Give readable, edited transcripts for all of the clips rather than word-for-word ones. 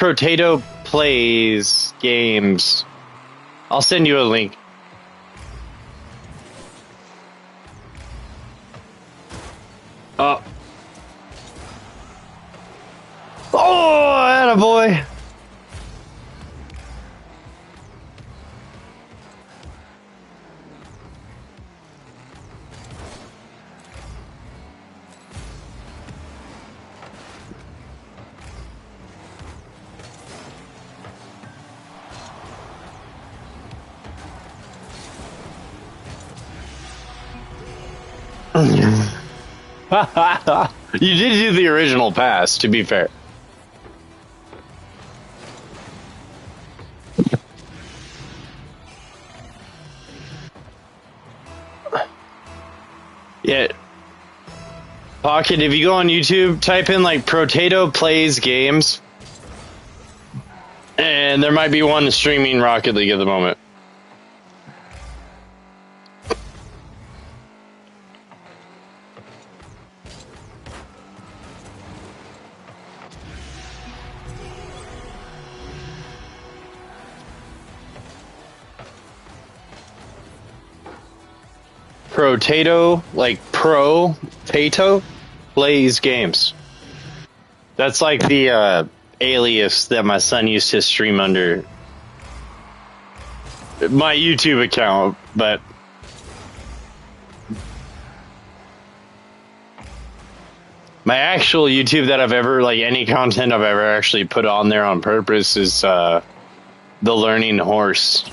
Potato Plays Games. I'll send you a link. Oh. Oh, attaboy. You did do the original pass, to be fair. Yeah. Pocket, if you go on YouTube, type in like Potato Plays Games. And there might be one streaming Rocket League at the moment. Potato, like Potato Plays Games. That's like the alias that my son used to stream under my YouTube account, but my actual YouTube that I've ever, like any content I've ever actually put on there on purpose is The Learning Horse.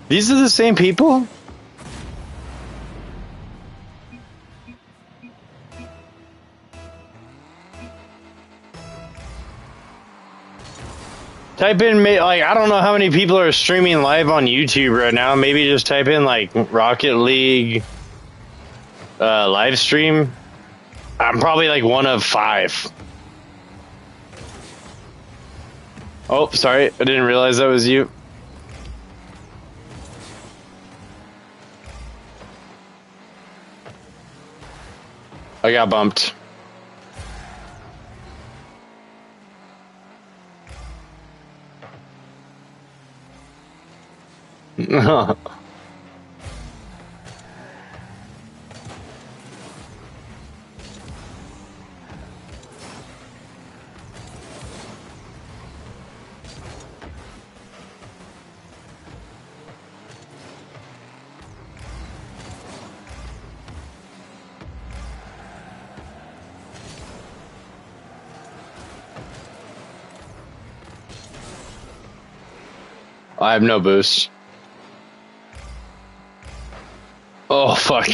These are the same people? Type in, like, I don't know how many people are streaming live on YouTube right now. Maybe just type in, like, Rocket League live stream. I'm probably, like, one of 5. Oh, sorry. I didn't realize that was you. I got bumped. I have no boost. Oh, fuck.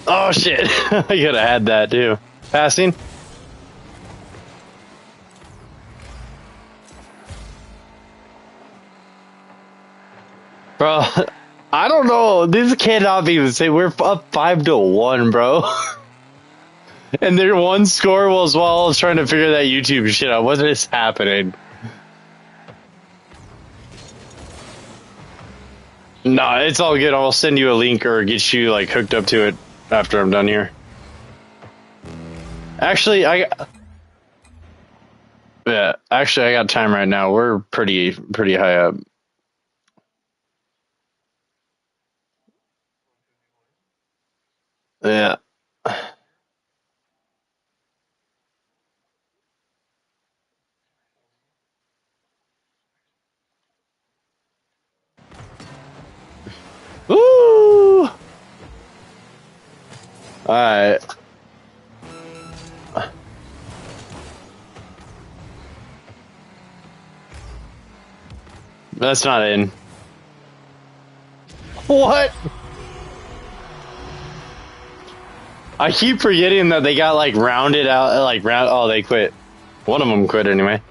Oh, shit. I could have had that, too. Passing. Bro, I don't know. This cannot be the same. We're up 5-1, bro. And their one score was while I was trying to figure that YouTube shit out. What is happening? Nah, it's all good. I'll send you a link or get you like hooked up to it after I'm done here. Actually, I got time right now. We're pretty high up. Yeah. Woo! Alright. That's not in. What? I keep forgetting that they got like rounded out, like round. Oh, they quit. One of them quit anyway.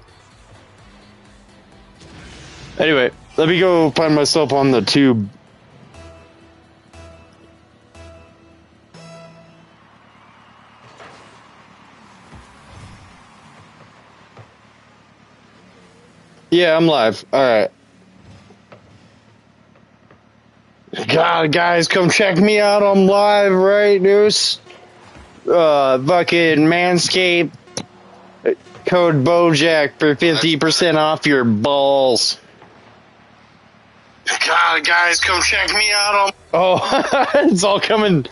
Anyway, let me go find myself on the tube. Yeah, I'm live. Alright. God, guys, come check me out. I'm live, right, Noose? Fucking Manscaped. Code BOJACK for 50% off your balls. God, guys, come check me out. Oh, it's all coming.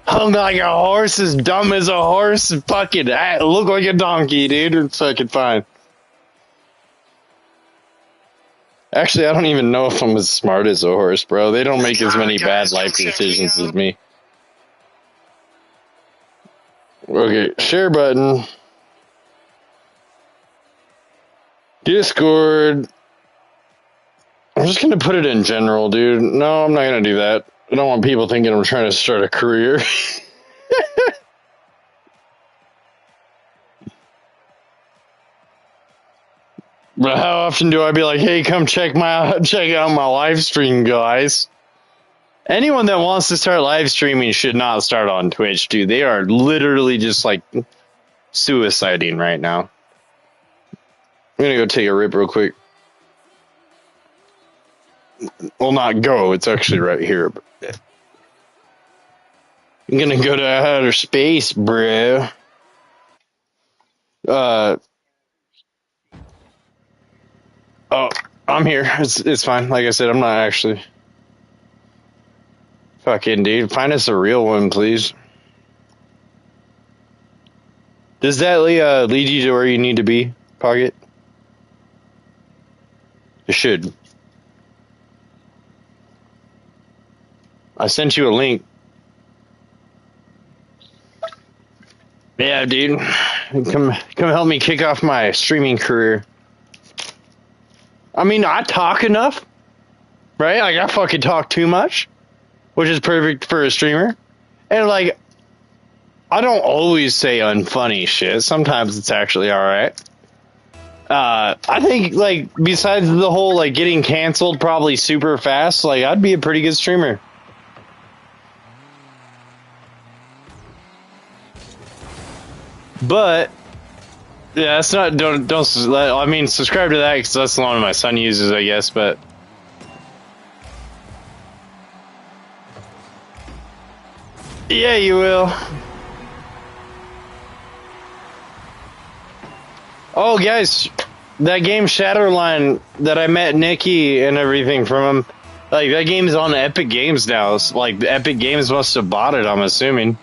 Hung like a horse, as dumb as a horse. Fucking look like a donkey, dude. It's fucking fine. Actually, I don't even know if I'm as smart as a horse, bro. They don't make as many bad life decisions as me. Okay, share button. Discord. I'm just gonna put it in general, dude. No, I'm not gonna do that. I don't want people thinking I'm trying to start a career. But how often do I be like, hey, come check out my live stream, guys? Anyone that wants to start live streaming should not start on Twitch, dude. They are literally just like suiciding right now. I'm gonna go take a rip real quick. Well, not go. It's actually right here. I'm gonna go to outer space, bro. Oh, I'm here. It's fine. Like I said, I'm not actually. Fucking dude, find us a real one, please. Does that lead you to where you need to be, Pocket? It should. I sent you a link. Yeah, dude. Come help me kick off my streaming career. I mean, I talk enough, right? Like, I fucking talk too much, which is perfect for a streamer. And, like, I don't always say unfunny shit. Sometimes it's actually alright. I think, like, besides the whole, like, getting canceled probably super fast, like, I'd be a pretty good streamer. But yeah, that's not. Don't. I mean, subscribe to that because that's the one my son uses, I guess. But yeah, you will. Oh, guys, that game Shatterline that I met Nikki and everything from him. Like, that game's on Epic Games now. It's like Epic Games must have bought it, I'm assuming.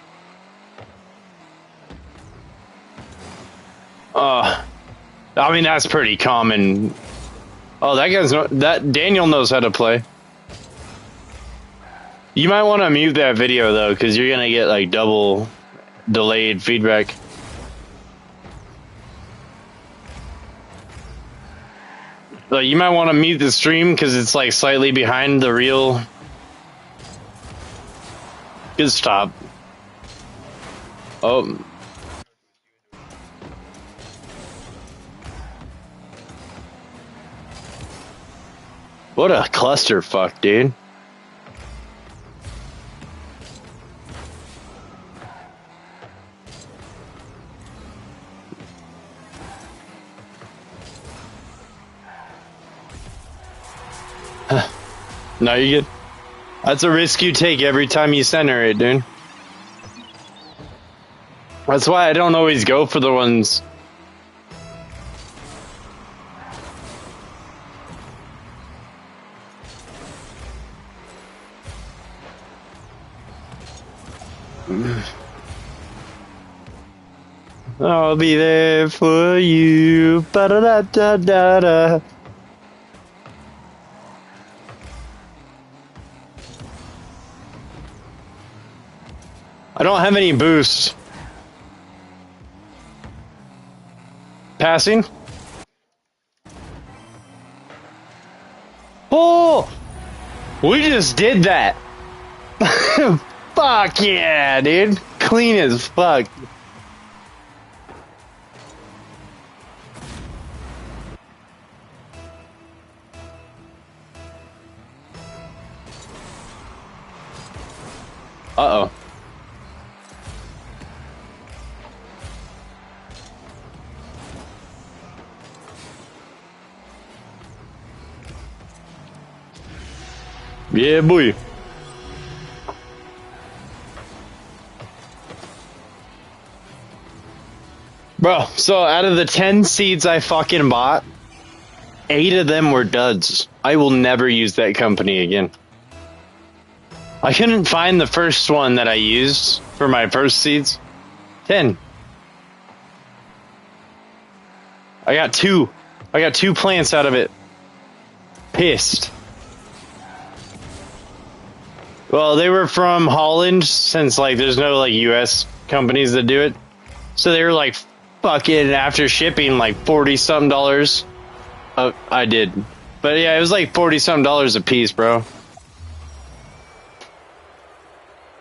I mean, that's pretty common. Oh, that Daniel knows how to play. You might want to mute that video though, because you're gonna get like double delayed feedback. So you might want to mute the stream because it's like slightly behind the real. Good stop. Oh. What a clusterfuck, dude. No, you good. That's a risk you take every time you center it, dude. That's why I don't always go for the ones. I'll be there for you. Ba-da-da-da-da-da. I don't have any boosts. Passing? Oh! We just did that. Fuck yeah, dude. Clean as fuck. Uh-oh. Yeah, boy. Bro, so out of the 10 seeds I fucking bought, 8 of them were duds. I will never use that company again. I couldn't find the first one that I used for my first seeds. 10. I got 2. I got 2 plants out of it. Pissed. Well, they were from Holland, since like there's no like US companies that do it. So they were like fucking after shipping like 40 something dollars. I did. But yeah, it was like 40 something dollars a piece, bro.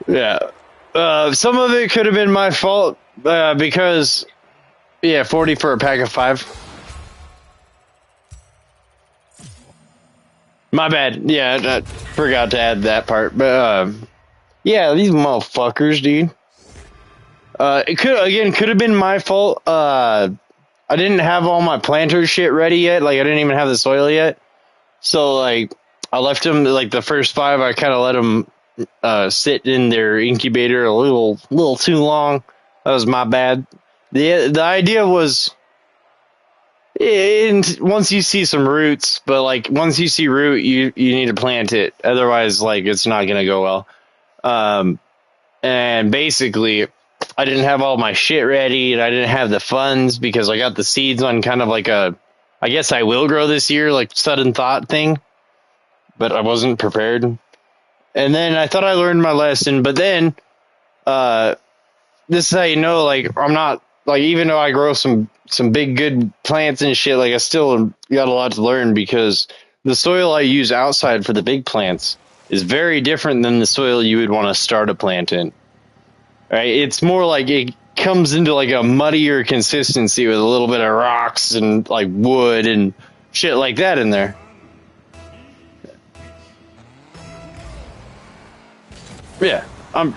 Yeah. Some of it could have been my fault because yeah, 40 for a pack of 5. My bad. Yeah, I forgot to add that part. But yeah, these motherfuckers, dude. It could have been my fault. I didn't have all my planter shit ready yet. Like I didn't even have the soil yet. So like I left them like the first 5. I kind of let them sit in their incubator a little too long. That was my bad. The idea was. And once you see some roots, but like once you see root, you need to plant it. Otherwise, like it's not gonna go well. And basically, I didn't have all my shit ready, and I didn't have the funds because I got the seeds on kind of like a, I guess I will grow this year, like sudden thought thing, but I wasn't prepared. And then I thought I learned my lesson, but then, this is how you know, like I'm not. Like, even though I grow some big good plants and shit, like I still got a lot to learn because the soil I use outside for the big plants is very different than the soil you would want to start a plant in. Right? It's more like it comes into like a muddier consistency with a little bit of rocks and like wood and shit like that in there. Yeah, I'm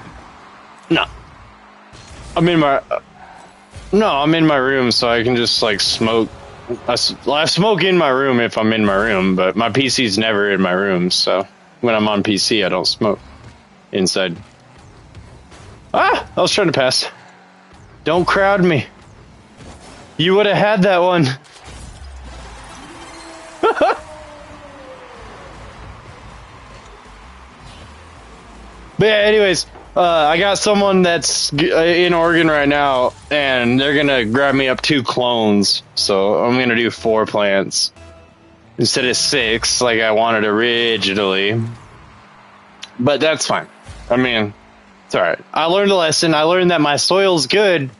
in my room, so I can just like smoke. I smoke in my room if I'm in my room, but my PC's never in my room, so when I'm on PC, I don't smoke inside. Ah, I was trying to pass. Don't crowd me. You would have had that one. But yeah, anyways. I got someone that's in Oregon right now, and they're gonna grab me up 2 clones. So I'm gonna do 4 plants instead of 6, like I wanted originally. But that's fine. I mean, it's all right. I learned a lesson. I learned that my soil's good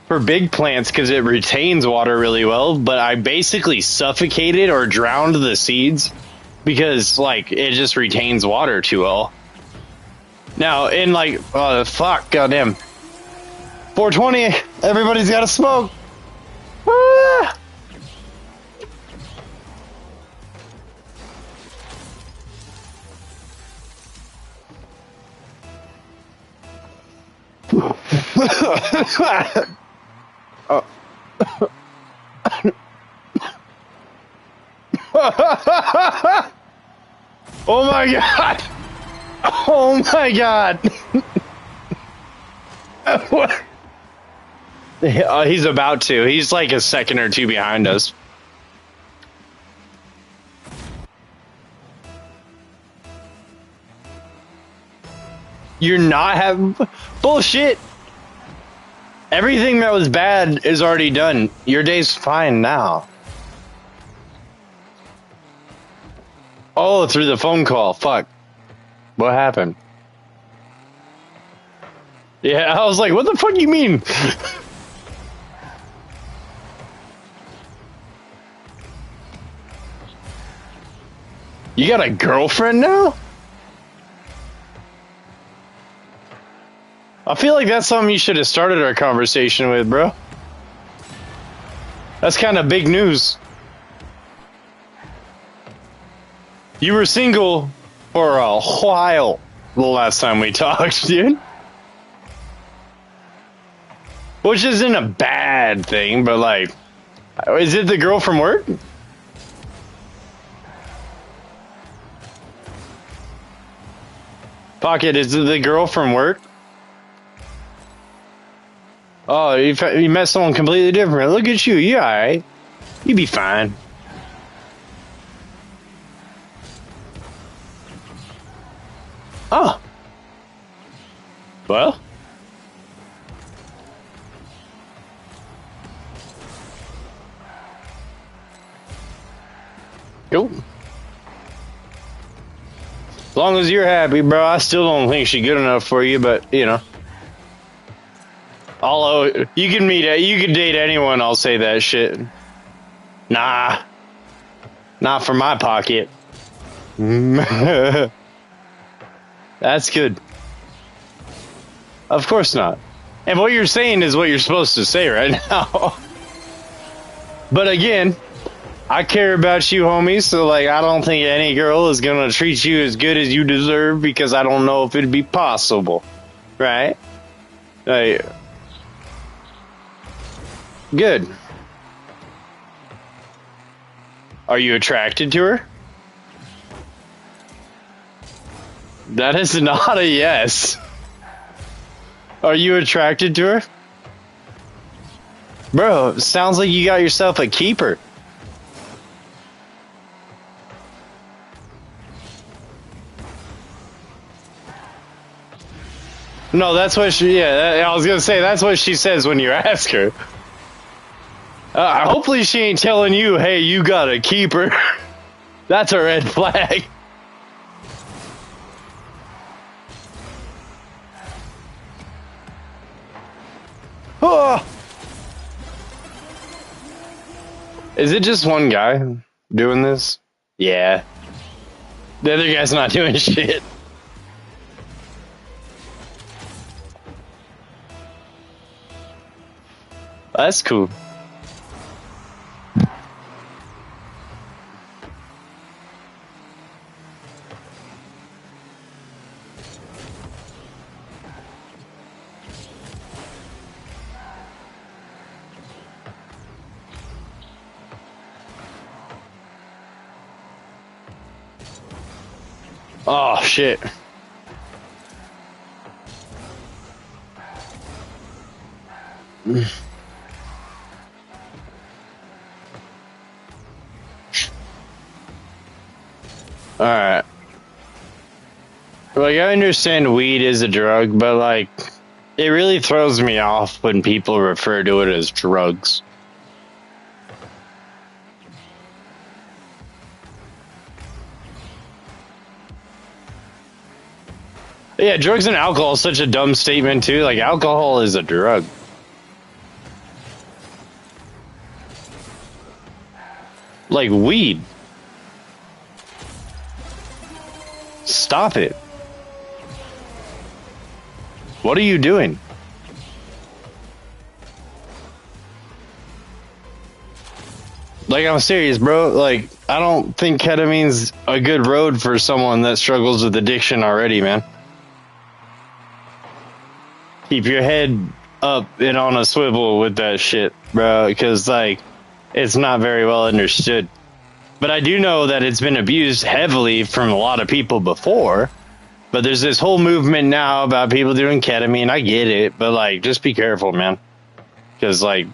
for big plants because it retains water really well. But I basically suffocated or drowned the seeds because, like, it just retains water too well. Now, in like, fuck, goddamn. 420, everybody's got to smoke. Ah! Oh my god! Oh my god! He's about to. He's like a second or 2 behind us. You're not having... Bullshit! Everything that was bad is already done. Your day's fine now. Oh, through the phone call. Fuck. What happened? Yeah, I was like, what the fuck you mean? You got a girlfriend now? I feel like that's something you should have started our conversation with, bro. That's kind of big news. You were single for a while. the last time we talked, dude. Which isn't a bad thing, but like, is it the girl from work? Pocket, is it the girl from work? Oh, you met someone completely different. Look at you. You alright. You be fine. Oh. Well. Cool. As long as you're happy, bro. I still don't think she's good enough for you, but, you know. Although, you can date anyone, I'll say that shit. Nah. Not for my pocket. That's good. Of course not. And what you're saying is what you're supposed to say right now. But again, I care about you, homie, so like I don't think any girl is gonna treat you as good as you deserve because I don't know if it'd be possible. Right? Like, good. Are you attracted to her? That is not a yes. Are you attracted to her? Bro, sounds like you got yourself a keeper. No, that's what she, I was gonna say, that's what she says when you ask her. Hopefully she ain't telling you, hey, you got a keeper. That's a red flag. Oh. Is it just one guy doing this? Yeah. The other guy's not doing shit. That's cool. Oh, shit. Alright. Like, I understand weed is a drug, but, like, it really throws me off when people refer to it as drugs. Yeah, drugs and alcohol is such a dumb statement, too. Like, alcohol is a drug. Like weed. Stop it. What are you doing? Like, I'm serious, bro. Like, I don't think ketamine's a good road for someone that struggles with addiction already, man. Keep your head up and on a swivel with that shit, bro, because, like, it's not very well understood. But I do know that it's been abused heavily from a lot of people before. But there's this whole movement now about people doing ketamine. I get it, but, like, just be careful, man. Because, like,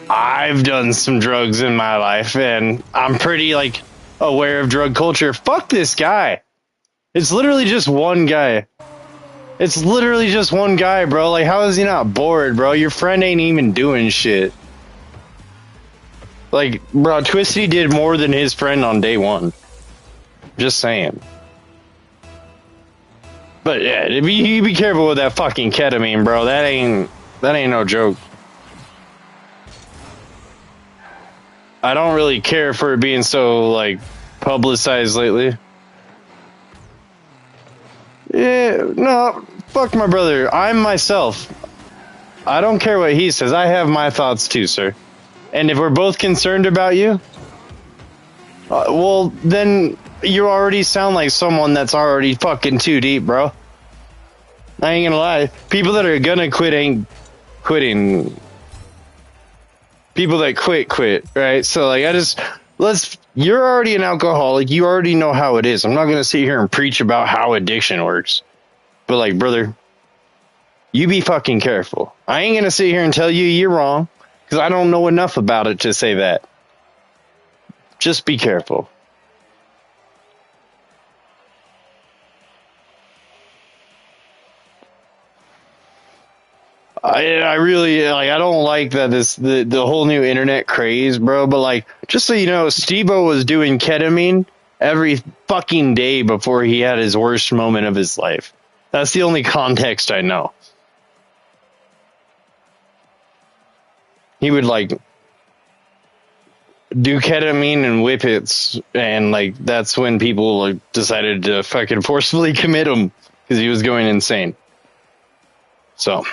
I've done some drugs in my life, and I'm pretty, like, aware of drug culture. Fuck this guy. It's literally just one guy. It's literally just one guy, bro. Like, how is he not bored, bro? Your friend ain't even doing shit. Like, bro, Twisty did more than his friend on day one. Just saying. But yeah, you be careful with that fucking ketamine, bro. That ain't no joke. I don't really care for it being so, like, publicized lately. Yeah, no, fuck my brother. I'm myself. I don't care what he says. I have my thoughts too, sir. And if we're both concerned about you, well, then You already sound like someone that's already fucking too deep, bro. I ain't gonna lie. People that are gonna quit ain't quitting. People that quit, right? So like, you're already an alcoholic. You already know how it is. I'm not gonna sit here and preach about how addiction works. But like, brother, you be fucking careful. I ain't gonna sit here and tell you you're wrong, because I don't know enough about it to say that. Just be careful. I really like. I don't like that the whole new internet craze, bro. But like, just so you know, Steve-O was doing ketamine every fucking day before he had his worst moment of his life. That's the only context I know. He would like do ketamine and whippets, and like that's when people like decided to fucking forcefully commit him because he was going insane. So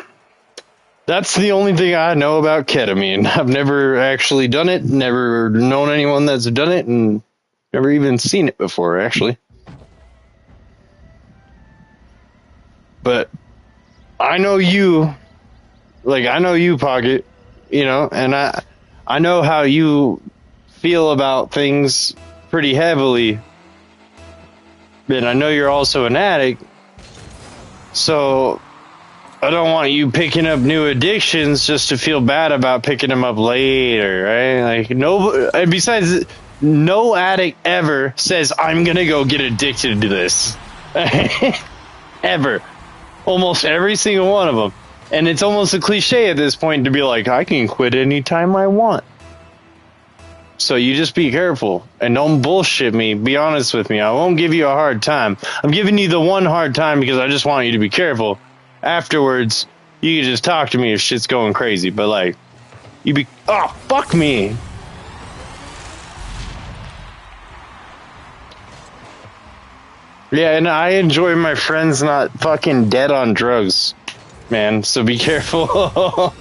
that's the only thing I know about ketamine. I've never actually done it, never known anyone that's done it, and never even seen it before, actually. But I know you, like, I know you, Pocket, you know, and I know how you feel about things pretty heavily. And I know you're also an addict, so I don't want you picking up new addictions just to feel bad about picking them up later, right? Like, no, and besides, no addict ever says, I'm gonna go get addicted to this. Ever. Almost every single one of them. And it's almost a cliche at this point to be like, I can quit anytime I want. So you just be careful and don't bullshit me. Be honest with me. I won't give you a hard time. I'm giving you the one hard time because I just want you to be careful. Afterwards, you can just talk to me if shit's going crazy. But like, oh, fuck me. Yeah, and I enjoy my friends not fucking dead on drugs, man. So be careful.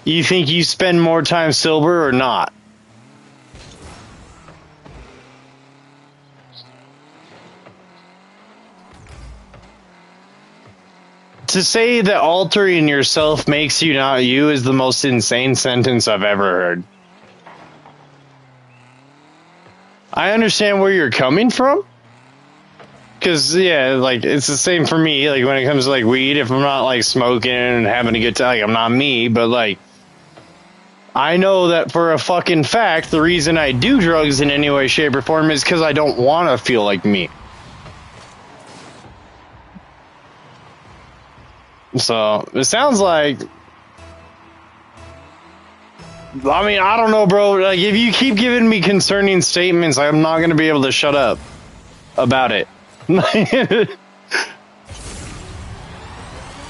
You think you spend more time sober or not? To say that altering yourself makes you not you is the most insane sentence I've ever heard. I understand where you're coming from. Because, yeah, like, it's the same for me. Like, when it comes to, like, weed, if I'm not, like, smoking and having a good time, like, I'm not me, but, like, I know that for a fucking fact, the reason I do drugs in any way, shape, or form is because I don't want to feel like me. So, it sounds like... I mean, I don't know, bro. Like, if you keep giving me concerning statements, I'm not going to be able to shut up about it.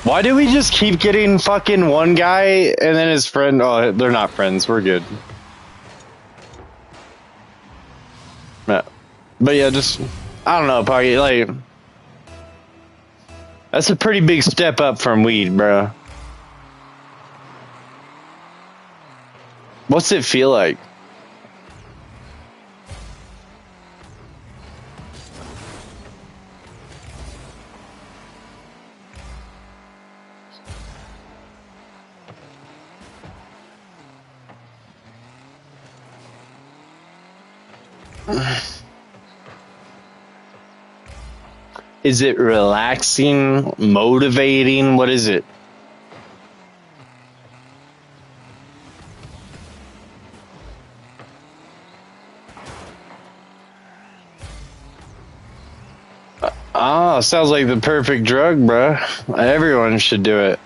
Why do we just keep getting fucking one guy and then his friend? Oh, they're not friends. We're good. Yeah. But yeah, just, I don't know, Pocket, like, that's a pretty big step up from weed, bro. What's it feel like? Is it relaxing, motivating? What is it? Oh, sounds like the perfect drug, bruh. Everyone should do it.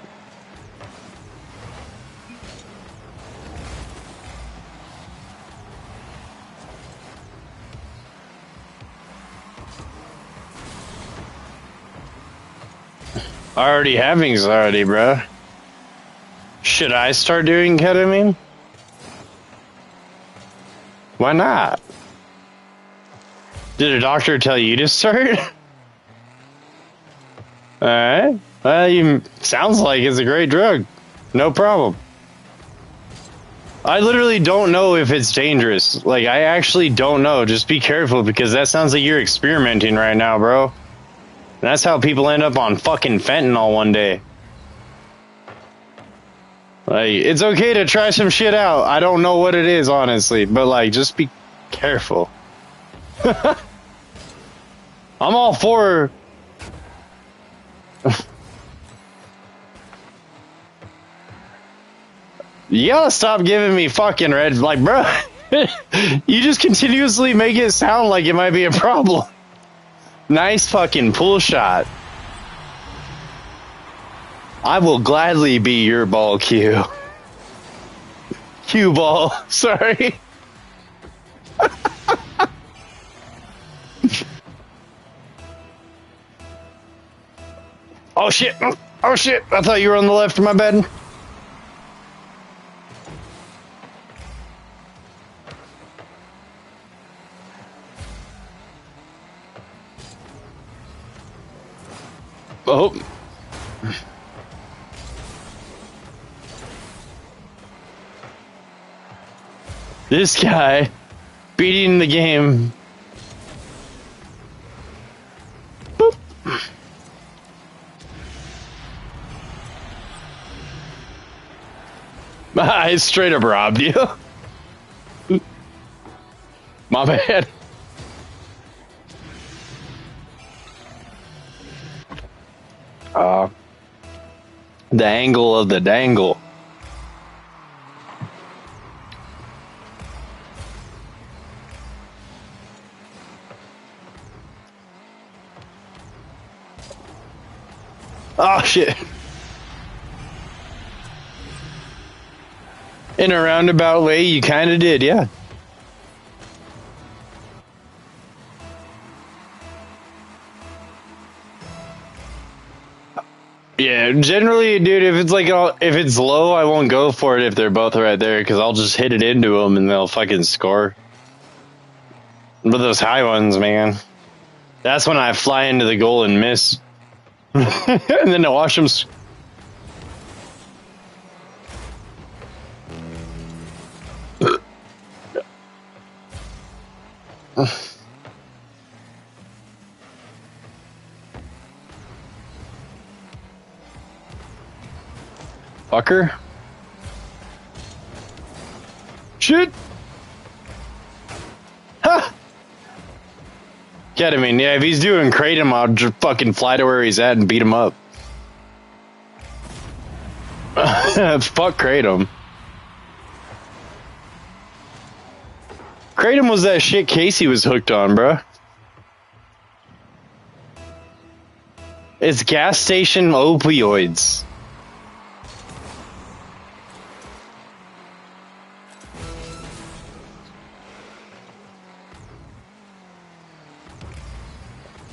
Already have anxiety, bruh. Should I start doing ketamine? Why not? Did a doctor tell you to start? Alright. Well, you sounds like it's a great drug. No problem. I literally don't know if it's dangerous. Like, I actually don't know. Just be careful, because that sounds like you're experimenting right now, bro. And that's how people end up on fucking fentanyl one day. Like, it's okay to try some shit out. I don't know what it is, honestly. But, like, just be careful. I'm all for... You gotta stop giving me fucking red, like, bro. You just continuously make it sound like it might be a problem. Nice fucking pull shot. I will gladly be your ball cue. Cue ball, sorry. Oh shit, oh shit, I thought you were on the left of my bed. Oh. This guy beating the game. Boop. I straight up robbed you. My bad. The angle of the dangle. Oh shit. In a roundabout way, you kind of did, yeah. Yeah, generally, dude, if it's like, if it's low, I won't go for it if they're both right there, because I'll just hit it into them and they'll fucking score. But those high ones, man, that's when I fly into the goal and miss. And then I watch them. Fucker. Shit. Ha! Get him in. Yeah, if he's doing Kratom, I'll just fucking fly to where he's at and beat him up. Fuck Kratom. Kratom was that shit Casey was hooked on, bro. It's gas station opioids.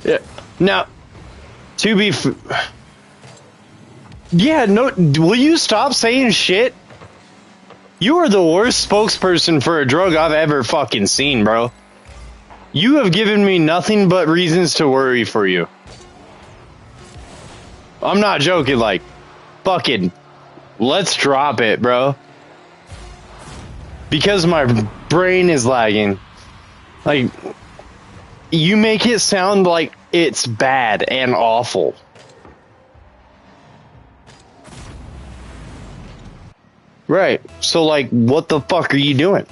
Yeah. Now, to be... Yeah, no, will you stop saying shit? You are the worst spokesperson for a drug I've ever fucking seen, bro. You have given me nothing but reasons to worry for you. I'm not joking, like, fucking, let's drop it, bro. Because my brain is lagging. Like, you make it sound like it's bad and awful. Right. So, like, what the fuck are you doing?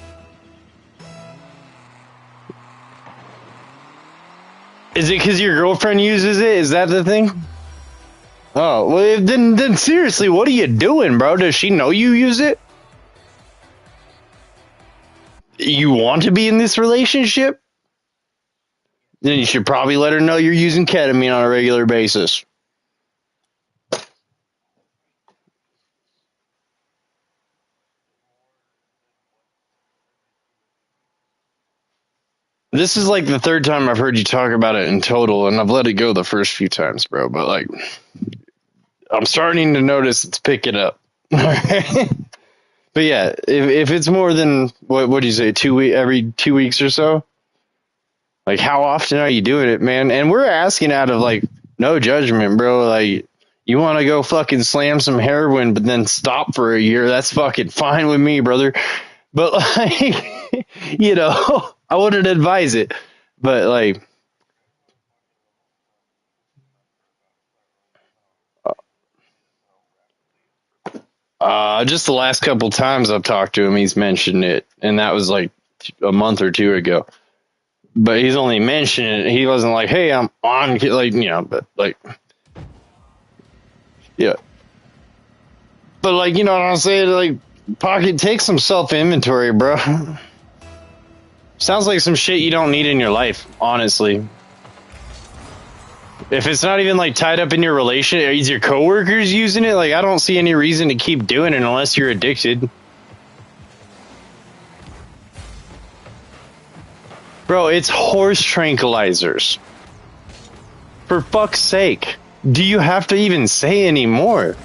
Is it because your girlfriend uses it? Is that the thing? Oh, well, then seriously, what are you doing, bro? Does she know you use it? You want to be in this relationship? Then you should probably let her know you're using ketamine on a regular basis. This is like the third time I've heard you talk about it in total, and I've let it go the first few times, bro. But, like, I'm starting to notice it's picking up. But yeah, if it's more than, what do you say, every 2 weeks or so? Like, how often are you doing it, man? And we're asking out of like no judgment, bro. Like, you want to go fucking slam some heroin, but then stop for a year? That's fucking fine with me, brother. But like, you know, I wouldn't advise it. But like, just the last couple times I've talked to him, he's mentioned it, and that was like a month or two ago. But he's only mentioned it. He wasn't like, "Hey, I'm on," like, you know. But like, yeah. But like, you know what I'm saying? Like, Pocket, take some self inventory, bro. Sounds like some shit you don't need in your life, honestly. If it's not even like tied up in your relation, is your coworkers using it? Like, I don't see any reason to keep doing it unless you're addicted. Bro, it's horse tranquilizers. For fuck's sake. Do you have to even say any more?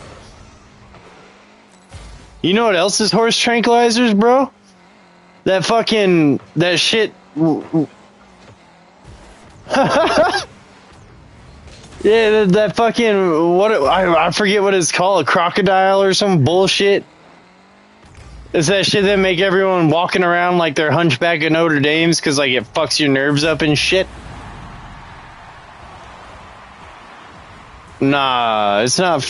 You know what else is horse tranquilizers, bro? That fucking, that shit. Yeah, that fucking, what, I forget what it's called, a crocodile or some bullshit. It's that shit that make everyone walking around like they're Hunchback of Notre Dame's because like it fucks your nerves up and shit. Nah, it's not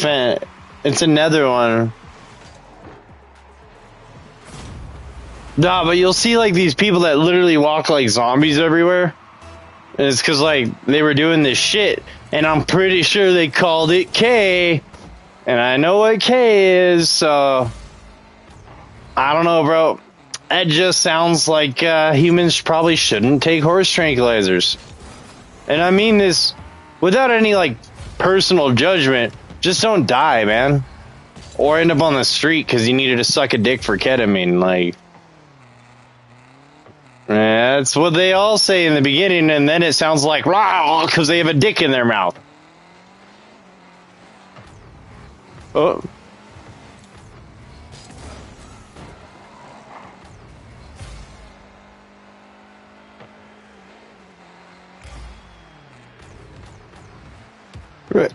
it's another one. Nah, but you'll see like these people that literally walk like zombies everywhere. And it's because like they were doing this shit, and I'm pretty sure they called it K, and I know what K is, so I don't know, bro. That just sounds like humans probably shouldn't take horse tranquilizers. And I mean this without any like personal judgment. Just don't die, man, or end up on the street because you needed to suck a dick for ketamine, like. That's what they all say in the beginning, and then it sounds like rah because they have a dick in their mouth. Oh. Right.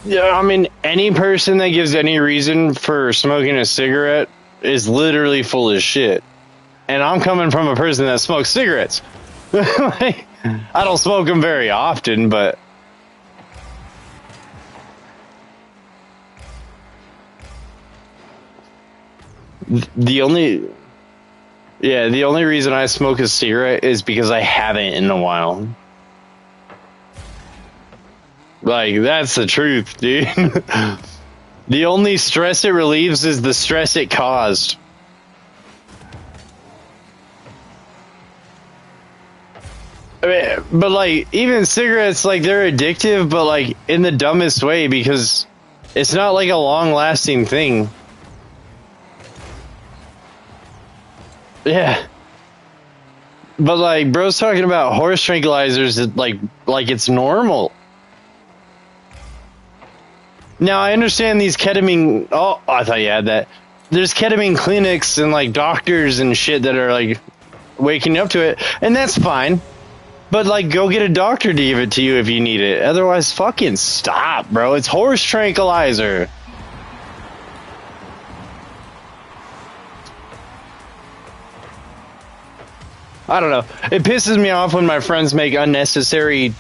Yeah, I mean, any person that gives any reason for smoking a cigarette is literally full of shit. And I'm coming from a person that smokes cigarettes. Like, I don't smoke them very often, but the only the only reason I smoke a cigarette is because I haven't in a while. Like, that's the truth, dude. The only stress it relieves is the stress it caused. I mean, but like, even cigarettes, like, they're addictive, but like in the dumbest way, because it's not like a long-lasting thing. Yeah. But like, bro's talking about horse tranquilizers like it's normal. Now, I understand these ketamine... Oh, I thought you had that. There's ketamine clinics and, like, doctors and shit that are, like, waking you up to it. And that's fine. But, like, go get a doctor to give it to you if you need it. Otherwise, fucking stop, bro. It's horse tranquilizer. I don't know. It pisses me off when my friends make unnecessary,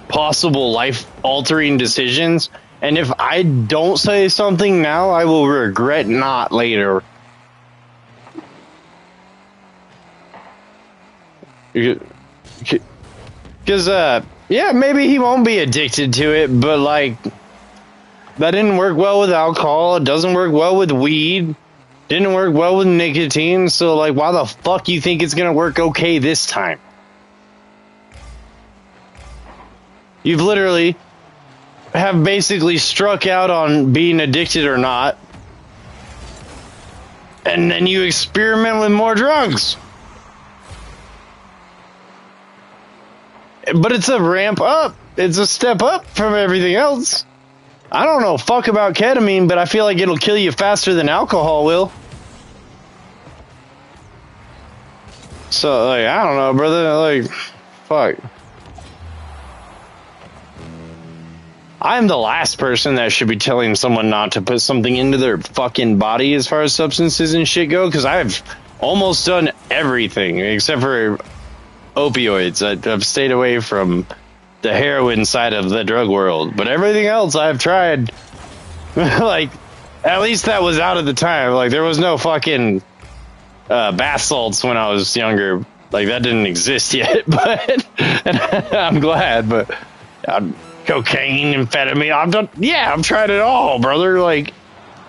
possible life-altering decisions. And if I don't say something now, I will regret not later. Because, yeah, maybe he won't be addicted to it, but, like, that didn't work well with alcohol. It doesn't work well with weed. Didn't work well with nicotine. So, like, why the fuck you think it's going to work okay this time? You've literally... have basically struck out on being addicted or not, and then you experiment with more drugs. But it's a ramp up. It's a step up from everything else. I don't know fuck about ketamine, but I feel like it'll kill you faster than alcohol will. So, like, I don't know, brother. Like, fuck. I'm the last person that should be telling someone not to put something into their fucking body as far as substances and shit go, because I've almost done everything except for opioids. I've stayed away from the heroin side of the drug world, but everything else I've tried. Like, at least that was out at the time. Like, there was no fucking bath salts when I was younger. Like, that didn't exist yet. But and I'm glad. But cocaine, amphetamine, I've tried it all, brother. Like,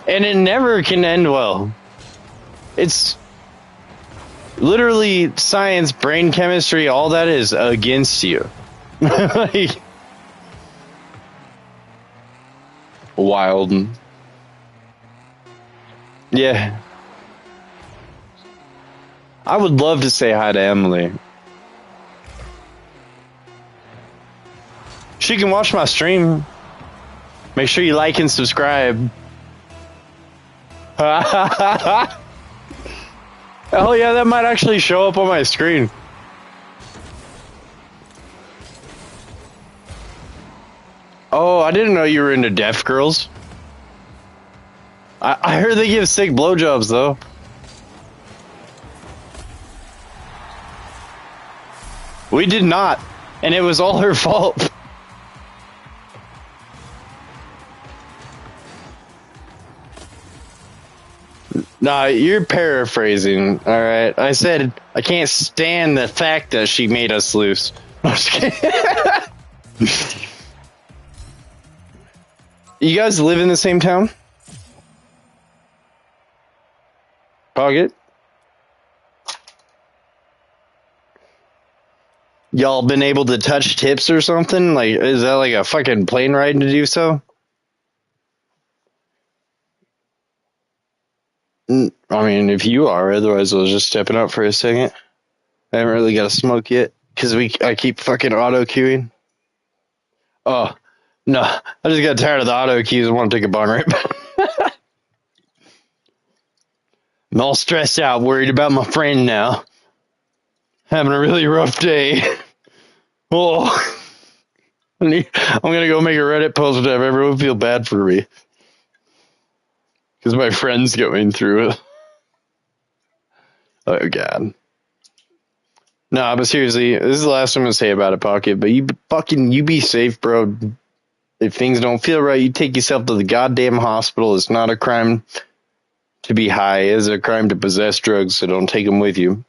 and it never can end well. It's literally science, brain chemistry, all that is against you. Like, wild. Yeah. I would love to say hi to Emily. She can watch my stream. Make sure you like and subscribe. Hell yeah, that might actually show up on my screen. Oh, I didn't know you were into deaf girls. I heard they give sick blowjobs, though. We did not, and it was all her fault. Nah, you're paraphrasing, alright? I said, I can't stand the fact that she made us loose. I'm just kidding. You guys live in the same town? Pocket? Y'all been able to touch tips or something? Like, is that like a fucking plane ride to do so? I mean, if you are, otherwise I was just stepping up for a second. I haven't really got a smoke yet, because I keep fucking auto queuing. Oh, no, I just got tired of the auto queues and want to take a bong rip. I'm all stressed out, worried about my friend now. Having a really rough day. Oh, I'm gonna go make a Reddit post to have everyone feel bad for me. Because my friend's going through it. Oh, God. Nah, but seriously, this is the last I'm gonna say about it, Pocket. But you be safe, bro. If things don't feel right, you take yourself to the goddamn hospital. It's not a crime to be high. It is a crime to possess drugs, so don't take them with you.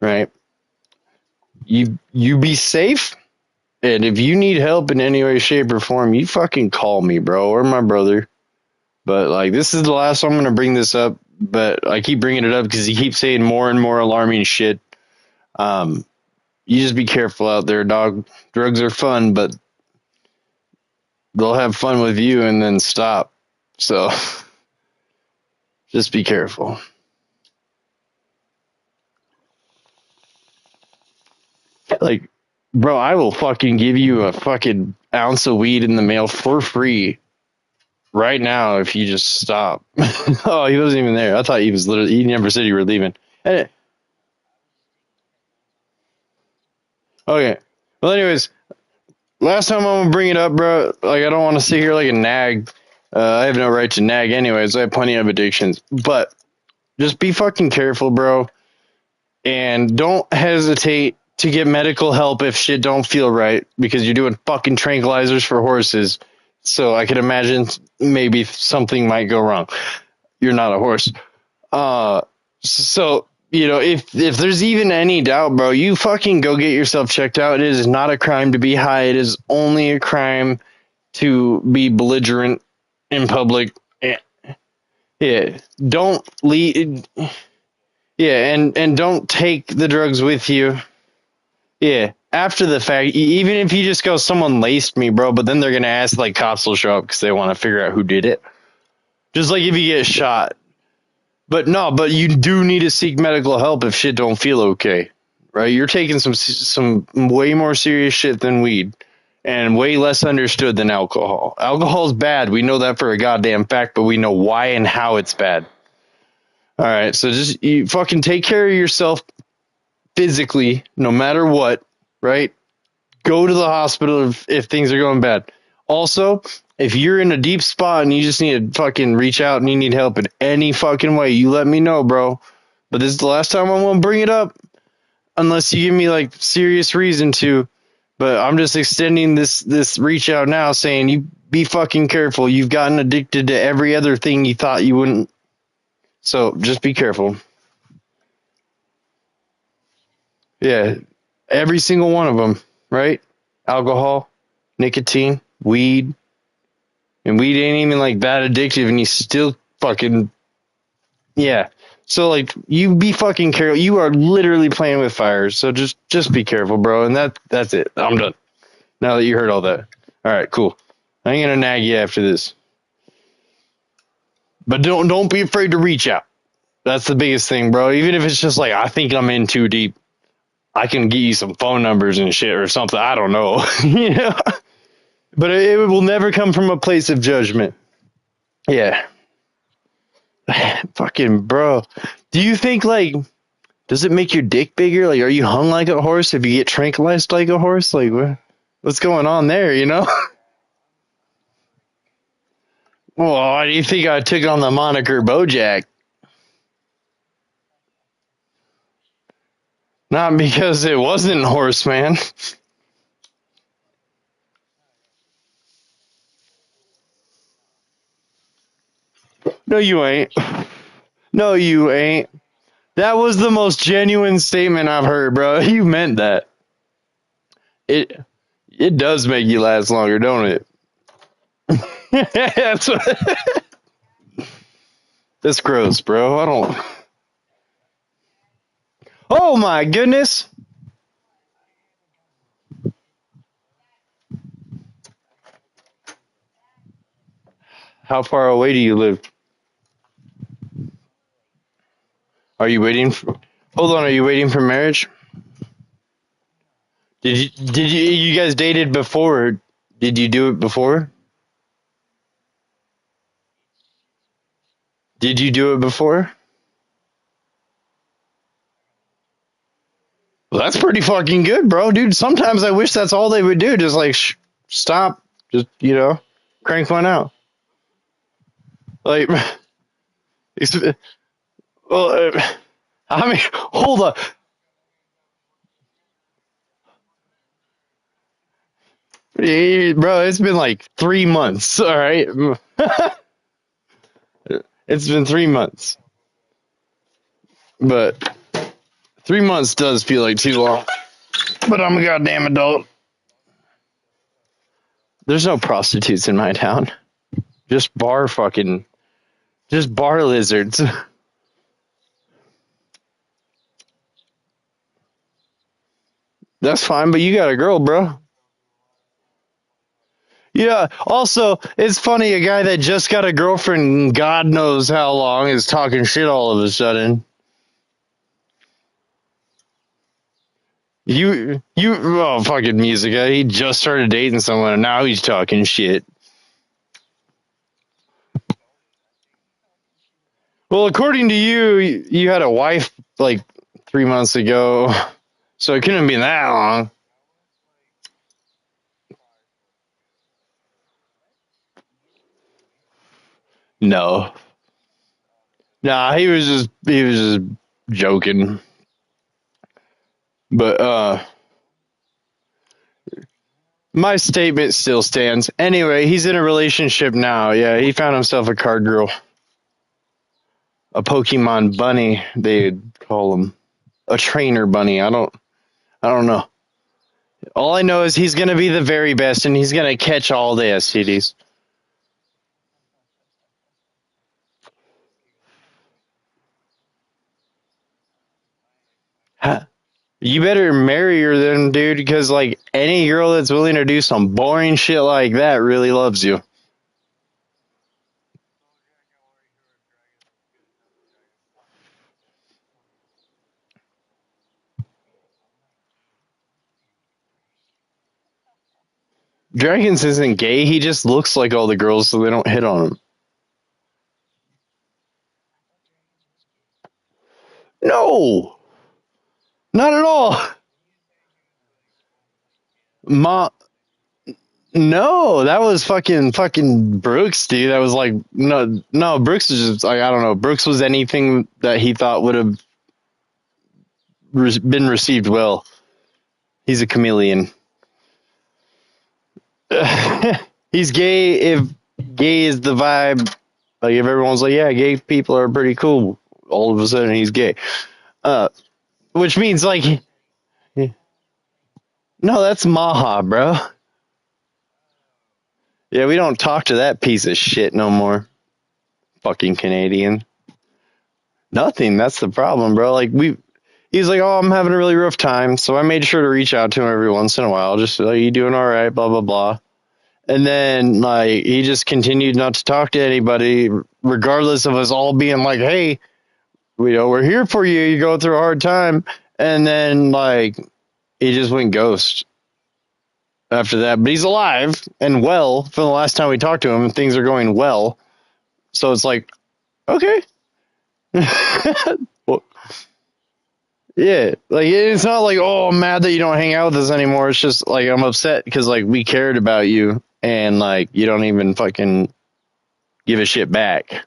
Right? You be safe, and if you need help in any way, shape, or form, you fucking call me, bro, or my brother. But, like, this is the last time I'm going to bring this up, but I keep bringing it up because he keeps saying more and more alarming shit. You just be careful out there, dog. Drugs are fun, but they'll have fun with you and then stop. So, just be careful. Like, bro, I will fucking give you a fucking ounce of weed in the mail for free right now if you just stop. Oh, he wasn't even there. I thought he was literally, he never said you were leaving. Okay. Well, anyways, last time I'm going to bring it up, bro. Like, I don't want to sit here like a nag. I have no right to nag anyways. I have plenty of addictions. But just be fucking careful, bro. And don't hesitate to get medical help if shit don't feel right, because you're doing fucking tranquilizers for horses. So I could imagine maybe something might go wrong. You're not a horse. So, you know, if there's even any doubt, bro, you fucking go get yourself checked out. It is not a crime to be high. It is only a crime to be belligerent in public. Yeah. Don't leave. Yeah. And don't take the drugs with you. Yeah. after the fact, even if you just go, someone laced me, bro, but then they're going to ask, like, cops will show up because they want to figure out who did it. Just like if you get shot. But no, but you do need to seek medical help if shit don't feel okay, right? You're taking some way more serious shit than weed and way less understood than alcohol. Alcohol's bad. We know that for a goddamn fact, but we know why and how it's bad. All right, so just you fucking take care of yourself physically, no matter what, right? Go to the hospital if things are going bad. Also, if you're in a deep spot and you just need to fucking reach out and you need help in any fucking way, you let me know, bro. But this is the last time I'm gonna bring it up, unless you give me like serious reason to. But I'm just extending this reach out now, saying you be fucking careful. You've gotten addicted to every other thing you thought you wouldn't. So just be careful. Yeah, every single one of them, right? Alcohol, nicotine, weed, and weed ain't even like that addictive, and you still fucking yeah. So like, you be fucking careful. You are literally playing with fire. So just be careful, bro. And that's it. I'm done. Now that you heard all that. All right, cool. I ain't gonna nag you after this. But don't be afraid to reach out. That's the biggest thing, bro. Even if it's just like, I think I'm in too deep, I can give you some phone numbers and shit or something. I don't know. You know? But it will never come from a place of judgment. Yeah. Fucking bro. Do you think, like, does it make your dick bigger? Like, are you hung like a horse if you get tranquilized like a horse? Like, what's going on there, you know? Well, why do you think I took on the moniker Bojack? Not because it wasn't Horseman. No, you ain't. No, you ain't. That was the most genuine statement I've heard, bro. You meant that. It it does make you last longer, don't it? that's that's gross, bro. I don't. Oh my goodness. How far away do you live? Are you waiting for? Hold on. Are you waiting for marriage? Did you guys dated before? Did you do it before? Did you do it before? Well, that's pretty fucking good, bro, dude. Sometimes I wish that's all they would do. Just like stop, just crank one out. Like, it's, well, I mean, hold up, bro. It's been like 3 months. All right, it's been 3 months, but 3 months does feel like too long. But I'm a goddamn adult. There's no prostitutes in my town. Just just bar lizards. That's fine, but you got a girl, bro. Yeah. Also, it's funny, a guy that just got a girlfriend, God knows how long, is talking shit all of a sudden. Oh, fucking Musica. He just started dating someone and now he's talking shit. Well, according to you, you had a wife like 3 months ago, so it couldn't have been that long. No. Nah, he was just joking. But my statement still stands. Anyway, he's in a relationship now. Yeah, he found himself a card girl. A Pokemon bunny, they'd call him. A trainer bunny. I don't know. All I know is he's gonna be the very best and he's gonna catch all the STDs. You better marry her then, dude, because like any girl that's willing to do some boring shit like that really loves you. Dragons isn't gay. He just looks like all the girls, so they don't hit on him. No, not at all. Ma, no, that was fucking Brooks, dude. That was like no. Brooks is just like I don't know. Brooks was anything that he thought would have been received well. He's a chameleon. He's gay if gay is the vibe. Like if everyone's like, yeah, gay people are pretty cool. All of a sudden he's gay. Uh, which means like, no, that's Maha, bro. Yeah, we don't talk to that piece of shit no more. Fucking Canadian. Nothing. That's the problem, bro. He's like, oh, I'm having a really rough time, so I made sure to reach out to him every once in a while, just like, you doing all right, blah blah blah. And then like he just continued not to talk to anybody, regardless of us all being like, hey, we're here for you. You're going through a hard time. And then like he just went ghost after that. But he's alive and well from the last time we talked to him, and things are going well. So it's like, okay. Well, yeah, like it's not like, oh, I'm mad that you don't hang out with us anymore. It's just like I'm upset because like we cared about you and like you don't even fucking give a shit back.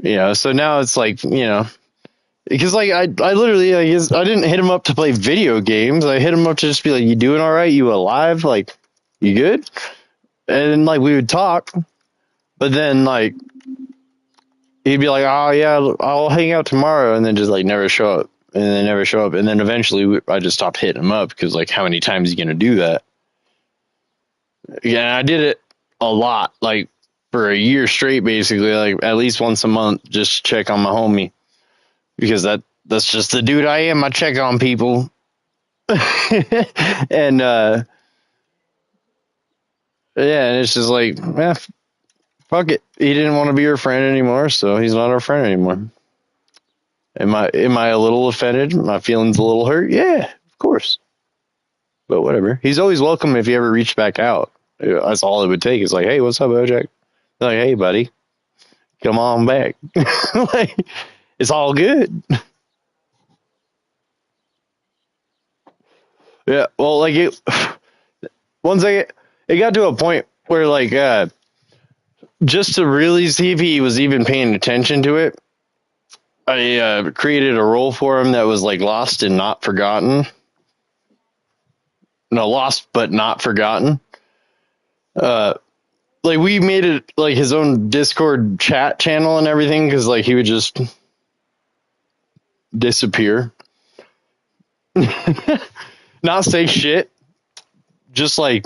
So now it's like, because like I literally I didn't hit him up to play video games. I hit him up to just be like, you doing all right? You alive? Like, you good? And then like we would talk, but then like he'd be like, oh yeah, I'll hang out tomorrow, and then just like never show up, and then never show up, and then eventually I just stopped hitting him up because like how many times are you gonna do that? Yeah, I did it a lot, like for a year straight, basically, like at least once a month, just check on my homie because that's just the dude I am. I check on people. And yeah, and it's just like, fuck it. He didn't want to be our friend anymore, so he's not our friend anymore. Am I a little offended? My feelings a little hurt? Yeah, of course. But whatever. He's always welcome if he ever reached back out. That's all it would take. It's like, hey, what's up, Bojack? Like, hey, buddy, come on back. Like, it's all good. Yeah. Well, like once it got to a point where like just to really see if he was even paying attention to it, I created a role for him that was like lost and not forgotten. No, lost but not forgotten. Like we made it like his own Discord chat channel and everything because like he would just disappear, not say shit, just like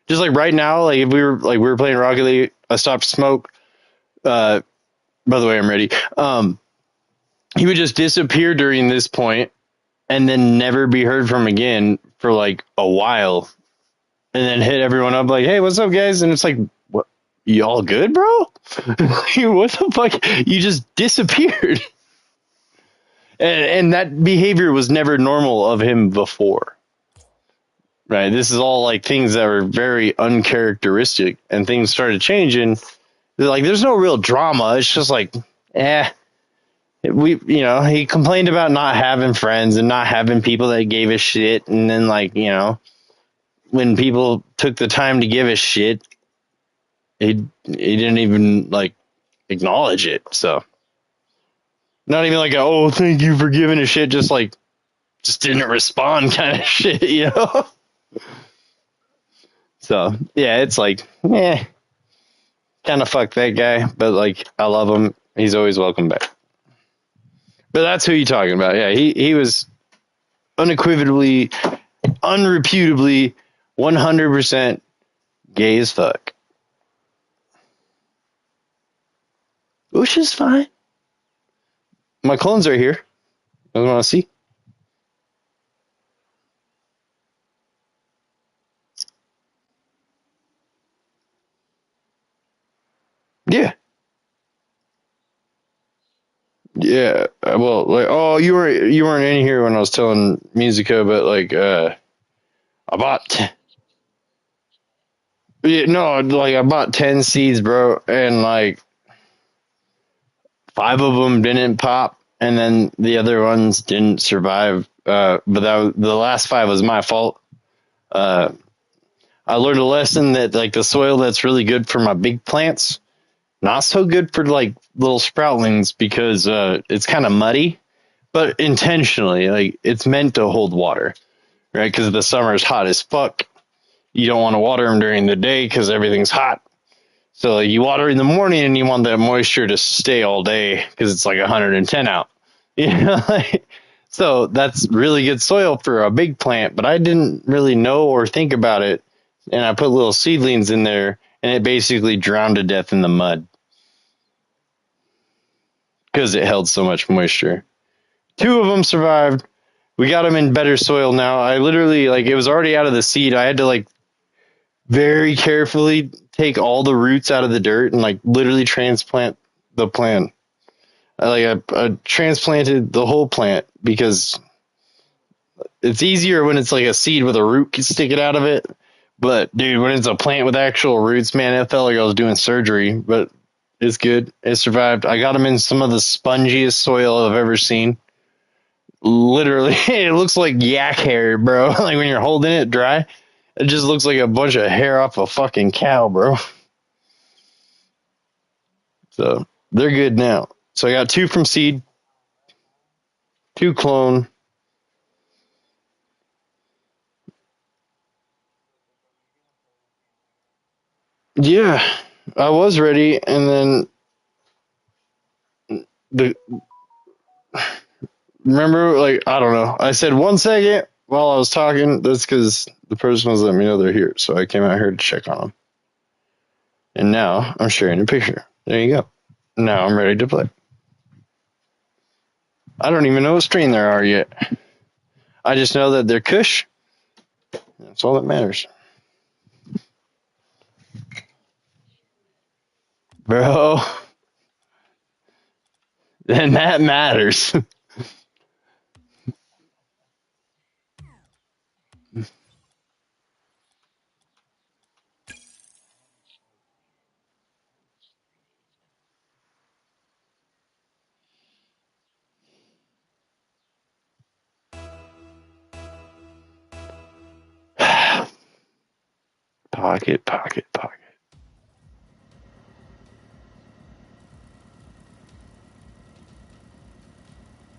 right now, like if we were playing Rocket League, I stopped smoke. By the way, I'm ready. He would just disappear during this point and then never be heard from again for like a while, and then hit everyone up like, "Hey, what's up, guys?" And it's like, "What? You all good, bro? What the fuck? You just disappeared." And that behavior was never normal of him before. Right? This is all like things that were very uncharacteristic, and things started changing. Like, there's no real drama. It's just like, he complained about not having friends and not having people that gave a shit, and then like, when people took the time to give a shit, he didn't even like acknowledge it. So not even like oh, thank you for giving a shit, just like just didn't respond kind of shit. So yeah, it's like kind of fuck that guy, but like I love him. He's always welcome back. But that's who you're talking about. Yeah, he was unequivocally, unreputably, 100% gay as fuck. Which is fine. My clones are here. I want to see. Yeah. Yeah. Well, like, oh, you weren't in here when I was telling Musica, but like, I bought. Yeah, no, like I bought 10 seeds, bro, and like five of them didn't pop, and then the other ones didn't survive. But the last five was my fault. Uh, I learned a lesson that like the soil that's really good for my big plants, not so good for like little sproutlings because it's kind of muddy, but intentionally, like it's meant to hold water, right? Because the summer is hot as fuck. You don't want to water them during the day because everything's hot. So like, you water in the morning and you want that moisture to stay all day because it's like 110 out. You know, so that's really good soil for a big plant, but I didn't really know or think about it. And I put little seedlings in there and it basically drowned to death in the mud because it held so much moisture. Two of them survived. We got them in better soil now. I literally, like, it was already out of the seed. I had to, like, very carefully take all the roots out of the dirt and, like, literally transplant the plant. I transplanted the whole plant because it's easier when it's like a seed with a root sticking out of it. But dude, when it's a plant with actual roots, man, it felt like I was doing surgery. But it's good. It survived. I got them in some of the spongiest soil I've ever seen. Literally, it looks like yak hair, bro. Like when you're holding it dry, it just looks like a bunch of hair off a fucking cow, bro. So they're good now. So I got two from seed, two clone. Yeah, I was ready, and then the remember, like, I don't know. I said 1 second while I was talking. That's because the person was letting me know they're here, so I came out here to check on them. And now I'm sharing a picture. There you go. Now I'm ready to play. I don't even know what strain there are yet. I just know that they're Kush. That's all that matters, bro. Then that matters. Pocket, pocket, pocket.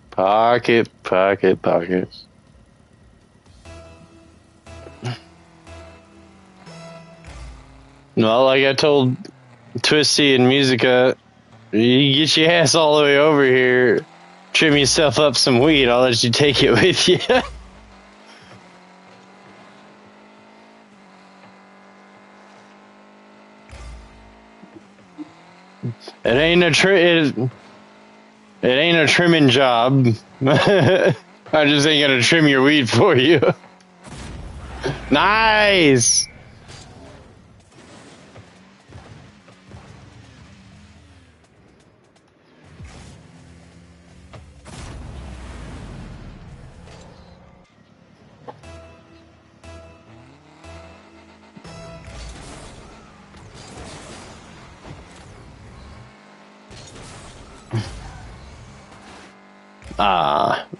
Pocket, pocket, pockets. Well, like I told Twisty and Musica, you get your ass all the way over here, trim yourself up some weed, I'll let you take it with you. It ain't a trimming job. I just ain't gonna trim your weed for you. Nice.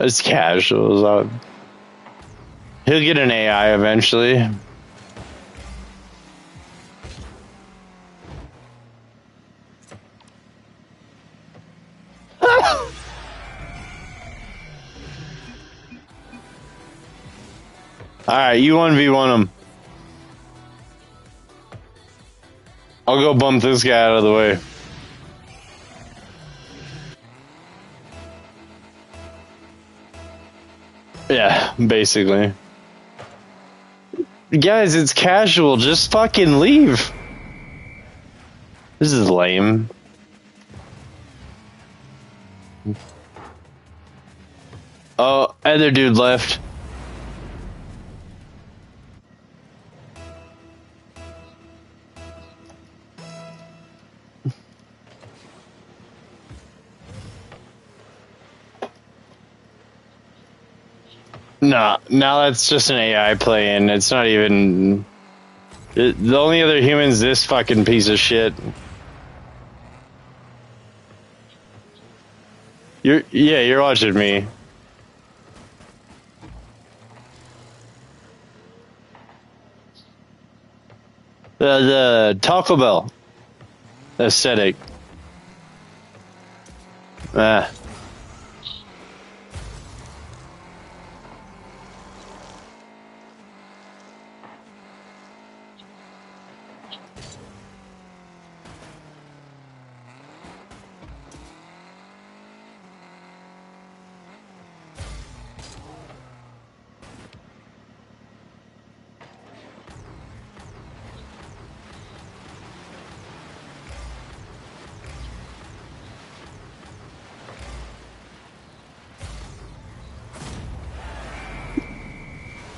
It's casual. He'll get an AI eventually. Alright, you 1v1 him. I'll go bump this guy out of the way. Yeah, basically. Guys, it's casual. Just fucking leave. This is lame. Oh, other dude left. Nah, now that's just an AI playing. It's not even. The only other human's this fucking piece of shit. You're watching me. The Taco Bell aesthetic. Ah.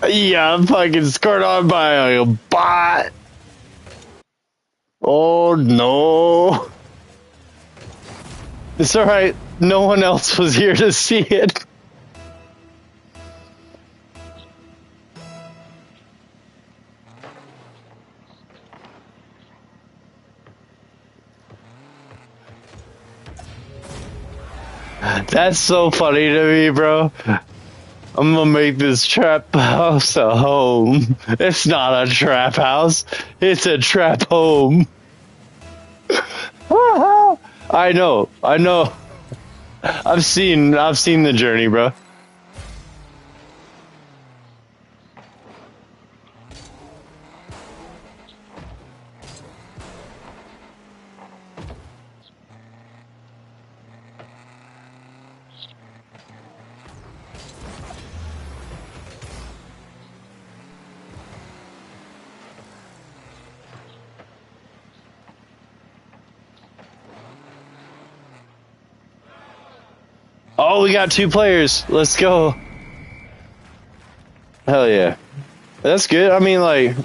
Yeah, I'm fucking scored on by a bot. Oh no. It's alright. No one else was here to see it. That's so funny to me, bro. I'm gonna make this trap house a home. It's not a trap house. It's a trap home. I know. I've seen the journey, bro. Oh, we got 2 players. Let's go. Hell yeah. That's good. I mean, like,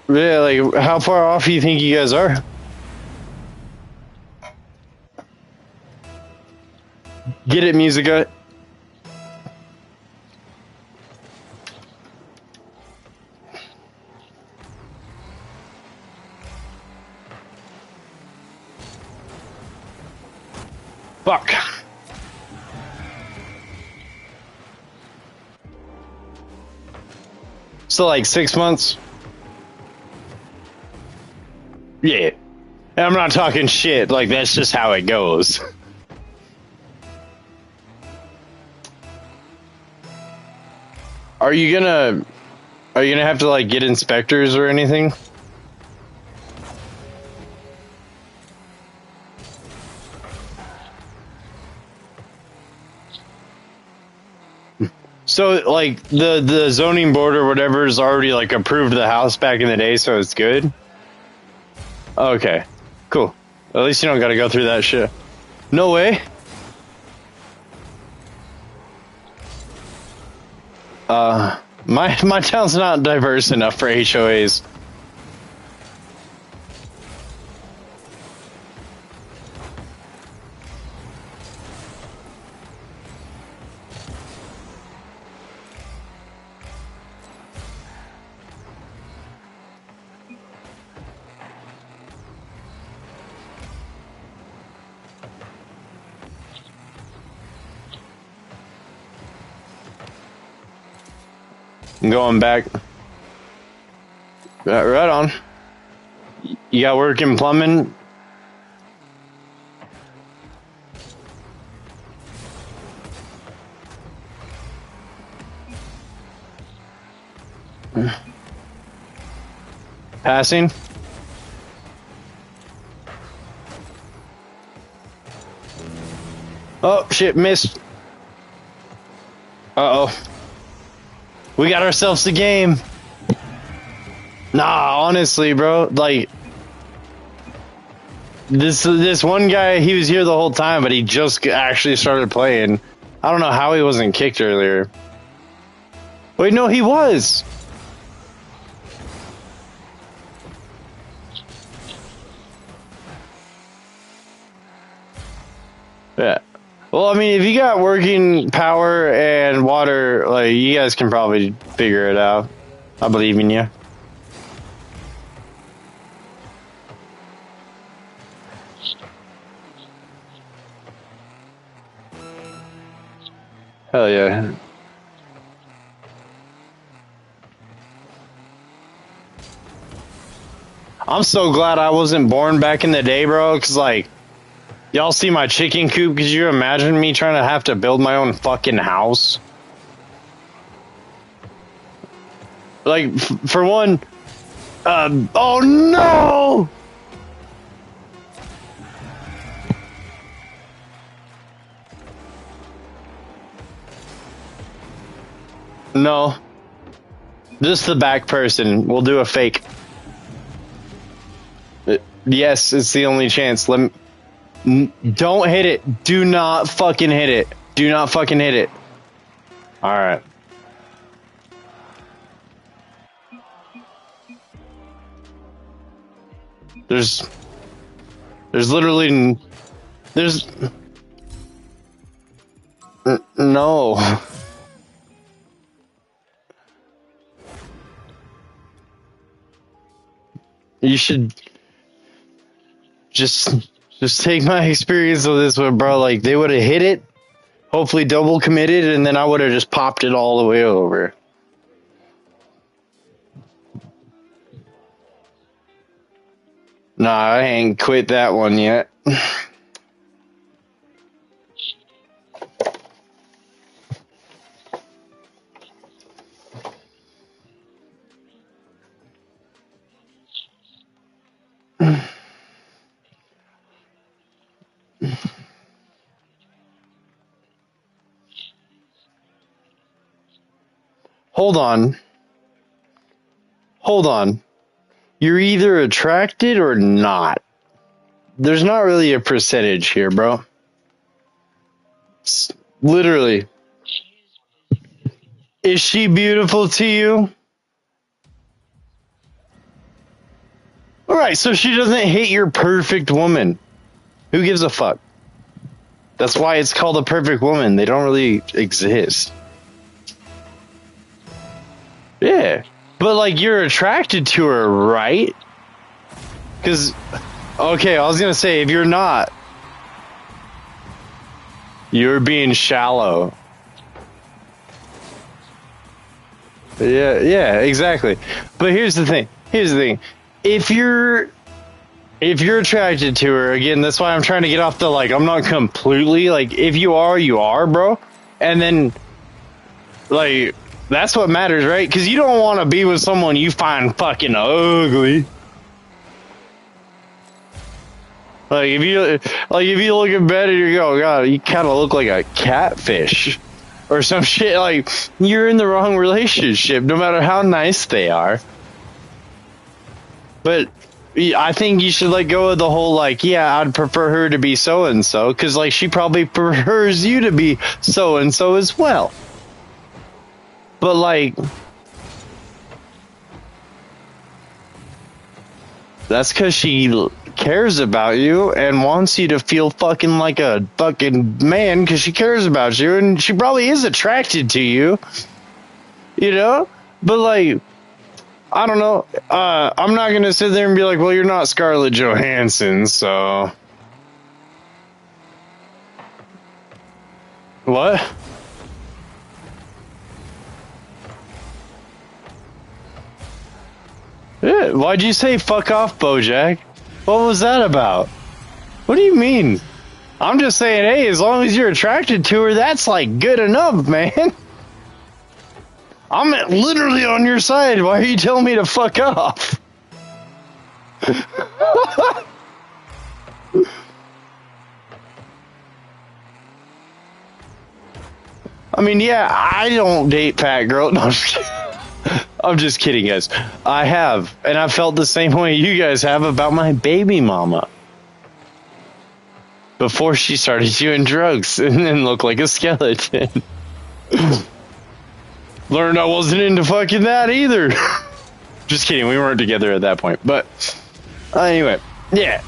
yeah, like, how far off do you think you guys are? Get it, Musica. Fuck. So, like, 6 months? Yeah. And I'm not talking shit. Like, that's just how it goes. Are you gonna have to, like, get inspectors or anything? So, like, the zoning board or whatever has already, like, approved the house back in the day, so it's good? Okay. Cool. At least you don't gotta go through that shit. No way? My town's not diverse enough for HOAs. I'm going back. Right on. You got work in plumbing? Passing? Oh, shit, missed. Uh-oh. We got ourselves a game. Nah, honestly, bro, like, this one guy, he was here the whole time, but he just actually started playing. I don't know how he wasn't kicked earlier. Wait, no, he was. Yeah. Well, I mean, if you got working power and water, like, you guys can probably figure it out. I believe in you. Hell yeah. I'm so glad I wasn't born back in the day, bro, because, like, y'all see my chicken coop? Could you imagine me trying to have to build my own fucking house? Like, for one, oh no! No. Just the back person. We'll do a fake. Yes, it's the only chance. Don't hit it. Do not fucking hit it. Do not fucking hit it. Alright. There's literally... No. You should just take my experience with this one, bro. Like, they would have hit it, hopefully double committed, and then I would have just popped it all the way over. Nah, I ain't quit that one yet. Hold on. Hold on. You're either attracted or not. There's not really a percentage here, bro. Literally. Is she beautiful to you? Alright, so she doesn't hate your perfect woman. Who gives a fuck? That's why it's called a perfect woman. They don't really exist. Yeah. But, like, you're attracted to her, right? Because, okay, I was going to say, if you're not, you're being shallow. Yeah, exactly. But here's the thing. If you're attracted to her, again, that's why I'm trying to get off the, like, I'm not completely, like, if you are, you are, bro. And then, like, that's what matters, right? Because you don't want to be with someone you find fucking ugly. Like, if you look in bed and you go, God, you kind of look like a catfish. Or some shit, like, you're in the wrong relationship, no matter how nice they are. But I think you should, like, go with the whole, like, yeah, I'd prefer her to be so-and-so, because, like, she probably prefers you to be so-and-so as well. But, like, that's because she cares about you and wants you to feel fucking like a fucking man because she cares about you, and she probably is attracted to you, you know? But, like, I don't know. I'm not going to sit there and be like, well, you're not Scarlett Johansson, so... What? Yeah, why'd you say fuck off, Bojack? What was that about? What do you mean? I'm just saying, hey, as long as you're attracted to her, that's, like, good enough, man. I'm literally on your side. Why are you telling me to fuck off? I mean, yeah, I don't date fat girls. No, I'm just kidding, guys. I have, and I felt the same way you guys have about my baby mama. Before she started doing drugs and then looked like a skeleton. Learned I wasn't into fucking that either. Just kidding, we weren't together at that point. But anyway, yeah,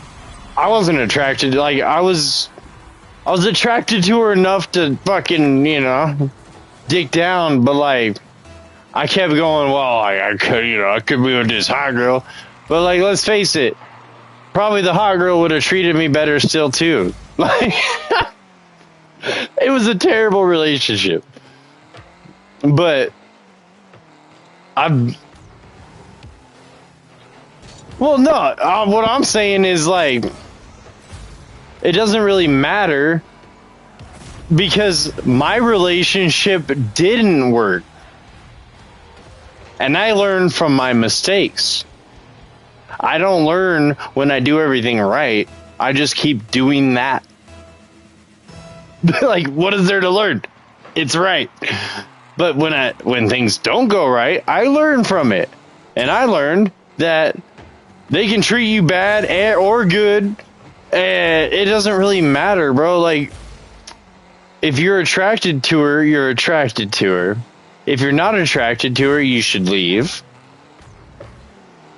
I wasn't attracted. Like, I was I was attracted to her enough to fucking, dick down, but like, I kept going, well, I could, I could be with this hot girl. But like, let's face it, probably the hot girl would have treated me better still too. Like, it was a terrible relationship. But well, no, what I'm saying is like, it doesn't really matter because my relationship didn't work. And I learned from my mistakes. I don't learn when I do everything right. I just keep doing that. Like, what is there to learn? It's right. But when things don't go right, I learn from it. And I learned that they can treat you bad or good. And it doesn't really matter, bro. Like, if you're attracted to her, you're attracted to her. If you're not attracted to her, you should leave.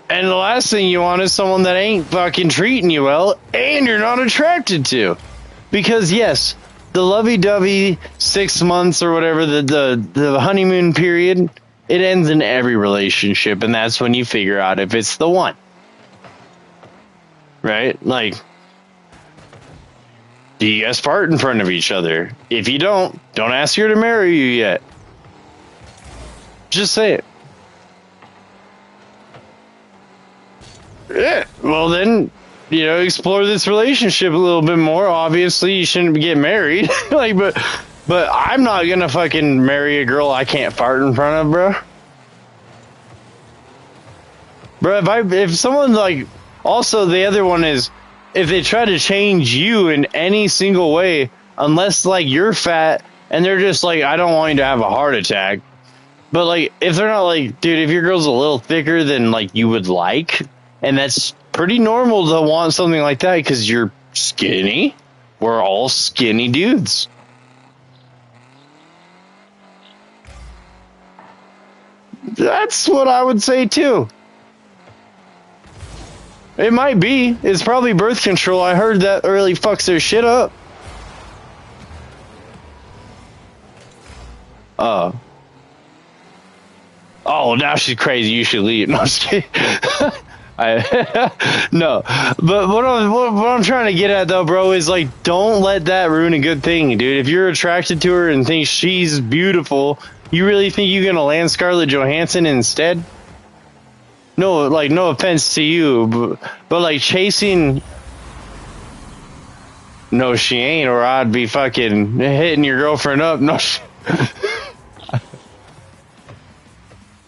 And the last thing you want is someone that ain't fucking treating you well and you're not attracted to. Because yes, the lovey-dovey 6 months or whatever, the honeymoon period, it ends in every relationship, and that's when you figure out if it's the one. Right? Like, do you guys fart in front of each other? If you don't ask her to marry you yet. Just say it. Yeah, well then, explore this relationship a little bit more. Obviously, you shouldn't get married. Like, but I'm not gonna fucking marry a girl I can't fart in front of, bro. Bro, if someone like, also the other one is, if they try to change you in any single way, unless like you're fat and they're just like, I don't want you to have a heart attack. But like, if they're not like, dude, if your girl's a little thicker than like you would like, and that's pretty normal to want something like that because you're skinny. We're all skinny dudes. That's what I would say too. It might be. It's probably birth control. I heard that really fucks their shit up. Oh, now she's crazy. You should leave. No, I'm just kidding. No, but what I'm trying to get at though, bro, is like, don't let that ruin a good thing, dude. If you're attracted to her and think she's beautiful, you really think you're gonna land Scarlett Johansson instead? No, like, no offense to you, but like chasing. No, she ain't, or I'd be fucking hitting your girlfriend up. No.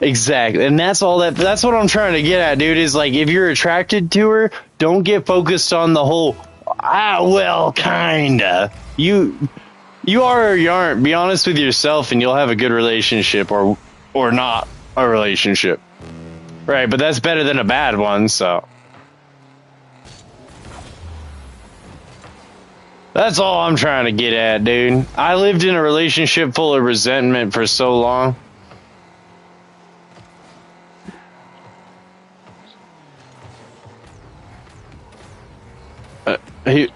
Exactly, and that's what I'm trying to get at, dude, is like, if you're attracted to her, don't get focused on the whole, well, kinda. You are or you aren't. Be honest with yourself and you'll have a good relationship, or not a relationship. Right, but that's better than a bad one, so. That's all I'm trying to get at, dude. I lived in a relationship full of resentment for so long. Right.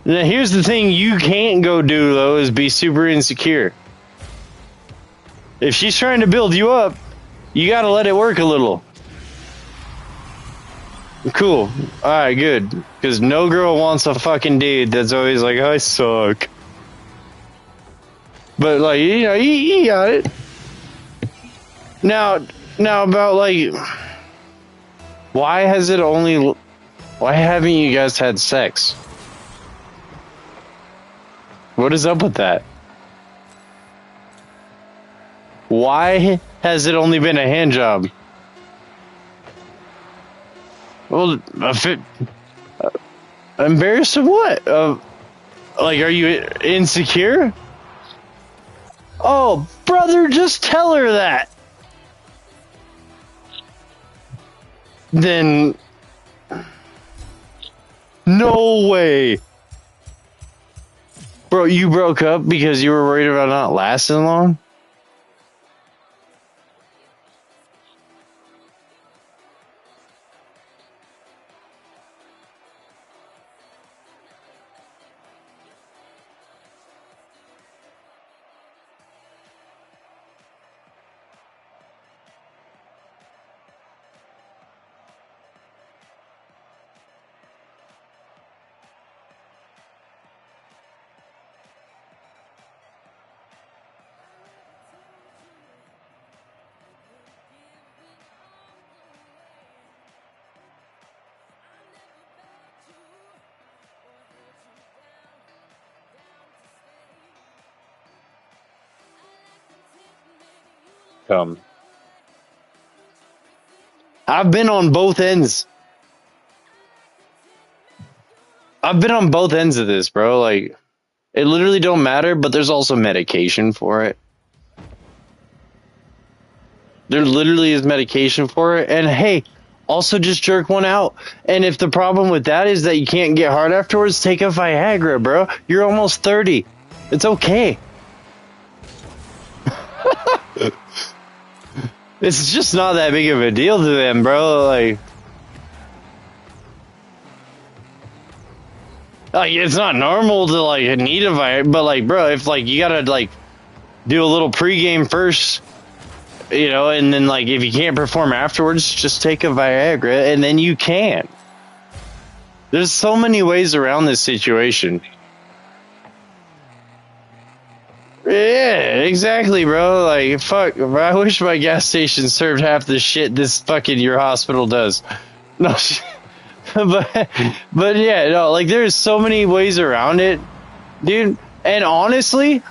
Now here's the thing you can't go do though, is be super insecure. If she's trying to build you up, you gotta let it work a little. Cool. Alright, good. Because no girl wants a fucking dude that's always like, I suck. But like, you got it. Now about like, why haven't you guys had sex? What is up with that? Why has it only been a hand job? Well, embarrassed of what? Like, are you insecure? Oh, brother, just tell her that. Then, no way. Bro, you broke up because you were worried about not lasting long? outcome. I've been on both ends. I've been on both ends of this, bro. Like, it literally don't matter, but there's also medication for it. There literally is medication for it. And hey, also just jerk one out. And if the problem with that is that you can't get hard afterwards, take a Viagra, bro. You're almost 30. It's okay. It's just not that big of a deal to them, bro. Like it's not normal to like need a Viagra, but like, bro, if like you gotta like do a little pregame first, you know, and then like if you can't perform afterwards, just take a Viagra, and then you can. There's so many ways around this situation. Yeah, exactly, bro. Like, fuck. I wish my gas station served half the shit this fucking your hospital does. No, but yeah, no. Like, there's so many ways around it, dude. And honestly,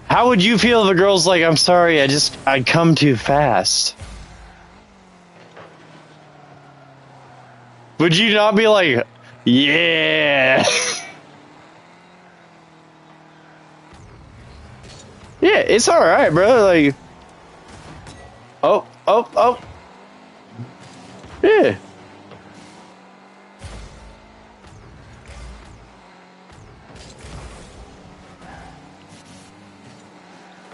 how would you feel if a girl's like, "I'm sorry, I come too fast"? Would you not be like, "Yeah"? Yeah, it's all right, bro. Like, oh, yeah.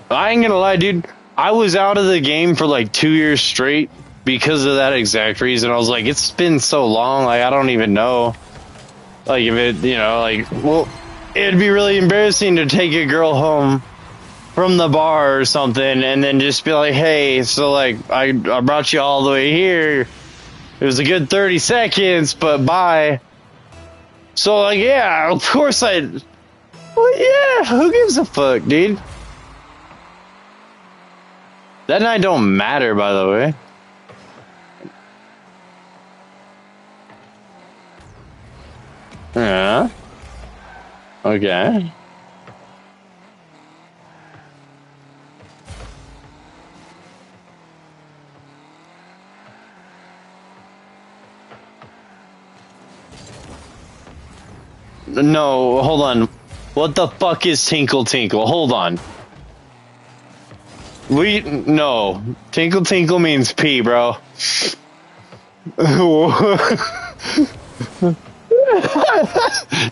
I ain't gonna lie, dude. I was out of the game for like 2 years straight because of that exact reason. I was like, it's been so long, like I don't even know, like if it, you know, like, well, it'd be really embarrassing to take a girl home from the bar or something and then just be like, hey, so like I brought you all the way here, it was a good 30 seconds, but bye. So like, yeah, of course well, yeah, who gives a fuck, dude? That night don't matter, by the way. Yeah. Okay. No, hold on. What the fuck is Tinkle Tinkle? Hold on. No. Tinkle Tinkle means pee, bro.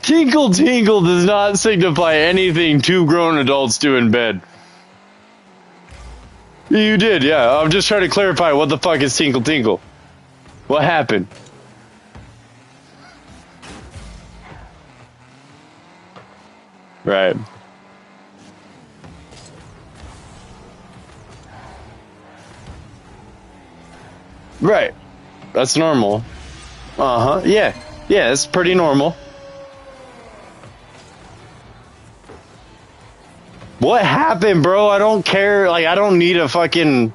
Tinkle Tinkle does not signify anything two grown adults do in bed. You did, yeah. I'm just trying to clarify what the fuck is Tinkle Tinkle. What happened? Right. Right. That's normal. Uh-huh. Yeah. Yeah, it's pretty normal. What happened, bro? I don't care. Like, I don't need a fucking...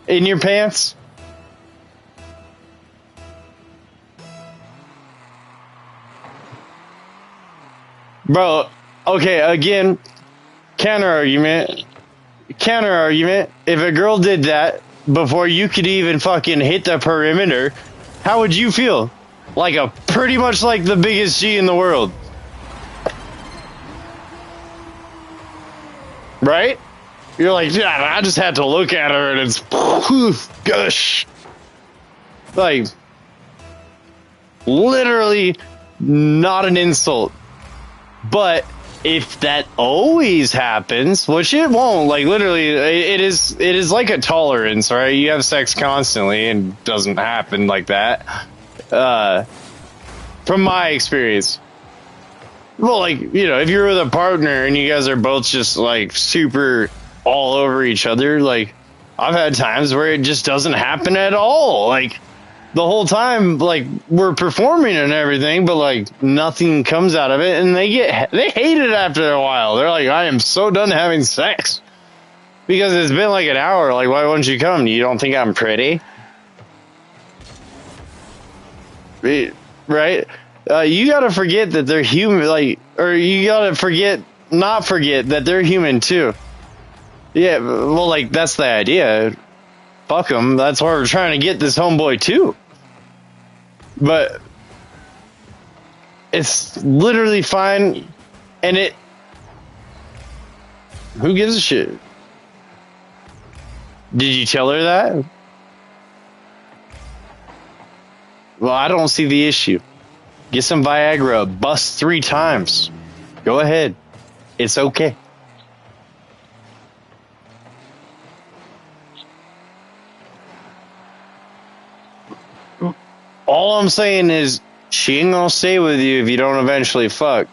In your pants? Bro, okay, again, counter argument. Counter argument. If a girl did that before you could even fucking hit the perimeter, how would you feel? Like pretty much like the biggest G in the world. Right? You're like, yeah, I just had to look at her and it's gush. Like, literally not an insult. But if that always happens, which it won't, like literally, it is like a tolerance, right? You have sex constantly and it doesn't happen like that. From my experience. Well, like, you know, if you're with a partner and you guys are both just like super all over each other, like I've had times where it just doesn't happen at all. Like the whole time, like we're performing and everything, but like nothing comes out of it, and they hate it after a while. They're like, I am so done having sex because it's been like an hour. Like, why won't you come? You don't think I'm pretty? Right? You gotta forget that they're human, like, or you gotta not forget that they're human too. Yeah, well, like, that's the idea. Fuck them. That's why we're trying to get this homeboy, too. But it's literally fine, and it... Who gives a shit? Did you tell her that? Well, I don't see the issue. Get some Viagra, bust 3 times. Go ahead. It's okay. All I'm saying is, she ain't gonna stay with you if you don't eventually fuck.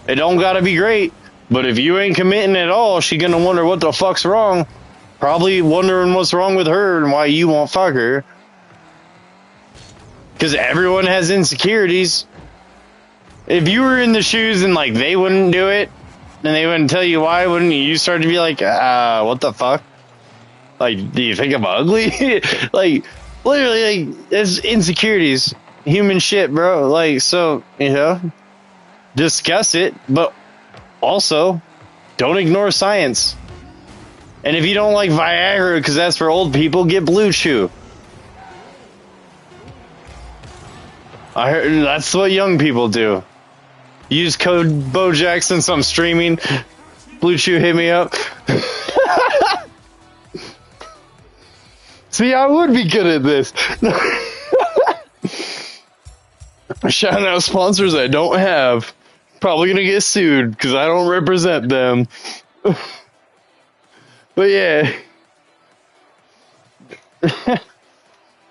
It don't gotta be great, but if you ain't committing at all, she gonna wonder what the fuck's wrong. Probably wondering what's wrong with her and why you won't fuck her. Because everyone has insecurities. If you were in the shoes and, like, they wouldn't do it, and they wouldn't tell you why, wouldn't you start to be like, what the fuck? Like, do you think I'm ugly? Like, literally, like, it's insecurities. Human shit, bro. Like, so, you know, discuss it, but also, don't ignore science. And if you don't like Viagra because that's for old people, get Blue Chew. I heard that's what young people do. Use code BoJack since I'm streaming. Blue Chew, hit me up. See, I would be good at this. Shouting out sponsors I don't have. Probably gonna get sued because I don't represent them. But yeah.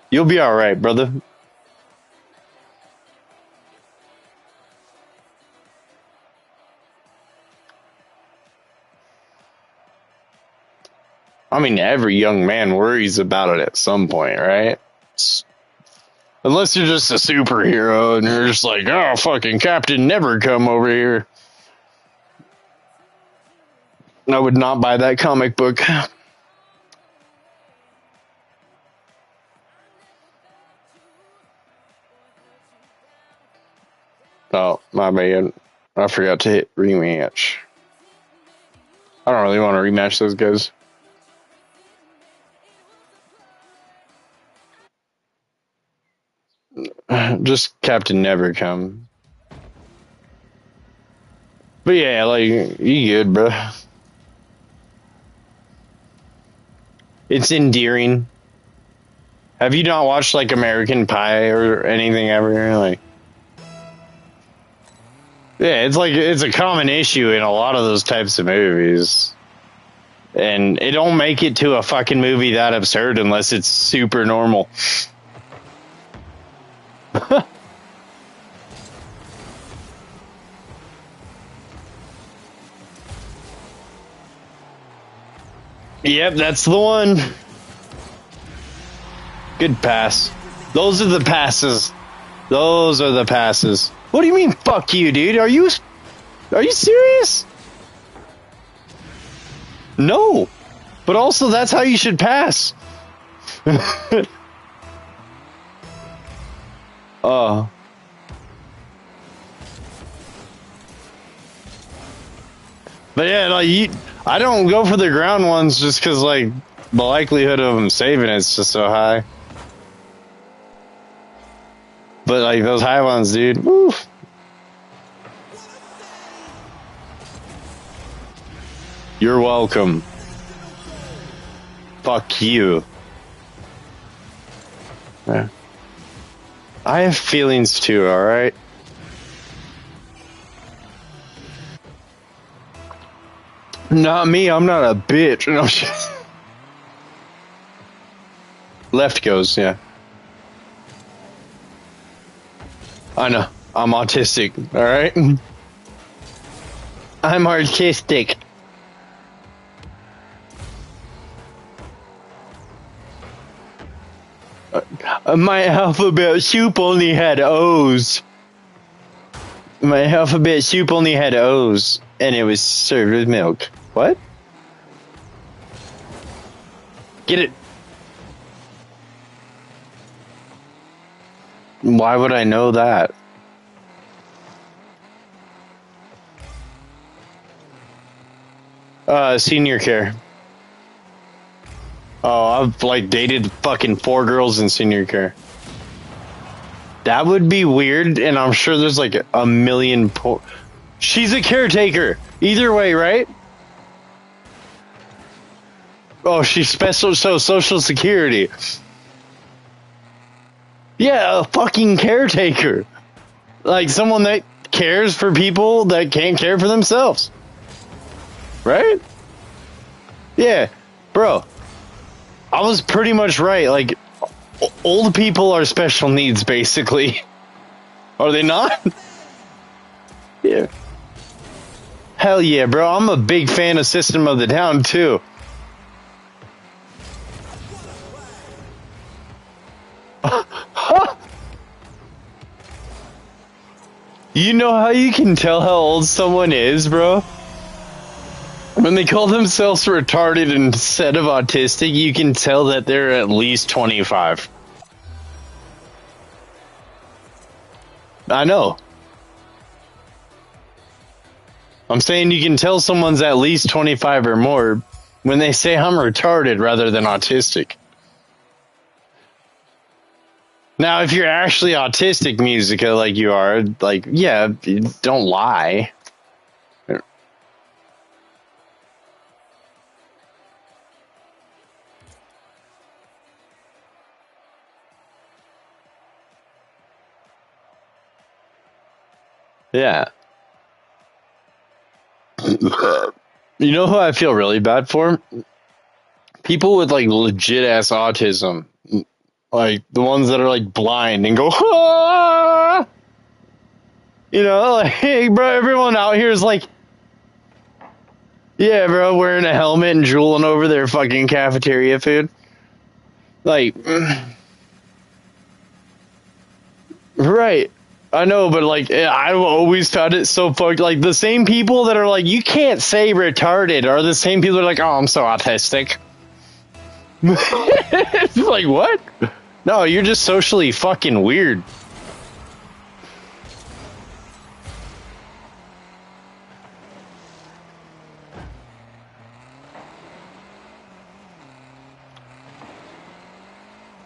You'll be alright, brother. I mean, every young man worries about it at some point, right? Unless you're just a superhero and you're just like, oh, fucking Captain Never come over here. I would not buy that comic book. Oh, my bad. I forgot to hit rematch. I don't really want to rematch those guys. Just Captain Never come. But yeah, like, you good, bro. It's endearing. Have you not watched, like, American Pie or anything ever? Like, yeah, it's like, it's a common issue in a lot of those types of movies. And it don't make it to a fucking movie that absurd unless it's super normal. Yep, that's the one. Good pass. Those are the passes. Those are the passes. What do you mean, fuck you, dude? Are you serious? No. But also, that's how you should pass. But yeah, like, I don't go for the ground ones just because, like, the likelihood of them saving it's just so high. But, like, those high ones, dude, woo. You're welcome. Fuck you. Yeah. I have feelings too, alright? Not me, I'm not a bitch. No, left goes, yeah. I know. I'm autistic, alright? I'm artistic. My alphabet soup only had O's. My alphabet soup only had O's, and it was served with milk. What? Get it. Why would I know that? Senior care. Oh, I've like dated fucking 4 girls in senior care. That would be weird, and I'm sure there's like a million. She's a caretaker. Either way, right? Oh, she's special. So Social Security. Yeah, a fucking caretaker. Like someone that cares for people that can't care for themselves. Right? Yeah, bro. I was pretty much right. Like, old people are special needs, basically. Are they not? Yeah. Hell yeah, bro. I'm a big fan of System of the Down, too. You know how you can tell how old someone is, bro? When they call themselves retarded instead of autistic, you can tell that they're at least 25. I know. I'm saying you can tell someone's at least 25 or more when they say I'm retarded rather than autistic. Now, if you're actually autistic, Musica, like you are, like, yeah, don't lie. Yeah. You know who I feel really bad for? People with like legit ass autism. Like the ones that are like blind and go, ah! You know, like, hey, bro, everyone out here is like, yeah, bro, wearing a helmet and drooling over their fucking cafeteria food. Like, right. I know, but like, I've always found it so fucked. Like, the same people that are like, you can't say retarded are the same people that are like, oh, I'm so autistic. It's like, what? No, you're just socially fucking weird.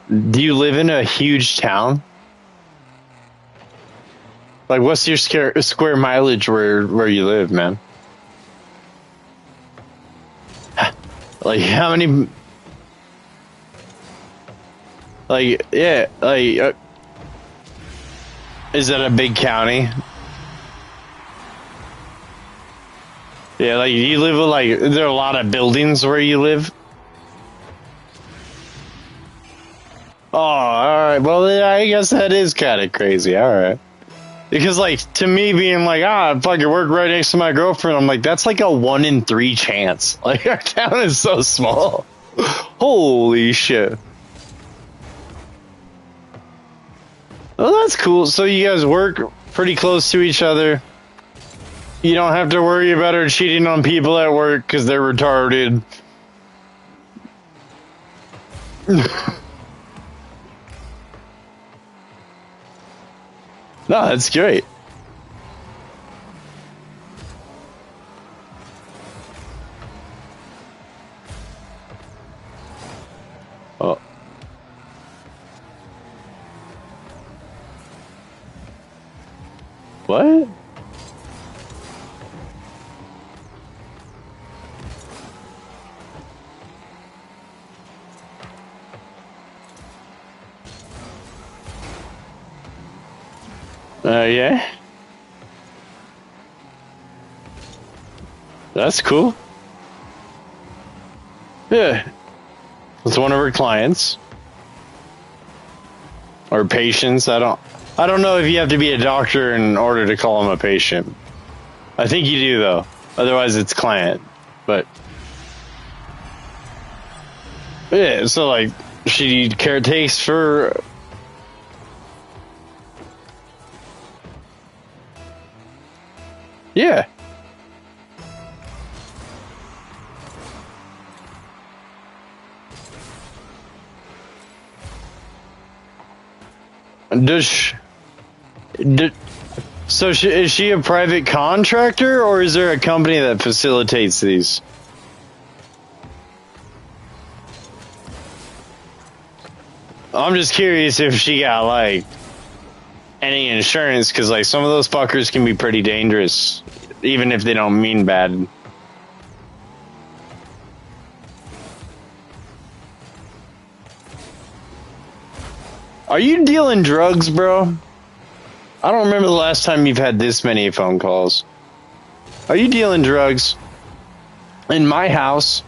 Do you live in a huge town? Like, what's your square mileage where you live, man? Like, how many... Like, yeah, like... is that a big county? Yeah, like, you live with, like... Is there a lot of buildings where you live? Oh, alright. Well, I guess that is kind of crazy. Alright. Because, like, to me being like, I fucking work right next to my girlfriend, I'm like, that's like a 1 in 3 chance. Like, our town is so small. Holy shit. Oh, that's cool. So you guys work pretty close to each other. You don't have to worry about her cheating on people at work because they're retarded. No, that's great. Oh. What? Yeah. That's cool. Yeah. It's one of her clients. Or patients. I don't know if you have to be a doctor in order to call him a patient. I think you do, though. Otherwise, it's client. But yeah, so like she caretakes for. Yeah. So is she a private contractor, or is there a company that facilitates these? I'm just curious if she got like any insurance, because like some of those fuckers can be pretty dangerous, even if they don't mean bad. Are you dealing drugs, bro? I don't remember the last time you've had this many phone calls. Are you dealing drugs? In my house?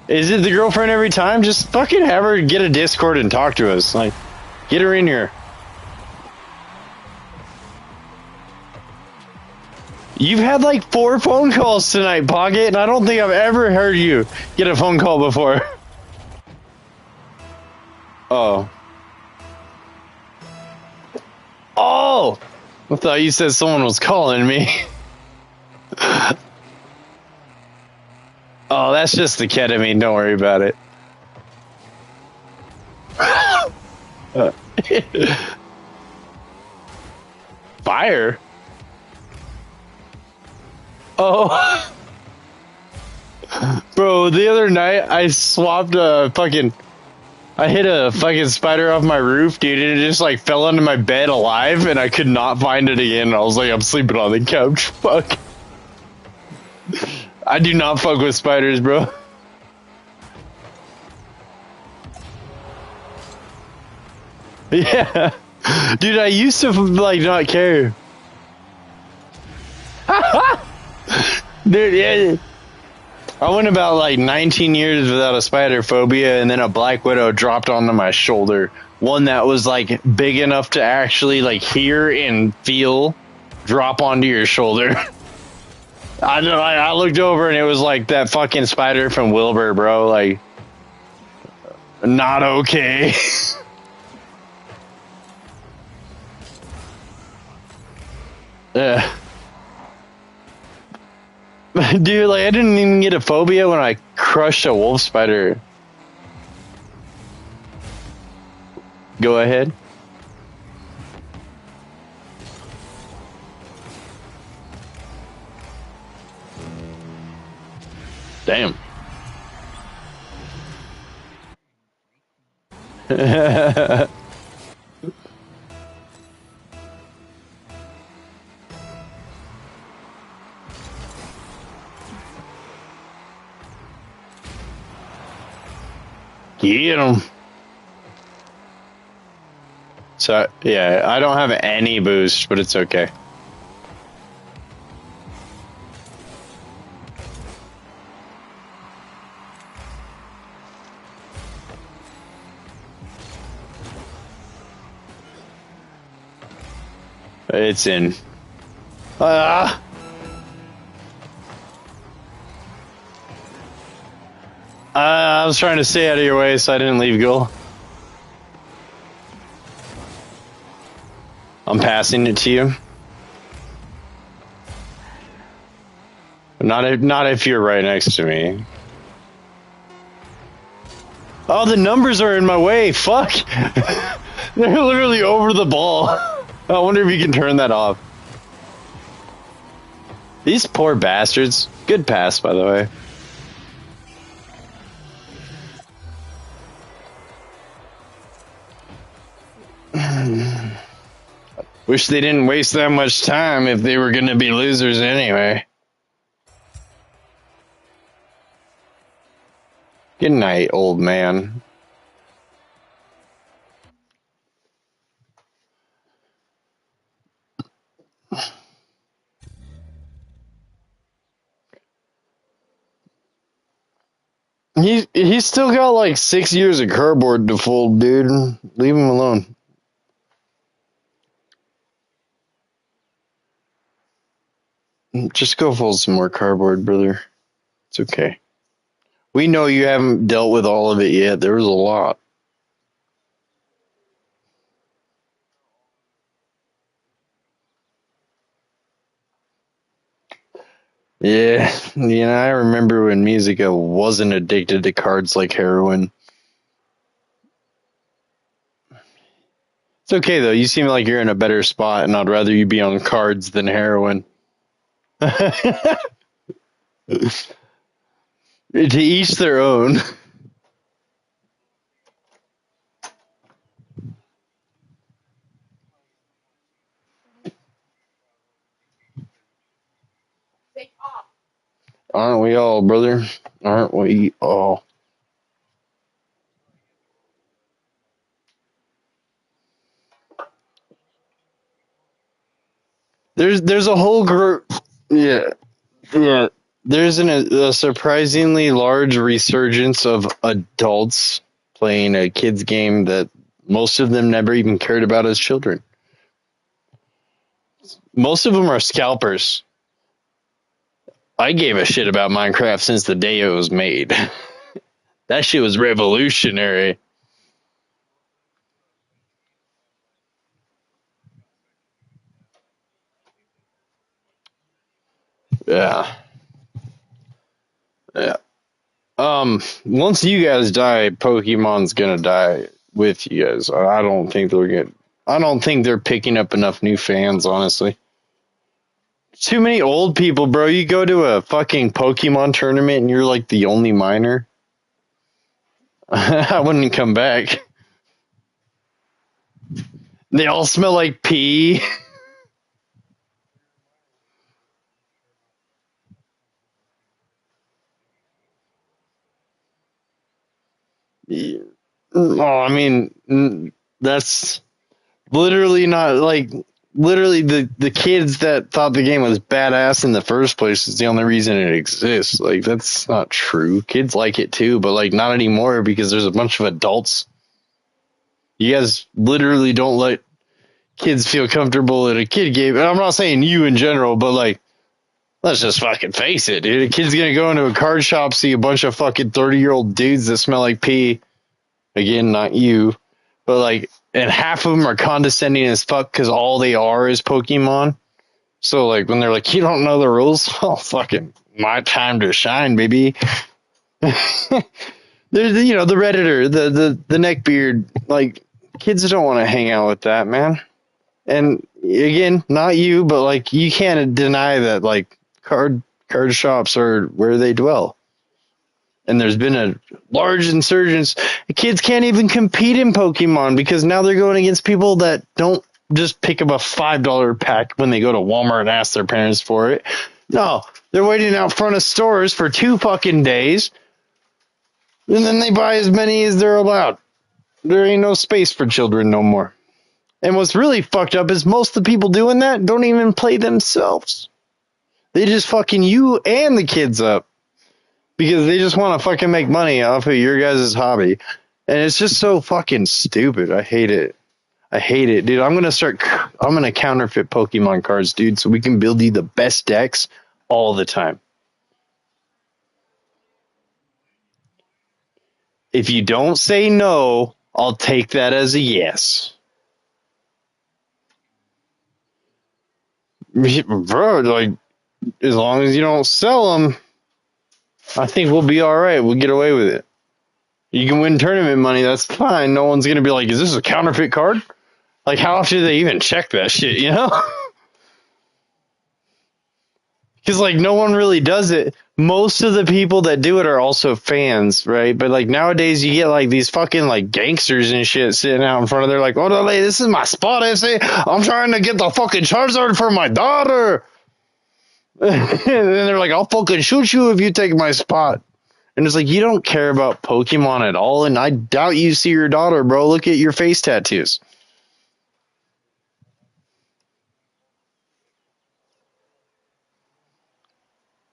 Is it the girlfriend every time? Just fucking have her get a Discord and talk to us. Like, get her in here. You've had like 4 phone calls tonight, Pocket, and I don't think I've ever heard you get a phone call before. Oh. Oh! I thought you said someone was calling me. Oh, that's just the ketamine. Don't worry about it. Fire? Oh. Bro, the other night I swapped I hit a fucking spider off my roof, dude, and it just like fell onto my bed alive, and I could not find it again. I was like, I'm sleeping on the couch. Fuck. I do not fuck with spiders, bro. Yeah. Dude, I used to like not care. Dude, yeah. I went about like 19 years without a spider phobia, and then a black widow dropped onto my shoulder. One that was like big enough to actually like hear and feel drop onto your shoulder. I know. I looked over and it was like that fucking spider from Wilbur, bro. Like, not okay. Yeah. Dude, like, I didn't even get a phobia when I crushed a wolf spider. Go ahead. Damn. Get him. So, yeah, I don't have any boost, but it's okay. It's in. Ah! I was trying to stay out of your way, so I didn't leave goal. I'm passing it to you. Not if you're right next to me. Oh, the numbers are in my way. Fuck. They're literally over the ball. I wonder if you can turn that off. These poor bastards. Good pass, by the way. Wish they didn't waste that much time if they were going to be losers anyway. Good night, old man. He's still got like 6 years of cardboard to fold, dude. Leave him alone. Just go fold some more cardboard, brother. It's okay. We know you haven't dealt with all of it yet. There was a lot. Yeah, I remember when Musica wasn't addicted to cards like heroin. It's okay, though. You seem like you're in a better spot, and I'd rather you be on cards than heroin. To each their own. Aren't we all, brother? Aren't we all? There's a whole group. Yeah. Yeah. There's a surprisingly large resurgence of adults playing a kids game that most of them never even cared about as children. Most of them are scalpers. I gave a shit about Minecraft since the day it was made. That shit was revolutionary. Yeah. Yeah. Once you guys die, Pokemon's gonna die with you guys. I don't think they're picking up enough new fans, honestly. Too many old people, bro. You go to a fucking Pokemon tournament and you're like the only miner. I wouldn't come back. They all smell like pee. Oh, I mean, that's literally not like literally the kids that thought the game was badass in the first place is the only reason it exists. Like that's not true. Kids like it too, but like not anymore because there's a bunch of adults. You guys literally don't let kids feel comfortable in a kid game. And I'm not saying you in general, but like let's just fucking face it, dude. A kid's gonna go into a card shop, see a bunch of fucking 30-year-old dudes that smell like pee. Again, not you, but like, and half of them are condescending as fuck because all they are is Pokemon. So like, when they're like, "You don't know the rules," oh fucking my time to shine, baby. There's the redditor, the neckbeard. Like, kids don't want to hang out with that, man. And again, not you, but like, you can't deny that like card shops are where they dwell. And there's been a large insurgence. Kids can't even compete in Pokemon because now they're going against people that don't just pick up a $5 pack when they go to Walmart and ask their parents for it. No, they're waiting out front of stores for 2 fucking days, and then they buy as many as they're allowed. There ain't no space for children no more. And what's really fucked up is most of the people doing that don't even play themselves. They just fucking you and the kids up. Because they just want to fucking make money off of your guys' hobby. And it's just so fucking stupid. I hate it. I hate it, dude. I'm going to counterfeit Pokemon cards, dude, so we can build you the best decks all the time. If you don't say no, I'll take that as a yes. Bro, like, as long as you don't sell them, I think we'll be all right. We'll get away with it. You can win tournament money. That's fine. No one's going to be like, is this a counterfeit card? Like, how often do they even check that shit, you know? Because, like, no one really does it. Most of the people that do it are also fans, right? But, like, nowadays you get, like, these fucking, like, gangsters and shit sitting out in front of there like, oh, this is my spot, I say. I'm trying to get the fucking Charizard for my daughter. And then they're like, I'll fucking shoot you if you take my spot. And it's like, you don't care about Pokemon at all, and I doubt you see your daughter, bro. Look at your face tattoos.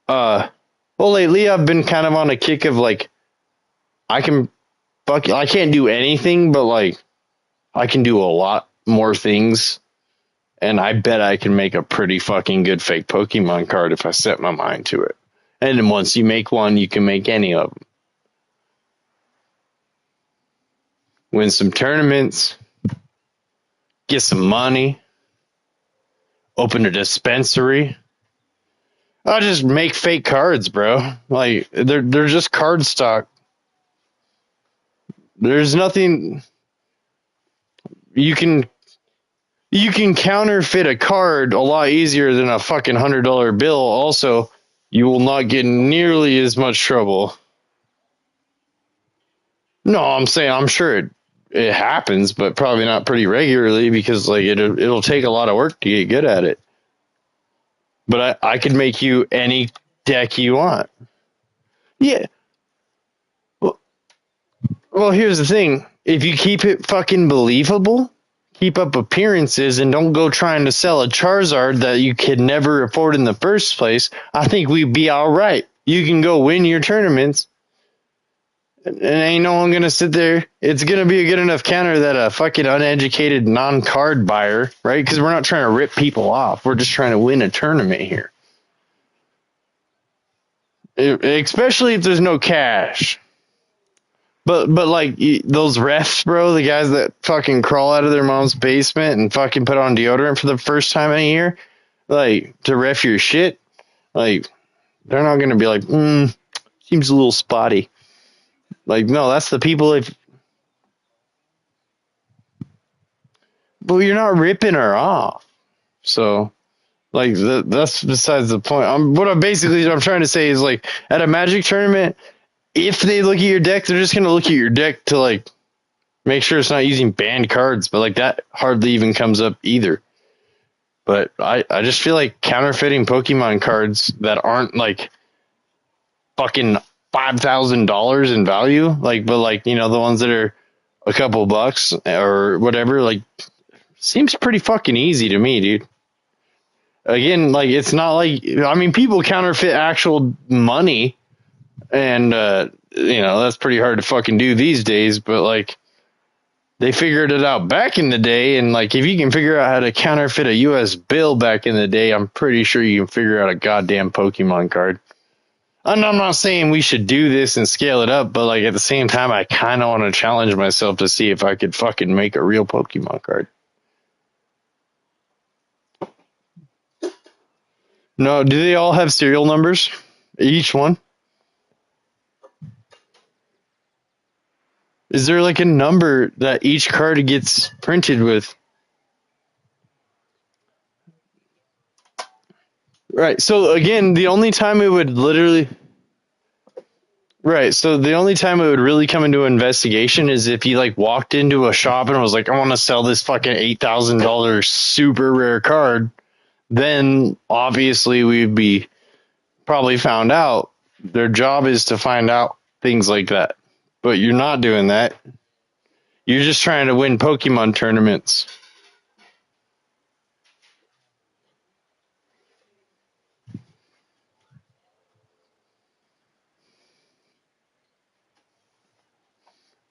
Well, lately I've been kind of on a kick of like, I can't do anything, but like, I can do a lot more things, and I bet I can make a pretty fucking good fake Pokemon card if I set my mind to it. And then once you make one, you can make any of them. Win some tournaments, get some money, open a dispensary. I'll just make fake cards, bro. Like they're just card stock. There's nothing you can counterfeit a card a lot easier than a fucking $100 bill. Also, you will not get nearly as much trouble. No, I'm sure it happens, but probably not pretty regularly because like it'll take a lot of work to get good at it. But I could make you any deck you want. Yeah. Well, here's the thing. If you keep it fucking believable, keep up appearances, and don't go trying to sell a Charizard that you could never afford in the first place, I think we'd be all right. You can go win your tournaments, and ain't no one gonna sit there. It's gonna be a good enough counter that a fucking uneducated non-card buyer, right? Because we're not trying to rip people off. We're just trying to win a tournament here. Especially if there's no cash. But like those refs, bro, the guys that fucking crawl out of their mom's basement and fucking put on deodorant for the first time in a year, like to ref your shit, like they're not gonna be like, seems a little spotty. Like, no, that's the people. But you're not ripping her off, so like that's besides the point. I'm trying to say is like at a Magic tournament, if they look at your deck, they're just gonna look at your deck to like make sure it's not using banned cards, but like that hardly even comes up either. But I just feel like counterfeiting Pokemon cards that aren't like fucking $5,000 in value, like, but like, you know, the ones that are a couple bucks or whatever, like, seems pretty fucking easy to me, dude. Again, like, it's not like, I mean, people counterfeit actual money, and you know, that's pretty hard to fucking do these days, but like, they figured it out back in the day, and like, if you can figure out how to counterfeit a US bill back in the day, I'm pretty sure you can figure out a goddamn Pokemon card. And I'm not saying we should do this and scale it up, but like at the same time, I kind of want to challenge myself to see if I could fucking make a real Pokemon card. No, do they all have serial numbers? Each one? Is there like a number that each card gets printed with? Right. So again, the only time it would literally... Right. So the only time it would really come into investigation is if you like walked into a shop and was like, I want to sell this fucking $8,000 super rare card. Then obviously we'd be probably found out. Their job is to find out things like that. But you're not doing that. You're just trying to win Pokemon tournaments.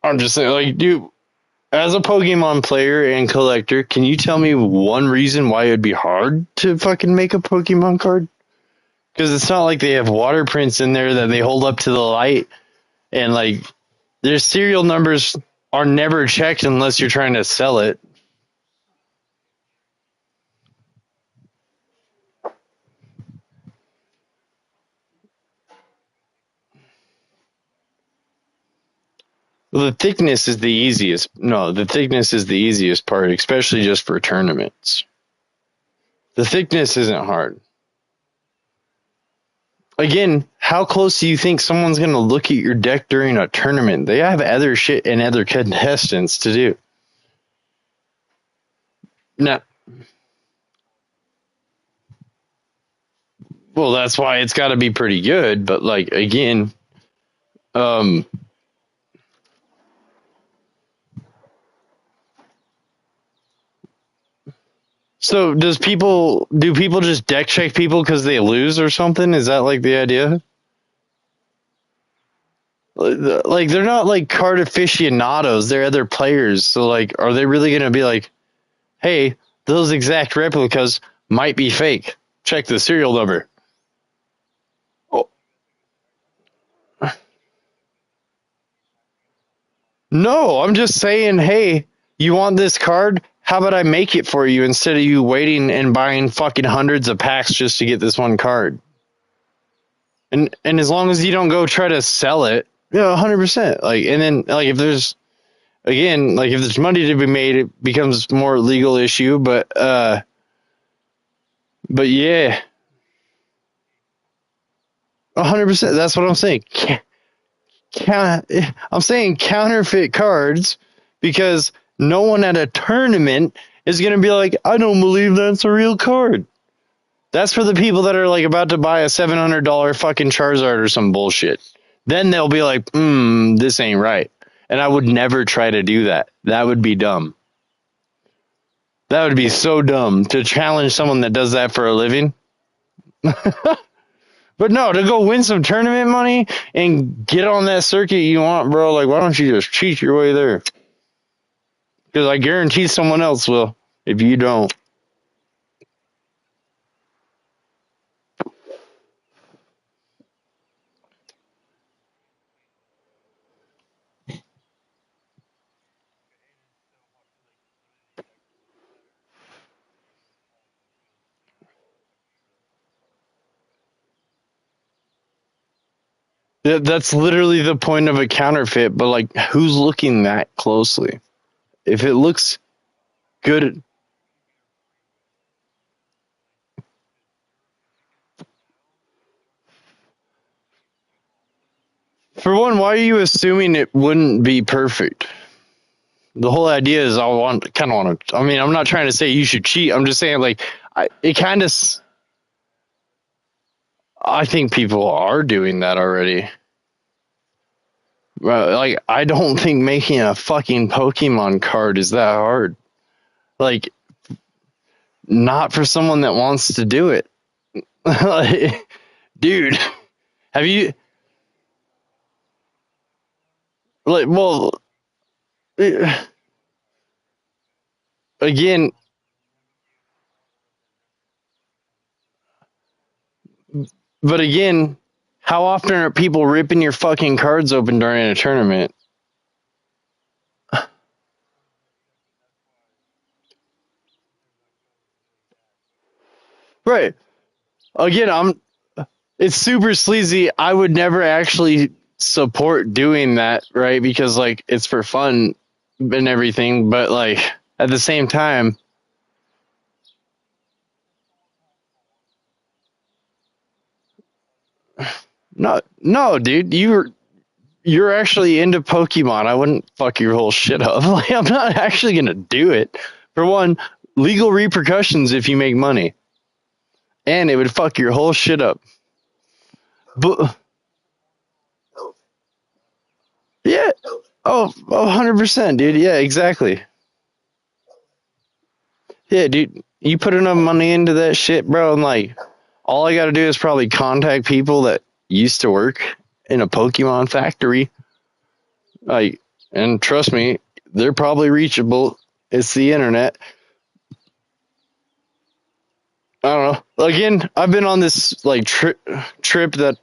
I'm just saying, like, dude, as a Pokemon player and collector, can you tell me one reason why it would be hard to fucking make a Pokemon card? Because it's not like they have water prints in there that they hold up to the light, and like their serial numbers are never checked unless you're trying to sell it. Well, the thickness is the easiest. No, the thickness is the easiest part, especially just for tournaments. The thickness isn't hard. Again, how close do you think someone's going to look at your deck during a tournament? They have other shit and other contestants to do. No. Well, that's why it's got to be pretty good. But like, again, so do people just deck check people because they lose or something? Is that like the idea? Like they're not like card aficionados, they're other players. So like, are they really gonna be like, hey, those exact replicas might be fake. Check the serial number. Oh. No, I'm just saying, hey, you want this card? How about I make it for you instead of you waiting and buying fucking hundreds of packs just to get this one card? And as long as you don't go try to sell it, yeah, 100%. Like, and then like if there's again, like if there's money to be made, it becomes more legal issue. But yeah, 100%. That's what I'm saying. I'm saying counterfeit cards because no one at a tournament is gonna be like, I don't believe that's a real card. That's for the people that are like about to buy a $700 fucking Charizard or some bullshit. Then they'll be like, this ain't right. And I would never try to do that. That would be dumb. That would be so dumb to challenge someone that does that for a living. But no, to go win some tournament money and get on that circuit you want, bro, like, why don't you just cheat your way there? Because I guarantee someone else will if you don't. That's literally the point of a counterfeit, but like, who's looking that closely? If it looks good. For one, why are you assuming it wouldn't be perfect? The whole idea is I mean, I'm not trying to say you should cheat. I'm just saying, like, I think people are doing that already. Like, I don't think making a fucking Pokemon card is that hard. Like, not for someone that wants to do it. Like, dude, have you, like, well, again, but again, how often are people ripping your fucking cards open during a tournament? Right. Again, it's super sleazy. I would never actually support doing that, right? Because like it's for fun and everything, but like at the same time, no, dude, you're actually into Pokemon. I wouldn't fuck your whole shit up. Like, I'm not actually gonna do it. For one, legal repercussions if you make money, and it would fuck your whole shit up. But yeah, 100%, dude. Yeah, exactly. Yeah, dude, you put enough money into that shit, bro, and like, all I got to do is probably contact people that used to work in a Pokemon factory. Like, and trust me, they're probably reachable. It's the internet. I don't know. Again, I've been on this like trip that,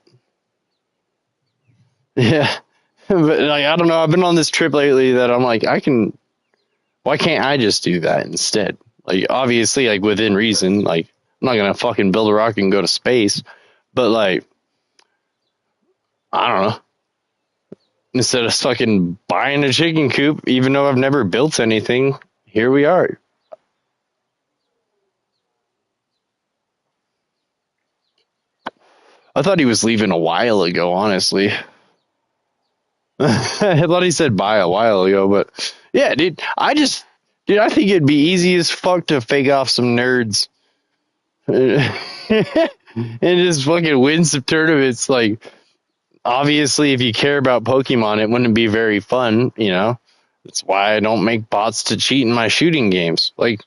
yeah, but like I don't know. I've been on this trip lately that I'm like, why can't I just do that instead? Like, obviously, like within reason. Like, I'm not gonna fucking build a rocket and go to space, but like, I don't know. Instead of fucking buying a chicken coop, even though I've never built anything, here we are. I thought he was leaving a while ago, honestly. I thought he said bye a while ago, but yeah, dude, I think it'd be easy as fuck to fake off some nerds and just fucking win some tournaments. Like, obviously, if you care about Pokemon, it wouldn't be very fun, you know? That's why I don't make bots to cheat in my shooting games. Like,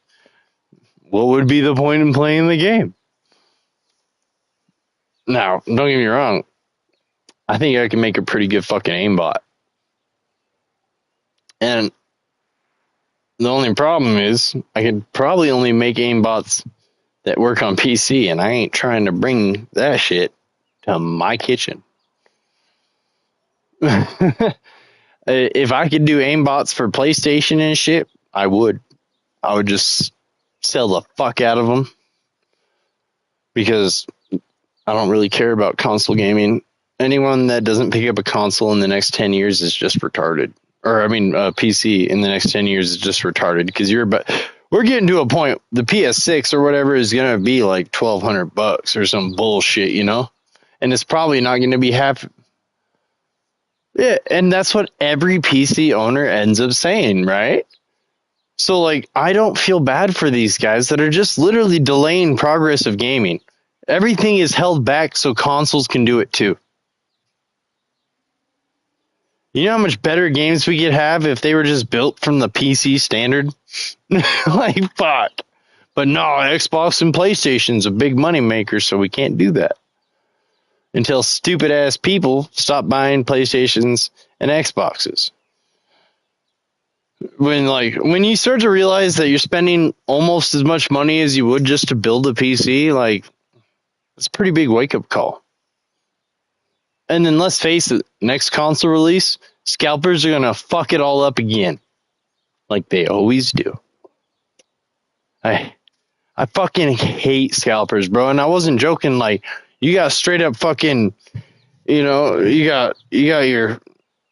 what would be the point in playing the game? Now, don't get me wrong. I think I can make a pretty good fucking aimbot. And the only problem is I could probably only make aimbots that work on PC, and I ain't trying to bring that shit to my kitchen. If I could do aimbots for PlayStation and shit, I would. I would just sell the fuck out of them because I don't really care about console gaming. Anyone that doesn't pick up a console in the next 10 years is just retarded. Or, I mean, PC in the next 10 years is just retarded because we're getting to a point, the PS6 or whatever is going to be like $1,200 or some bullshit, you know? And it's probably not going to be half. Yeah, and that's what every PC owner ends up saying, right? So, like, I don't feel bad for these guys that are just literally delaying progress of gaming. Everything is held back so consoles can do it too. You know how much better games we could have if they were just built from the PC standard? Like, fuck. But no, Xbox and PlayStation's a big money maker, so we can't do that. Until stupid ass people stop buying PlayStations and Xboxes. When you start to realize that you're spending almost as much money as you would just to build a PC, like, it's a pretty big wake up call. And then let's face it, next console release, scalpers are gonna fuck it all up again. Like they always do. I fucking hate scalpers, bro. And I wasn't joking. Like, you got straight up fucking, you got your,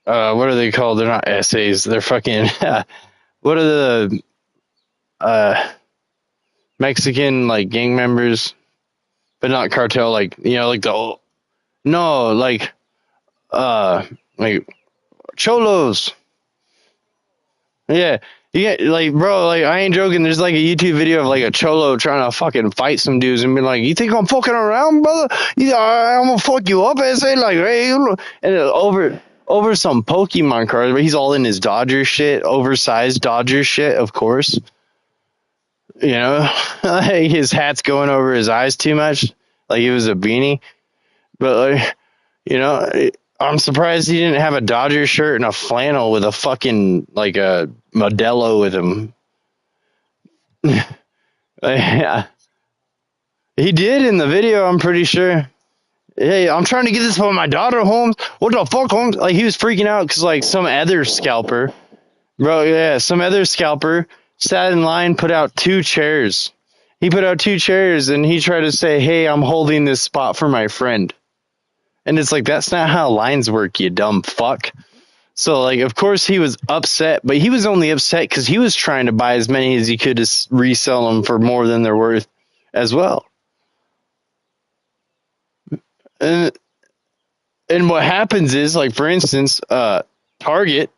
what are they called? They're not essays. They're fucking, what are the, Mexican, like, gang members, but not cartel, like, like like cholos. Yeah. Yeah, like, bro, like, I ain't joking. There's like a YouTube video of like a cholo trying to fucking fight some dudes and be like, "You think I'm fucking around, brother? I'm gonna fuck you up." And say like, "Hey," and over some Pokemon cards, where he's all in his Dodger shit, oversized Dodger shit, of course. His hat's going over his eyes too much, like he was a beanie. But like, I'm surprised he didn't have a Dodger shirt and a flannel with a fucking, like, a Modelo with him. Yeah. He did in the video, I'm pretty sure. Hey, I'm trying to get this for my daughter, Holmes. What the fuck, Holmes? Like, he was freaking out because, like, some other scalper sat in line, put out 2 chairs. He put out 2 chairs, and he tried to say, "Hey, I'm holding this spot for my friend." And it's like, that's not how lines work, you dumb fuck. So, like, of course he was upset, but he was only upset because he was trying to buy as many as he could to resell them for more than they're worth as well. And what happens is, like, for instance, Target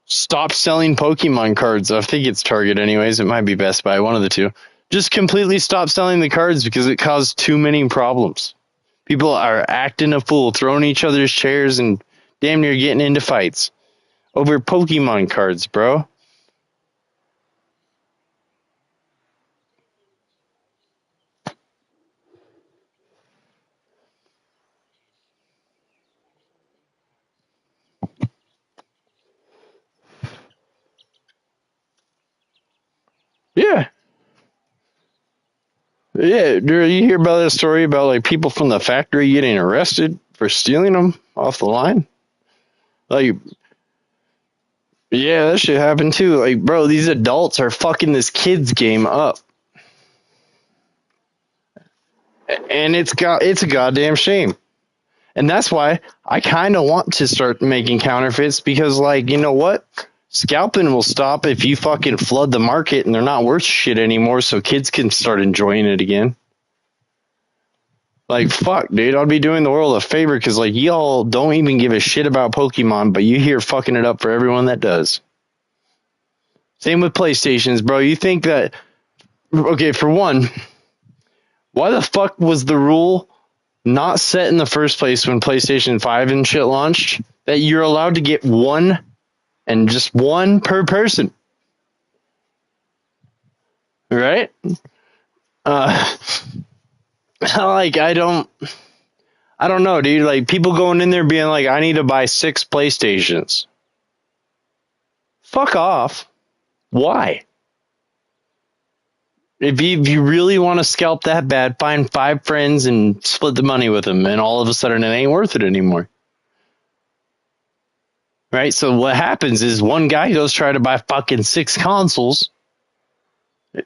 stopped selling Pokemon cards. I think it's Target anyways. It might be Best Buy, one of the two. Just completely stopped selling the cards because it caused too many problems. People are acting a fool, throwing each other's chairs and damn near getting into fights over Pokemon cards, bro. Yeah. Yeah, do you hear about that story about, like, people from the factory getting arrested for stealing them off the line? Like, yeah, that shit happened too. Like, bro, these adults are fucking this kid's game up. And it's a goddamn shame. And that's why I kind of want to start making counterfeits because, like, you know what? Scalping will stop if you fucking flood the market and they're not worth shit anymore so kids can start enjoying it again. Like, fuck, dude, I'd be doing the world a favor because, like, y'all don't even give a shit about Pokemon, but you hear fucking it up for everyone that does. Same with PlayStations, bro. You think that, okay, for one, why the fuck was the rule not set in the first place when PlayStation 5 and shit launched that you're allowed to get one and just one per person? Right? Like, I don't know, dude. Like, people going in there being like, I need to buy 6 PlayStations. Fuck off. Why? If you really want to scalp that bad, find 5 friends and split the money with them, and all of a sudden it ain't worth it anymore. Right? So what happens is one guy goes try to buy fucking 6 consoles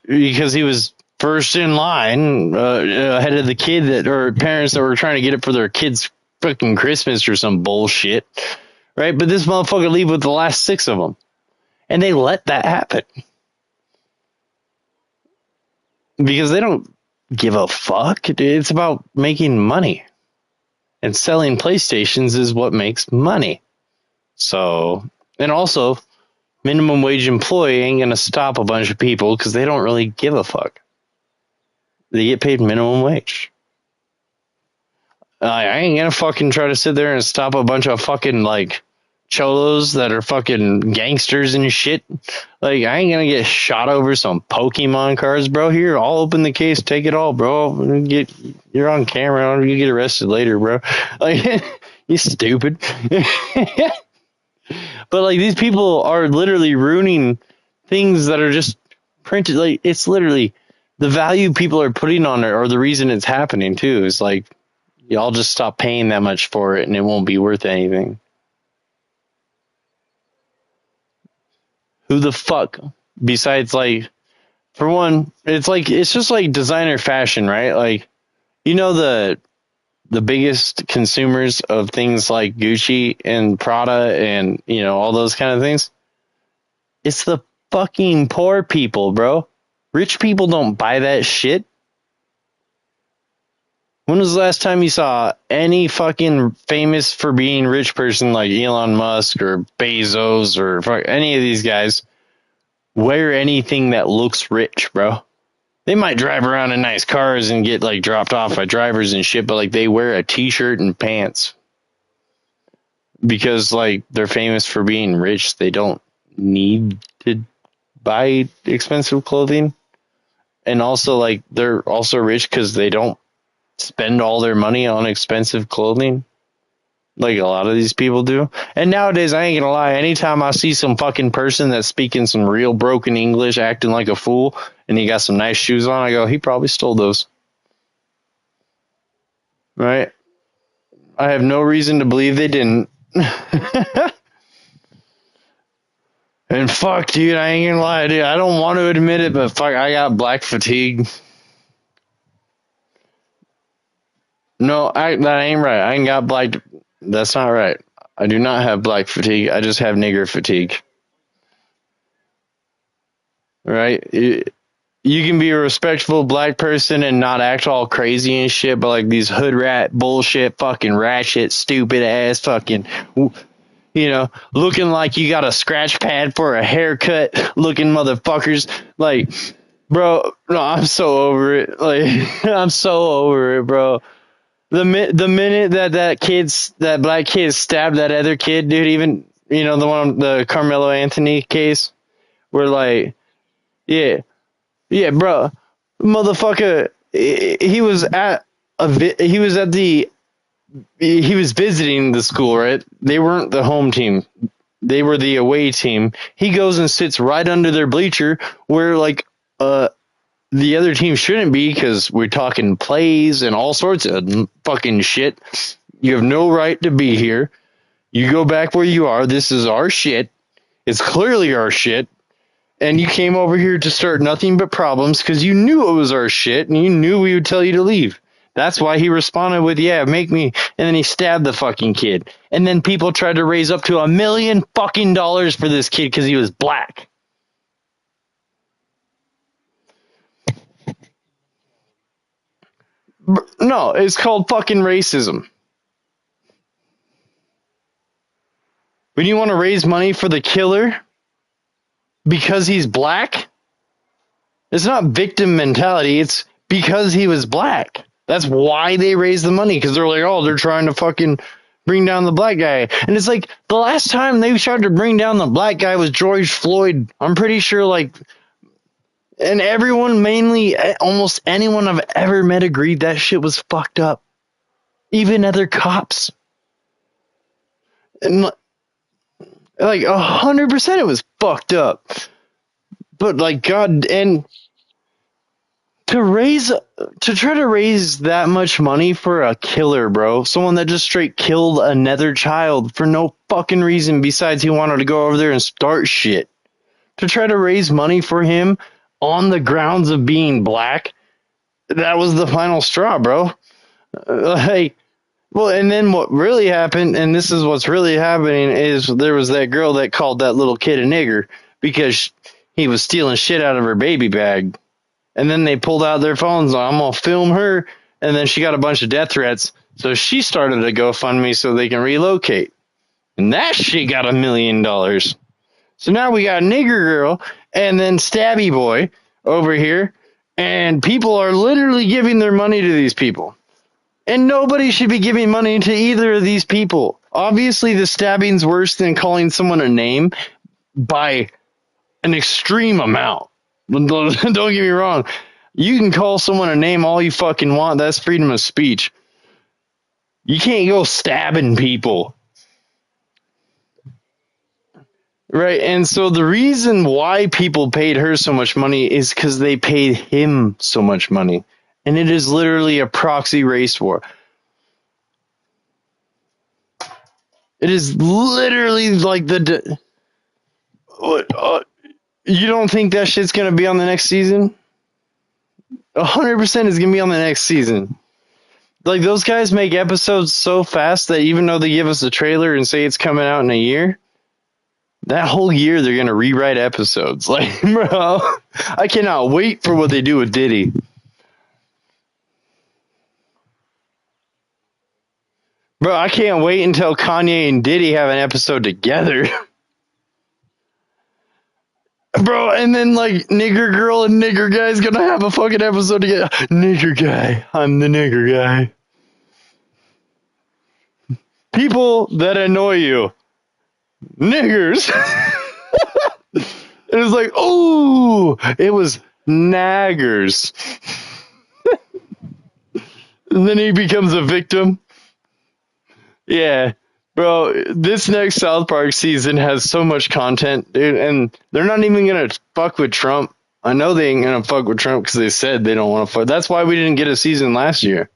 because he was first in line ahead of the kid or parents that were trying to get it for their kids' fucking Christmas or some bullshit. Right? But this motherfucker leave with the last 6 of them. And they let that happen. Because they don't give a fuck. It's about making money. And selling PlayStations is what makes money. So, and also, minimum wage employee ain't going to stop a bunch of people because they don't really give a fuck. They get paid minimum wage. I ain't gonna fucking try to sit there and stop a bunch of fucking like cholos that are fucking gangsters and shit. Like, I ain't gonna get shot over some Pokemon cards, bro. Here, I'll open the case, take it all, bro. You're on camera. You get arrested later, bro. Like, you stupid. But like, these people are literally ruining things that are just printed. Like, it's literally the value people are putting on it, or the reason it's happening too. Is like, y'all just stop paying that much for it, and it won't be worth anything. Who the fuck besides, like, for one, it's just like designer fashion, right? Like, you know, the biggest consumers of things like Gucci and Prada and, you know, all those kind of things, it's the fucking poor people, bro. Rich people don't buy that shit. When was the last time you saw any fucking famous for being rich person like Elon Musk or Bezos or any of these guys wear anything that looks rich, bro? They might drive around in nice cars and get like dropped off by drivers and shit, but like they wear a t-shirt and pants because like they're famous for being rich. They don't need to buy expensive clothing. And also like they're also rich because they don't spend all their money on expensive clothing like a lot of these people do. And nowadays, I ain't gonna lie, anytime I see some fucking person that's speaking some real broken English, acting like a fool, and he got some nice shoes on, I go, he probably stole those. Right? I have no reason to believe they didn't. And fuck, dude, I ain't gonna lie, dude, I don't want to admit it, but fuck, I got black fatigue. No, that ain't right. I ain't got black. That's not right. I do not have black fatigue. I just have nigger fatigue. Right? You can be a respectful black person and not act all crazy and shit, but like these hood rat bullshit, fucking ratchet, stupid ass fucking, you know, looking like you got a scratch pad for a haircut looking motherfuckers. Like, bro, no, I'm so over it. Like, I'm so over it, bro. The minute that black kid stabbed that other kid, dude, even, you know, the Carmelo Anthony case, where like, yeah, yeah, bro, motherfucker, he was at he was visiting the school, right? They weren't the home team. They were the away team. He goes and sits right under their bleacher where like the other team shouldn't be, because we're talking plays and all sorts of fucking shit. You have no right to be here. You go back where you are. This is our shit. It's clearly our shit. And you came over here to start nothing but problems because you knew it was our shit and you knew we would tell you to leave. That's why he responded with, yeah, make me. And then he stabbed the fucking kid. And then people tried to raise up to $1 million fucking dollars for this kid because he was black. No, it's called fucking racism. When you want to raise money for the killer because he's black, it's not victim mentality. It's because he was black. That's why they raise the money, because they're like, oh, they're trying to fucking bring down the black guy. And it's like, the last time they tried to bring down the black guy was George Floyd. I'm pretty sure, like, and everyone, mainly almost anyone I've ever met, agreed that shit was fucked up. Even other cops. And like 100% it was fucked up. But like, God, and to try to raise that much money for a killer, bro, someone that just straight killed another child for no fucking reason besides he wanted to go over there and start shit. To try to raise money for him on the grounds of being black, that was the final straw, bro. Like, well, and then what really happened, and this is what's really happening, is there was that girl that called that little kid a nigger because he was stealing shit out of her baby bag. And then they pulled out their phones. I'm going to film her. And then she got a bunch of death threats. So she started a GoFundMe so they can relocate. And that shit got $1 million. So now we got Nigger Girl and then Stabby Boy over here. And people are literally giving their money to these people. And nobody should be giving money to either of these people. Obviously, the stabbing's worse than calling someone a name by an extreme amount. Don't get me wrong. You can call someone a name all you fucking want. That's freedom of speech. You can't go stabbing people. Right, and so the reason why people paid her so much money is because they paid him so much money. And it is literally a proxy race war. It is literally like the... you don't think that shit's going to be on the next season? 100% is going to be on the next season. Like, those guys make episodes so fast that even though they give us a trailer and say it's coming out in a year, that whole year they're going to rewrite episodes. Like, bro, I cannot wait for what they do with Diddy. Bro, I can't wait until Kanye and Diddy have an episode together. Bro, and then, like, nigger girl and nigger guy's gonna have a fucking episode together. Nigger guy. I'm the nigger guy. People that annoy you. Niggers. It was like, oh, it was naggers. And then he becomes a victim. Yeah. Bro, this next South Park season has so much content, dude, and they're not even going to fuck with Trump. I know they ain't going to fuck with Trump because they said they don't want to fuck. That's why we didn't get a season last year.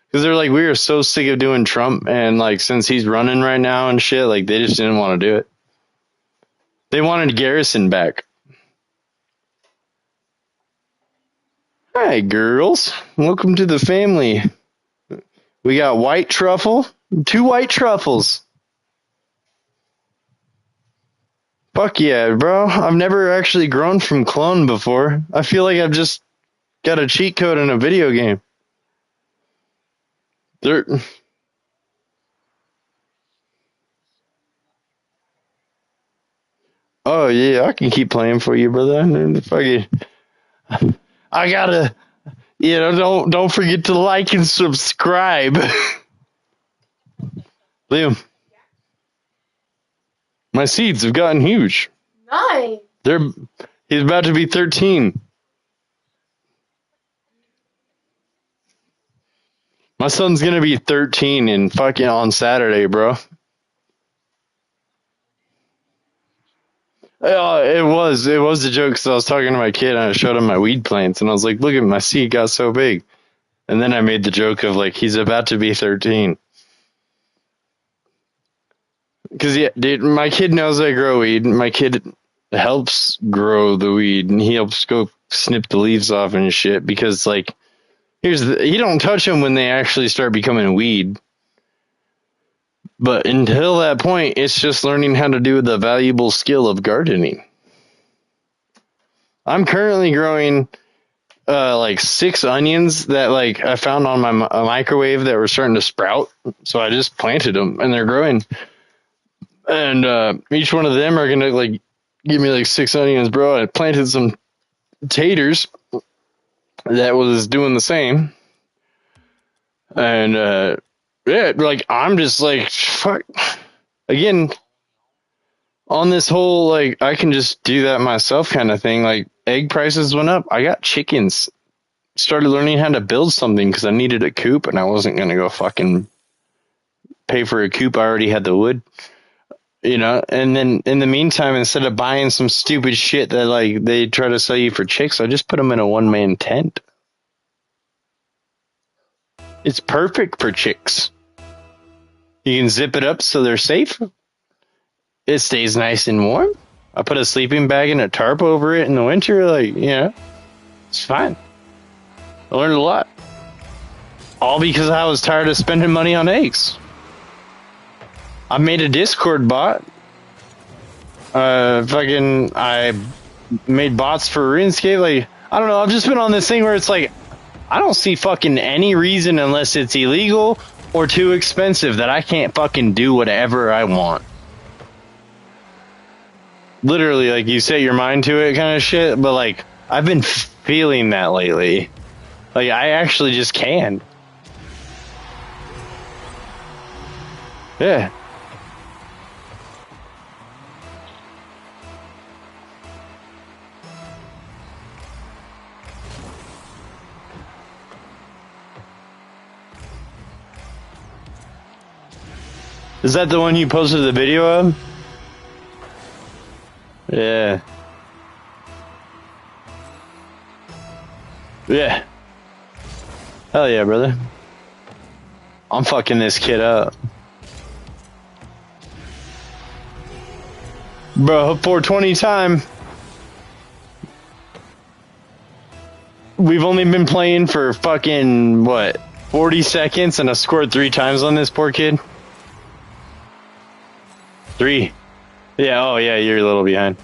Because they're like, we are so sick of doing Trump, and, like, since he's running right now and shit, like, they just didn't want to do it. They wanted Garrison back. Hi, girls. Welcome to the family. We got white truffle. 2 white truffles. Fuck yeah, bro. I've never actually grown from clone before. I feel like I've just got a cheat code in a video game. Oh yeah, I can keep playing for you, brother. I gotta, don't forget to like and subscribe. Liam, my seeds have gotten huge. Nice. He's about to be 13. My son's gonna be 13 and fucking on Saturday, bro. It was a joke because I was talking to my kid and I showed him my weed plants and I was like, look at my seed got so big. And then I made the joke of like, he's about to be 13. Because, yeah, dude, my kid knows I grow weed. My kid helps grow the weed, and he helps go snip the leaves off and shit. Because, like, he don't touch them when they actually start becoming weed. But until that point, it's just learning how to do the valuable skill of gardening. I'm currently growing, like, 6 onions that, like, I found on my microwave that were starting to sprout. So I just planted them, and they're growing. And each one of them are gonna like give me like 6 onions, bro. I planted some taters that was doing the same, and yeah, like I'm just like fuck. Again, on this whole like I can just do that myself kind of thing. Like egg prices went up. I got chickens. Started learning how to build something because I needed a coop, and I wasn't gonna go fucking pay for a coop. I already had the wood. You know, and then in the meantime, instead of buying some stupid shit that like they try to sell you for chicks, I just put them in a 1-man tent. It's perfect for chicks. You can zip it up so they're safe. It stays nice and warm. I put a sleeping bag and a tarp over it in the winter. Like, it's fine. I learned a lot. All because I was tired of spending money on eggs. I made a Discord bot. I made bots for RuneScape. Like, I don't know. I've just been on this thing where it's like, I don't see fucking any reason unless it's illegal or too expensive that I can't fucking do whatever I want. Literally, like, you set your mind to it kind of shit. But, like, I've been feeling that lately. Like, I actually just can. Yeah. Is that the one you posted the video of? Yeah. Yeah. Hell yeah, brother. I'm fucking this kid up. Bro, 420 time. We've only been playing for fucking, what, 40 seconds, and I scored 3 times on this poor kid? 3. Yeah, oh yeah, you're a little behind.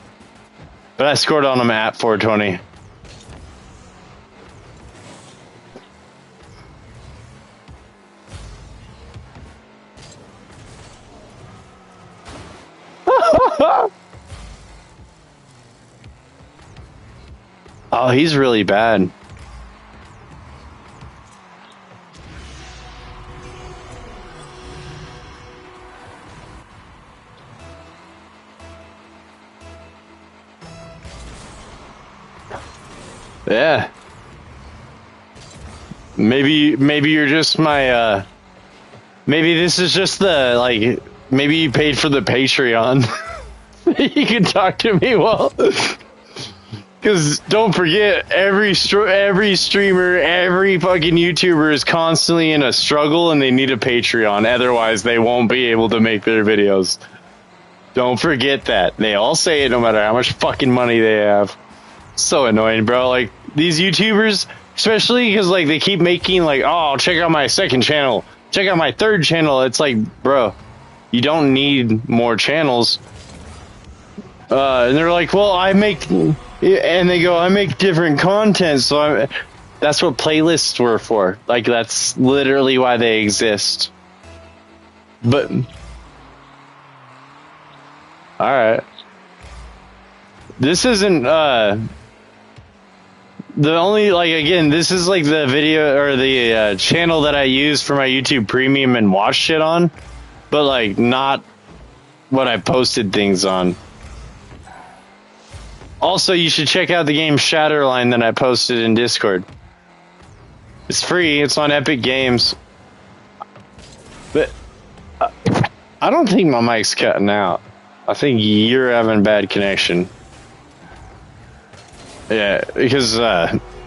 But I scored on him at 420. Oh, he's really bad. Yeah. Maybe you're just my, maybe this is just the, like, maybe you paid for the Patreon. You can talk to me well. Because don't forget, every streamer, every fucking YouTuber is constantly in a struggle and they need a Patreon. Otherwise, they won't be able to make their videos. Don't forget that. They all say it no matter how much fucking money they have. So annoying, bro. Like, these YouTubers, especially because, like, they keep making, like, oh, check out my second channel. Check out my third channel. It's like, bro, you don't need more channels. And they're like, well, I make... And they go, I make different content, so that's what playlists were for. Like, that's literally why they exist. But... Alright. This isn't, the only, like, again, this is, like, the video, or the, channel that I use for my YouTube Premium and watch shit on. But, like, not what I posted things on. Also, you should check out the game Shatterline that I posted in Discord. It's free. It's on Epic Games. But I don't think my mic's cutting out. I think you're having bad connection. Yeah, because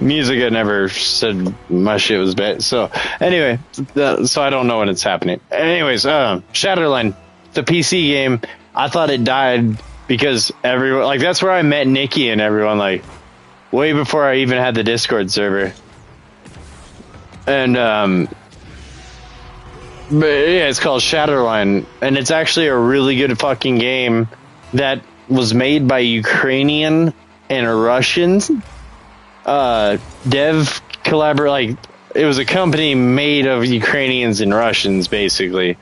Musica never said my shit was bad. So anyway, so I don't know when it's happening. Anyways, Shatterline, the PC game. I thought it died. Because everyone, like, that's where I met Nikki and everyone, like, way before I even had the Discord server. And, but yeah, it's called Shatterline, and it's actually a really good fucking game that was made by Ukrainian and Russians. Dev collaborate, like, it was a company made of Ukrainians and Russians, basically.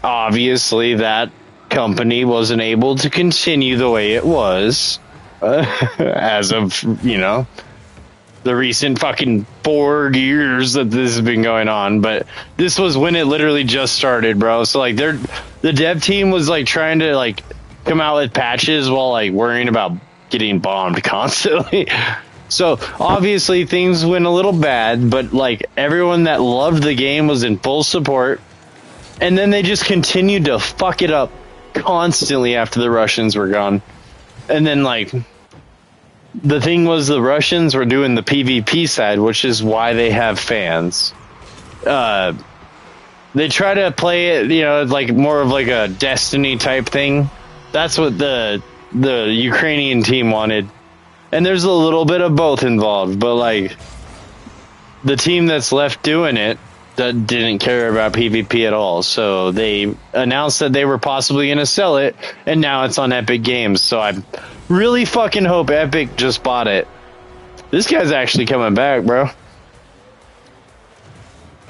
Obviously, that company wasn't able to continue the way it was as of, you know, the recent fucking 4 years that this has been going on. But this was when it literally just started, bro. So, like, the dev team was, like, trying to, like, come out with patches while, like, worrying about getting bombed constantly. So obviously things went a little bad, but, like, everyone that loved the game was in full support. And then they just continued to fuck it up constantly after the Russians were gone. And then, like, the thing was the Russians were doing the PvP side, which is why they have fans. They try to play it, you know, like more of like a Destiny type thing. That's what the Ukrainian team wanted. And there's a little bit of both involved, but, like, the team that's left doing it that didn't care about PvP at all. So they announced that they were possibly going to sell it, and now it's on Epic Games. So I really fucking hope Epic just bought it. This guy's actually coming back, bro.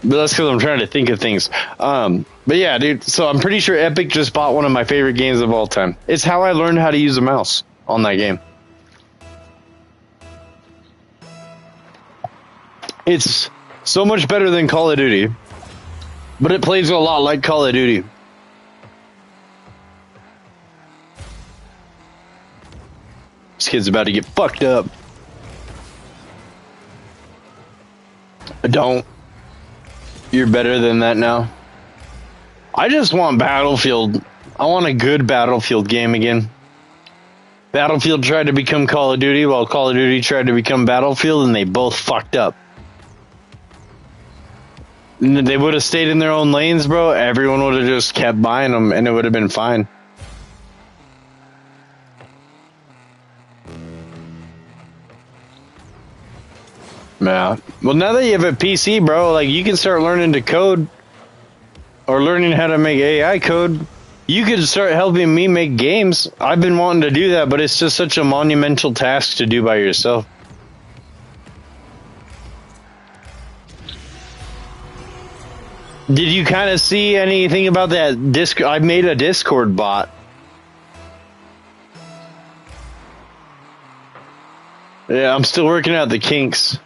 But that's because I'm trying to think of things. But yeah, dude, so I'm pretty sure Epic just bought one of my favorite games of all time. It's how I learned how to use a mouse on that game. It's so much better than Call of Duty. But it plays a lot like Call of Duty. This kid's about to get fucked up. Don't. You're better than that now. I just want Battlefield. I want a good Battlefield game again. Battlefield tried to become Call of Duty while Call of Duty tried to become Battlefield, and they both fucked up. And they would have stayed in their own lanes, bro. Everyone would have just kept buying them, and it would have been fine. Yeah. Well, now that you have a PC, bro, like you can start learning to code or learning how to make AI code. You could start helping me make games. I've been wanting to do that, but it's just such a monumental task to do by yourself. Did you kind of see anything about that disc? I made a Discord bot. Yeah, I'm still working out the kinks.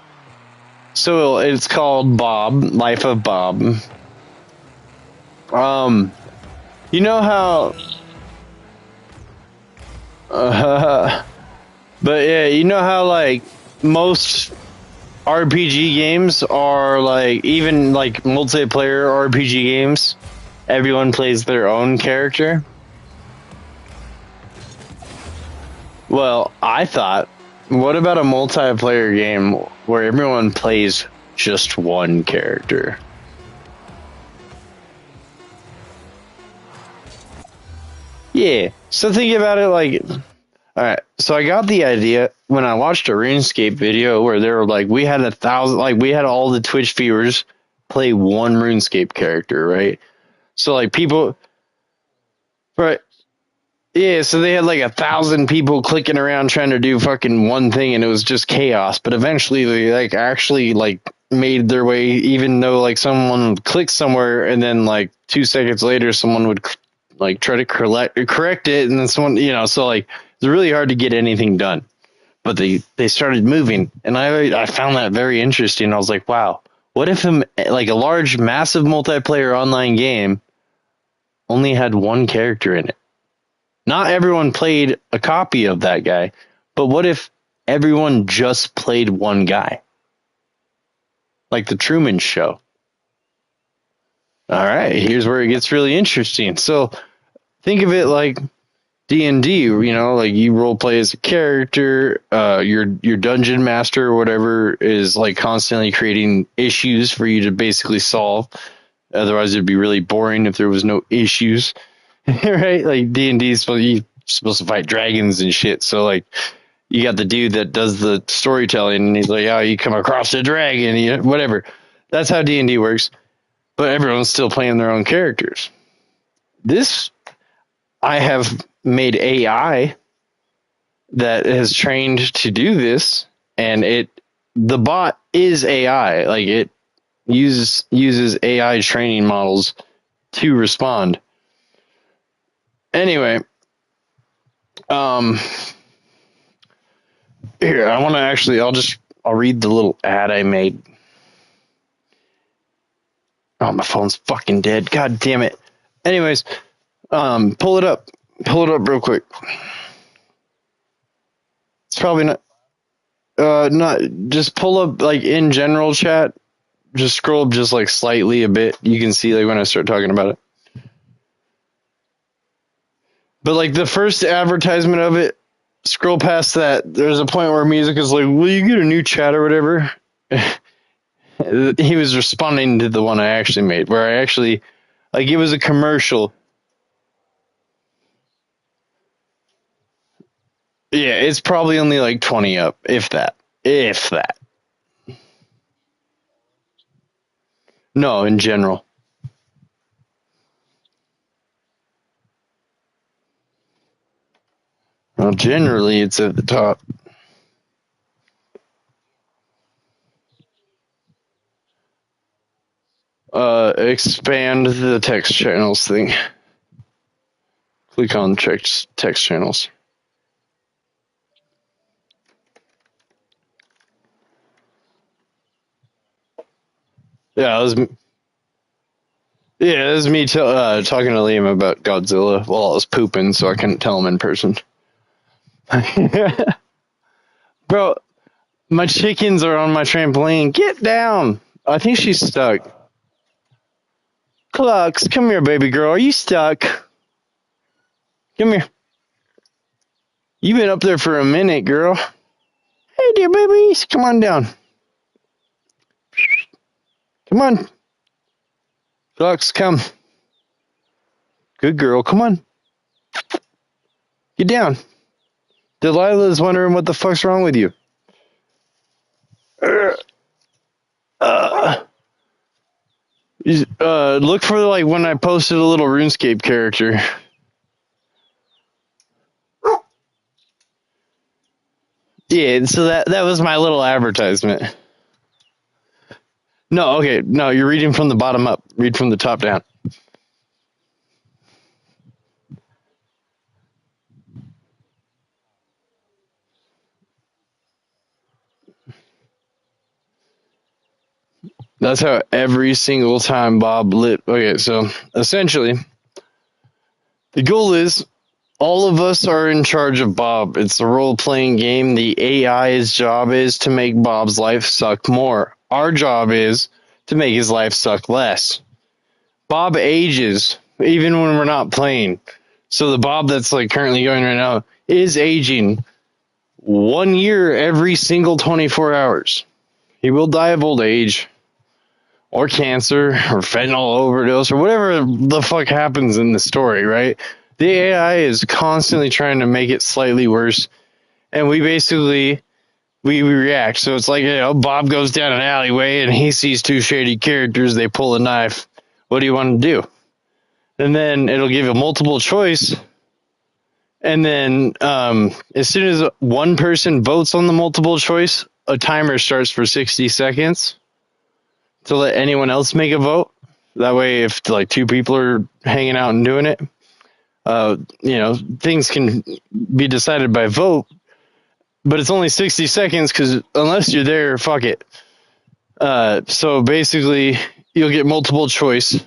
So it's called Bob, Life of Bob. You know how, but yeah, you know how like most RPG games are like, even like multiplayer RPG games, everyone plays their own character. Well, I thought, what about a multiplayer game where everyone plays just one character? Yeah. So think about it like, all right. So I got the idea when I watched a RuneScape video where they were like, we had 1,000, like we had all the Twitch viewers play one RuneScape character, right? So like people, right? Yeah. So they had like 1,000 people clicking around trying to do fucking one thing, and it was just chaos. But eventually, they like actually like made their way, even though like someone would click somewhere, and then like 2 seconds later, someone would like try to correct it, and then someone, you know, so like it's really hard to get anything done. But they started moving, and I found that very interesting. I was like, wow, what if like a large, massive multiplayer online game only had one character in it? Not everyone played a copy of that guy, but what if everyone just played one guy? Like the Truman Show. All right, here's where it gets really interesting. So think of it like D&D, you know, like you role play as a character, your dungeon master or whatever is like constantly creating issues for you to basically solve. Otherwise it'd be really boring if there was no issues. Right? Like D&D is supposed to fight dragons and shit. So like you got the dude that does the storytelling, and he's like, "Oh, you come across a dragon, you know, whatever." That's how D&D works. But everyone's still playing their own characters. This, I have made AI that has trained to do this, and the bot is AI. Like it uses AI training models to respond. Anyway, here, I want to actually, I'll read the little ad I made. Oh, my phone's fucking dead. God damn it. Anyways, pull it up. Pull it up real quick. It's probably not, just pull up like in general chat. Just scroll up just like slightly a bit. You can see like when I start talking about it. But like the first advertisement of it, scroll past that. There's a point where music is like, "Will you get a new chat or whatever?" He was responding to the one I actually made, where I actually, like, it was a commercial. Yeah, it's probably only like 20 up, if that. If that. No, in general. Well, generally it's at the top. Expand the text channels thing. Click on text channels. Yeah, Yeah, this is me talking to Liam about Godzilla while I was pooping, so I couldn't tell him in person. Bro, my chickens are on my trampoline. Get down. I think she's stuck. Clucks, come here, baby girl. Are you stuck? Come here. You've been up there for a minute, girl. Hey, dear babies. Come on down. Come on. Clucks, come. Good girl. Come on. Get down. Delilah's wondering what the fuck's wrong with you. Look for like when I posted a little RuneScape character. Yeah, so that was my little advertisement. No, okay, no, you're reading from the bottom up. Read from the top down. That's how every single time Bob lit. Okay, so essentially, the goal is all of us are in charge of Bob. It's a role playing game. The AI's job is to make Bob's life suck more. Our job is to make his life suck less. Bob ages even when we're not playing. So the Bob that's like currently going right now is aging 1 year every single 24 hours. He will die of old age or cancer or fentanyl overdose or whatever the fuck happens in the story, right? The AI is constantly trying to make it slightly worse, and we basically we react. So it's like, you know, Bob goes down an alleyway and he sees two shady characters. They pull a knife. What do you want to do? And then it'll give you multiple choice. And then as soon as one person votes on the multiple choice, a timer starts for 60 seconds to let anyone else make a vote. That way, if like two people are hanging out and doing it, you know, things can be decided by vote, but it's only 60 seconds because unless you're there, fuck it. So basically, you'll get multiple choice.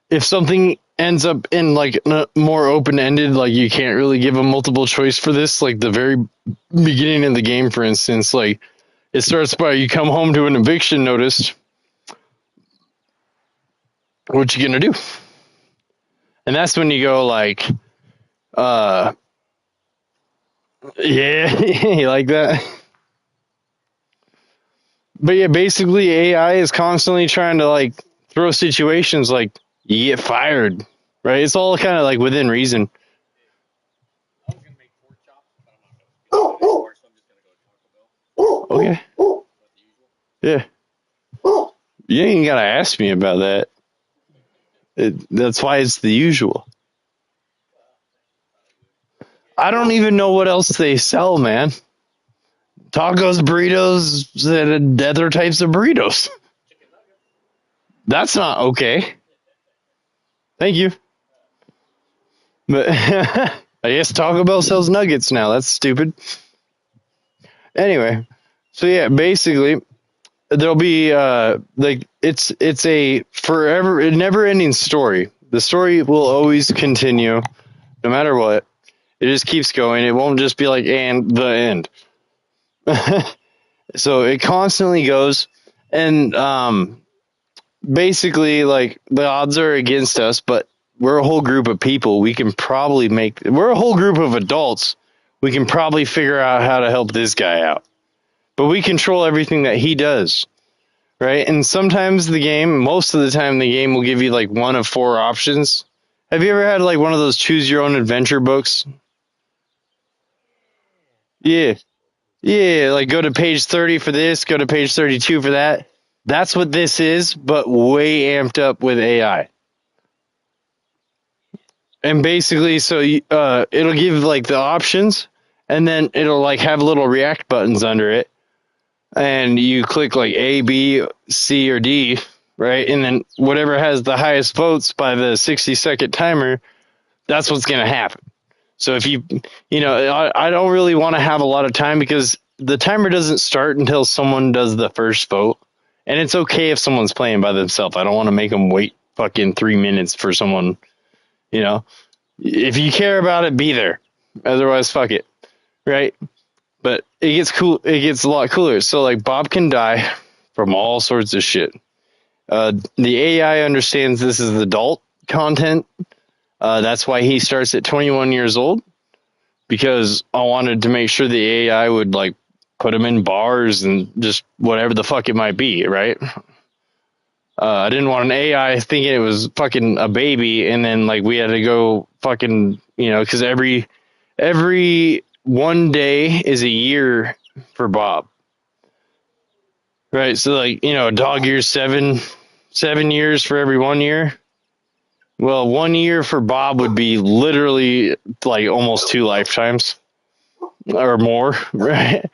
If something ends up in like more open-ended, like you can't really give a multiple choice for this, like the very beginning of the game, for instance, like it starts by you come home to an eviction notice. What you gonna do? And that's when you go like, yeah, you like that? But yeah, basically AI is constantly trying to like throw situations like you get fired, right? It's all kind of like within reason. Okay. Yeah. You ain't gotta ask me about that. That's why it's the usual. I don't even know what else they sell, man. Tacos, burritos, and other types of burritos. That's not okay. Thank you. But I guess Taco Bell sells nuggets now. That's stupid. Anyway, so yeah, basically there'll be like it's a forever never ending story. The story will always continue no matter what. It just keeps going. It won't just be like and the end. So it constantly goes, and basically like the odds are against us, but we're a whole group of people. We're a whole group of adults. We can probably figure out how to help this guy out. But we control everything that he does, right? And sometimes most of the time, the game will give you like one of 4 options. Have you ever had like one of those choose your own adventure books? Yeah. Yeah, like go to page 30 for this, go to page 32 for that. That's what this is, but way amped up with AI. And basically, so it'll give like the options, and then it'll like have little react buttons under it. And you click like A, B, C, or D, right? And then whatever has the highest votes by the 60-second timer, that's what's going to happen. So if you know, I don't really want to have a lot of time because the timer doesn't start until someone does the first vote. And it's okay if someone's playing by themselves. I don't want to make them wait fucking 3 minutes for someone, you know. If you care about it, be there. Otherwise, fuck it, right? But it gets cool. It gets a lot cooler. So like Bob can die from all sorts of shit. The AI understands this is adult content. That's why he starts at 21 years old, because I wanted to make sure the AI would like put him in bars and just whatever the fuck it might be, right? I didn't want an AI thinking it was fucking a baby, and then like we had to go fucking, you know, because every one day is a year for Bob, right? So like, you know, a dog year's 7 years for every 1 year. Well, 1 year for Bob would be literally like almost 2 lifetimes or more, right?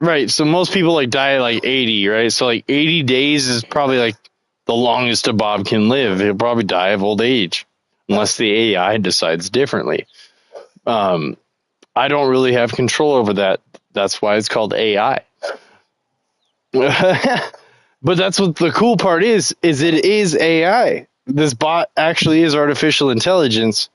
Right. So most people like die at like 80, right? So like 80 days is probably like the longest a Bob can live. He'll probably die of old age unless the AI decides differently. I don't really have control over that. That's why it's called AI. But that's what the cool part is it is AI. This bot actually is artificial intelligence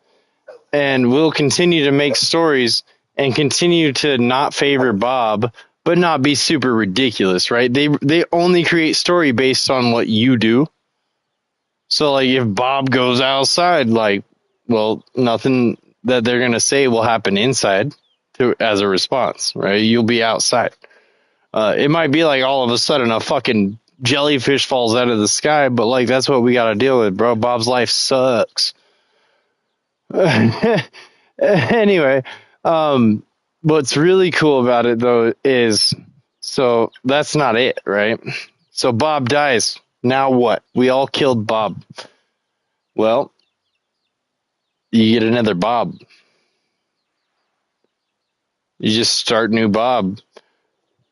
and will continue to make stories and continue to not favor Bob, but not be super ridiculous, right? They only create story based on what you do. So like if Bob goes outside, like, well, nothing that they're gonna say will happen inside as a response, right? You'll be outside. It might be like all of a sudden a fucking jellyfish falls out of the sky, but like that's what we got to deal with, bro. Bob's life sucks. Anyway, what's really cool about it though is, so that's not it, right? So Bob dies. Now what? We all killed Bob. Well, you get another Bob. You just start new Bob.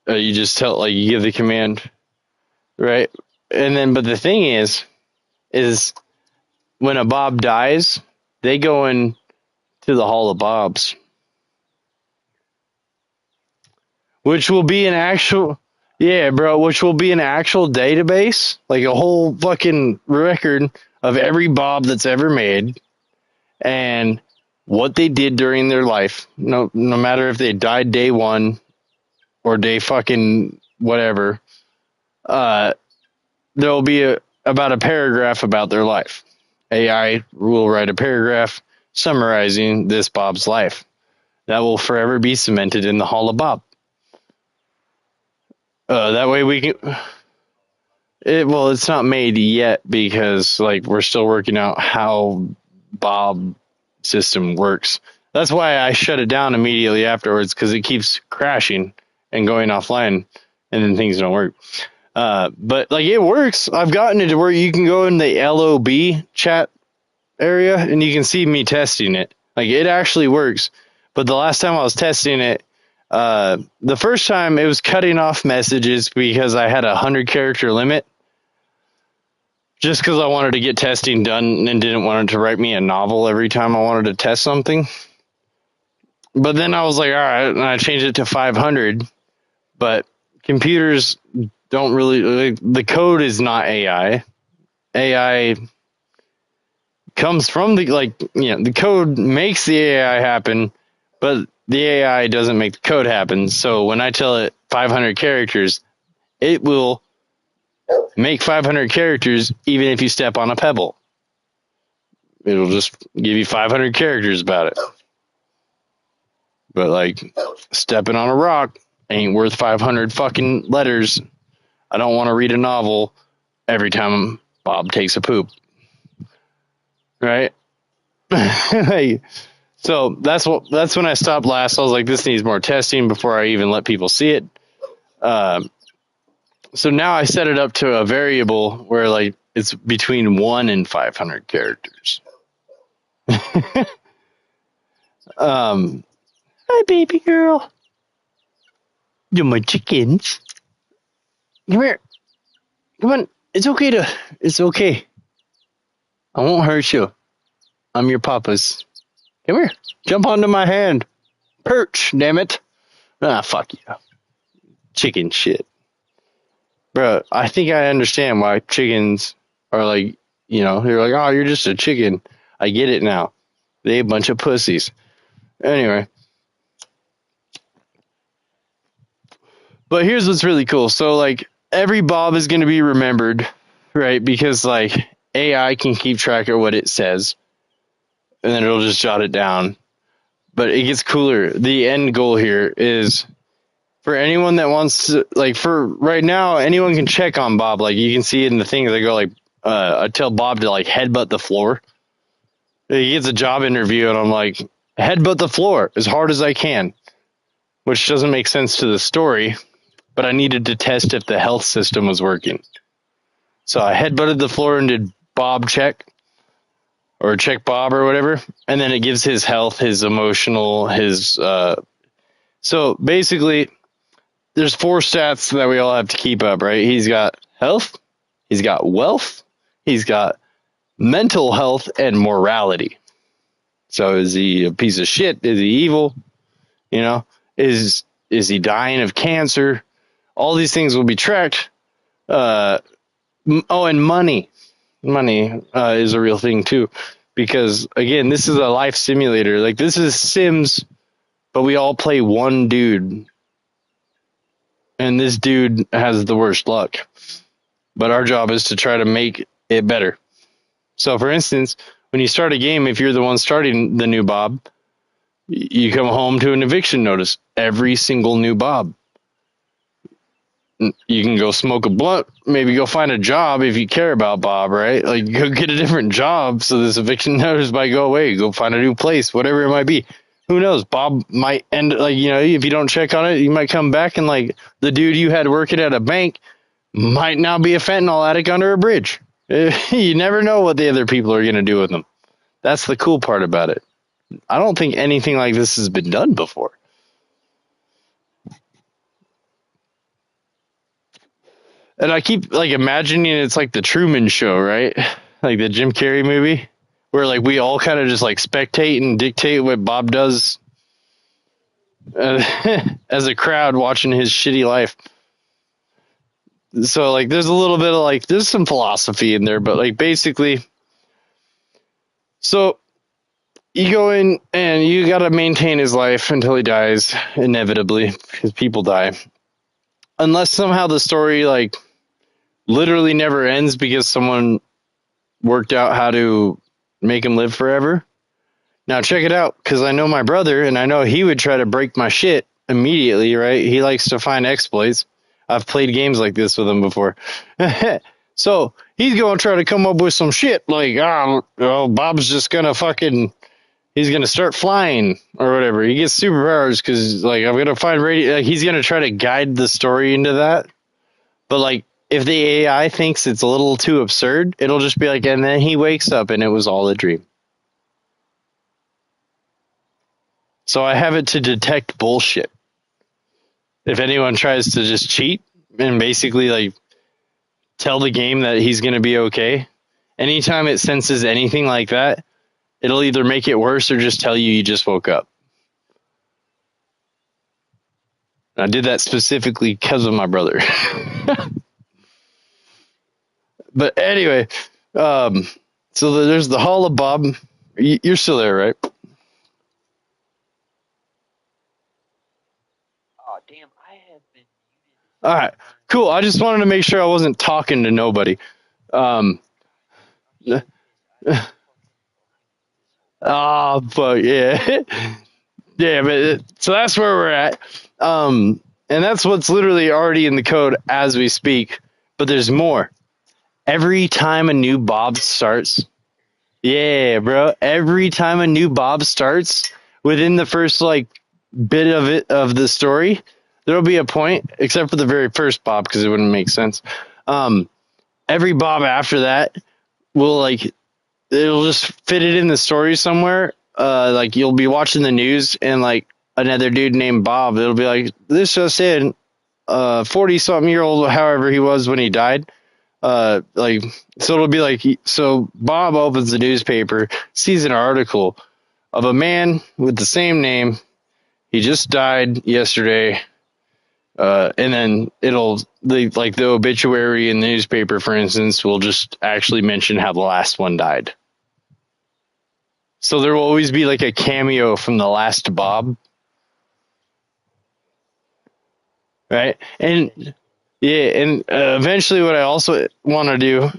You just tell, like, you give the command, right? And then, but the thing is when a Bob dies, they go in to the Hall of Bobs, which will be an actual, yeah, bro, which will be an actual database, like a whole fucking record of every Bob that's ever made and what they did during their life. No matter if they died day one or day fucking whatever, there'll be about a paragraph about their life. AI will write a paragraph summarizing this Bob's life. That will forever be cemented in the Hall of Bob. That way we can. Well, it's not made yet because like we're still working out how Bob system works. That's why I shut it down immediately afterwards, because it keeps crashing and going offline, and then things don't work. But like it works. I've gotten it to where you can go in the LOB chat area and you can see me testing it. Like it actually works. But the last time I was testing it, the first time it was cutting off messages because I had 100 character limit. Just because I wanted to get testing done and didn't want it to write me a novel every time I wanted to test something. But then I was like, all right, and I changed it to 500. But computers don't really, the code is not AI. AI comes from the code makes the AI happen, but the AI doesn't make the code happen. So when I tell it 500 characters, it will make 500 characters even if you step on a pebble. It'll just give you 500 characters about it. But like stepping on a rock ain't worth 500 fucking letters. I don't want to read a novel every time Bob takes a poop. Right? So that's when I stopped last. I was like, this needs more testing before I even let people see it. So now I set it up to a variable where like it's between 1 and 500 characters. Hi, baby girl. You're my chickens. Come here. Come on. It's okay. I won't hurt you. I'm your papa's. Come here. Jump onto my hand. Perch, damn it. Ah, fuck you. Chicken shit. bro, I think I understand why chickens are like, you're like, oh, you're just a chicken. I get it now. They a bunch of pussies. Anyway, but here's what's really cool. So like every Bob is going to be remembered, right? Because like AI can keep track of what it says, and then it'll just jot it down. But it gets cooler. The end goal here is for anyone that wants to, like, for right now, anyone can check on Bob. Like you can see it in the thing. They go like, I tell Bob to like headbutt the floor. He gets a job interview, and I'm like, headbutt the floor as hard as I can, which doesn't make sense to the story, but I needed to test if the health system was working. So I headbutted the floor and did Bob check, or check Bob or whatever, and then it gives his health, his emotional, his so basically there's 4 stats that we all have to keep up, right? He's got health, he's got wealth, he's got mental health, and morality. So is he a piece of shit? Is he evil? Is he dying of cancer? All these things will be tracked. And money. Money is a real thing too, because again, this is a life simulator. Like this is Sims, but we all play one dude, and this dude has the worst luck. But our job is to try to make it better. So, for instance, when you start a game, if you're the one starting the new Bob, you come home to an eviction notice. Every single new Bob. You can go smoke a blunt, maybe go find a job if you care about Bob, right? Like, go get a different job so this eviction notice might go away. Go find a new place, whatever it might be. Who knows? Bob might end, like, if you don't check on it, you might come back and, like, the dude you had working at a bank might now be a fentanyl addict under a bridge. You never know what the other people are going to do with them. That's the cool part about it. I don't think anything like this has been done before. And I keep like imagining it's like the Truman Show, right? Like the Jim Carrey movie, where like we all kind of just like spectate and dictate what Bob does as a crowd watching his shitty life. So like there's a little bit of like there's some philosophy in there, but like basically, so you go in and you got to maintain his life until he dies, inevitably, because people die. Unless somehow the story like literally never ends because someone worked out how to make him live forever. Now check it out, because I know my brother, and I know he would try to break my shit immediately, right? He likes to find exploits. I've played games like this with him before. So he's going to try to come up with some shit like, Bob's just going to he's going to start flying or whatever. He gets superpowers because, like, I'm going to find radio. Like, he's going to try to guide the story into that. But, like, if the AI thinks it's a little too absurd, it'll just be like, and then he wakes up and it was all a dream. So I have it to detect bullshit. If anyone tries to just cheat and basically like tell the game that he's going to be okay, anytime it senses anything like that, it'll either make it worse or just tell you just woke up. I did that specifically because of my brother. But anyway, so there's the Hall of Bob. You're still there, right? Oh, damn, I have been muted. All right, cool. I just wanted to make sure I wasn't talking to nobody. But yeah. Yeah, but so that's where we're at. And that's what's literally already in the code as we speak. But there's more. Every time a new Bob starts, yeah, bro. Every time a new Bob starts, within the first like bit of it of the story, there'll be a point, except for the very first Bob, because it wouldn't make sense. Every Bob after that will like it'll just fit it in the story somewhere. Like you'll be watching the news and like another dude named Bob, it'll be like, this just in, 40-something-year-old, however he was when he died. Like, so it'll be like, so Bob opens the newspaper, sees an article of a man with the same name. He just died yesterday. And then like the obituary in the newspaper, for instance, will just actually mention how the last one died. So there will always be like a cameo from the last Bob. Right. And yeah. And eventually what I also want to do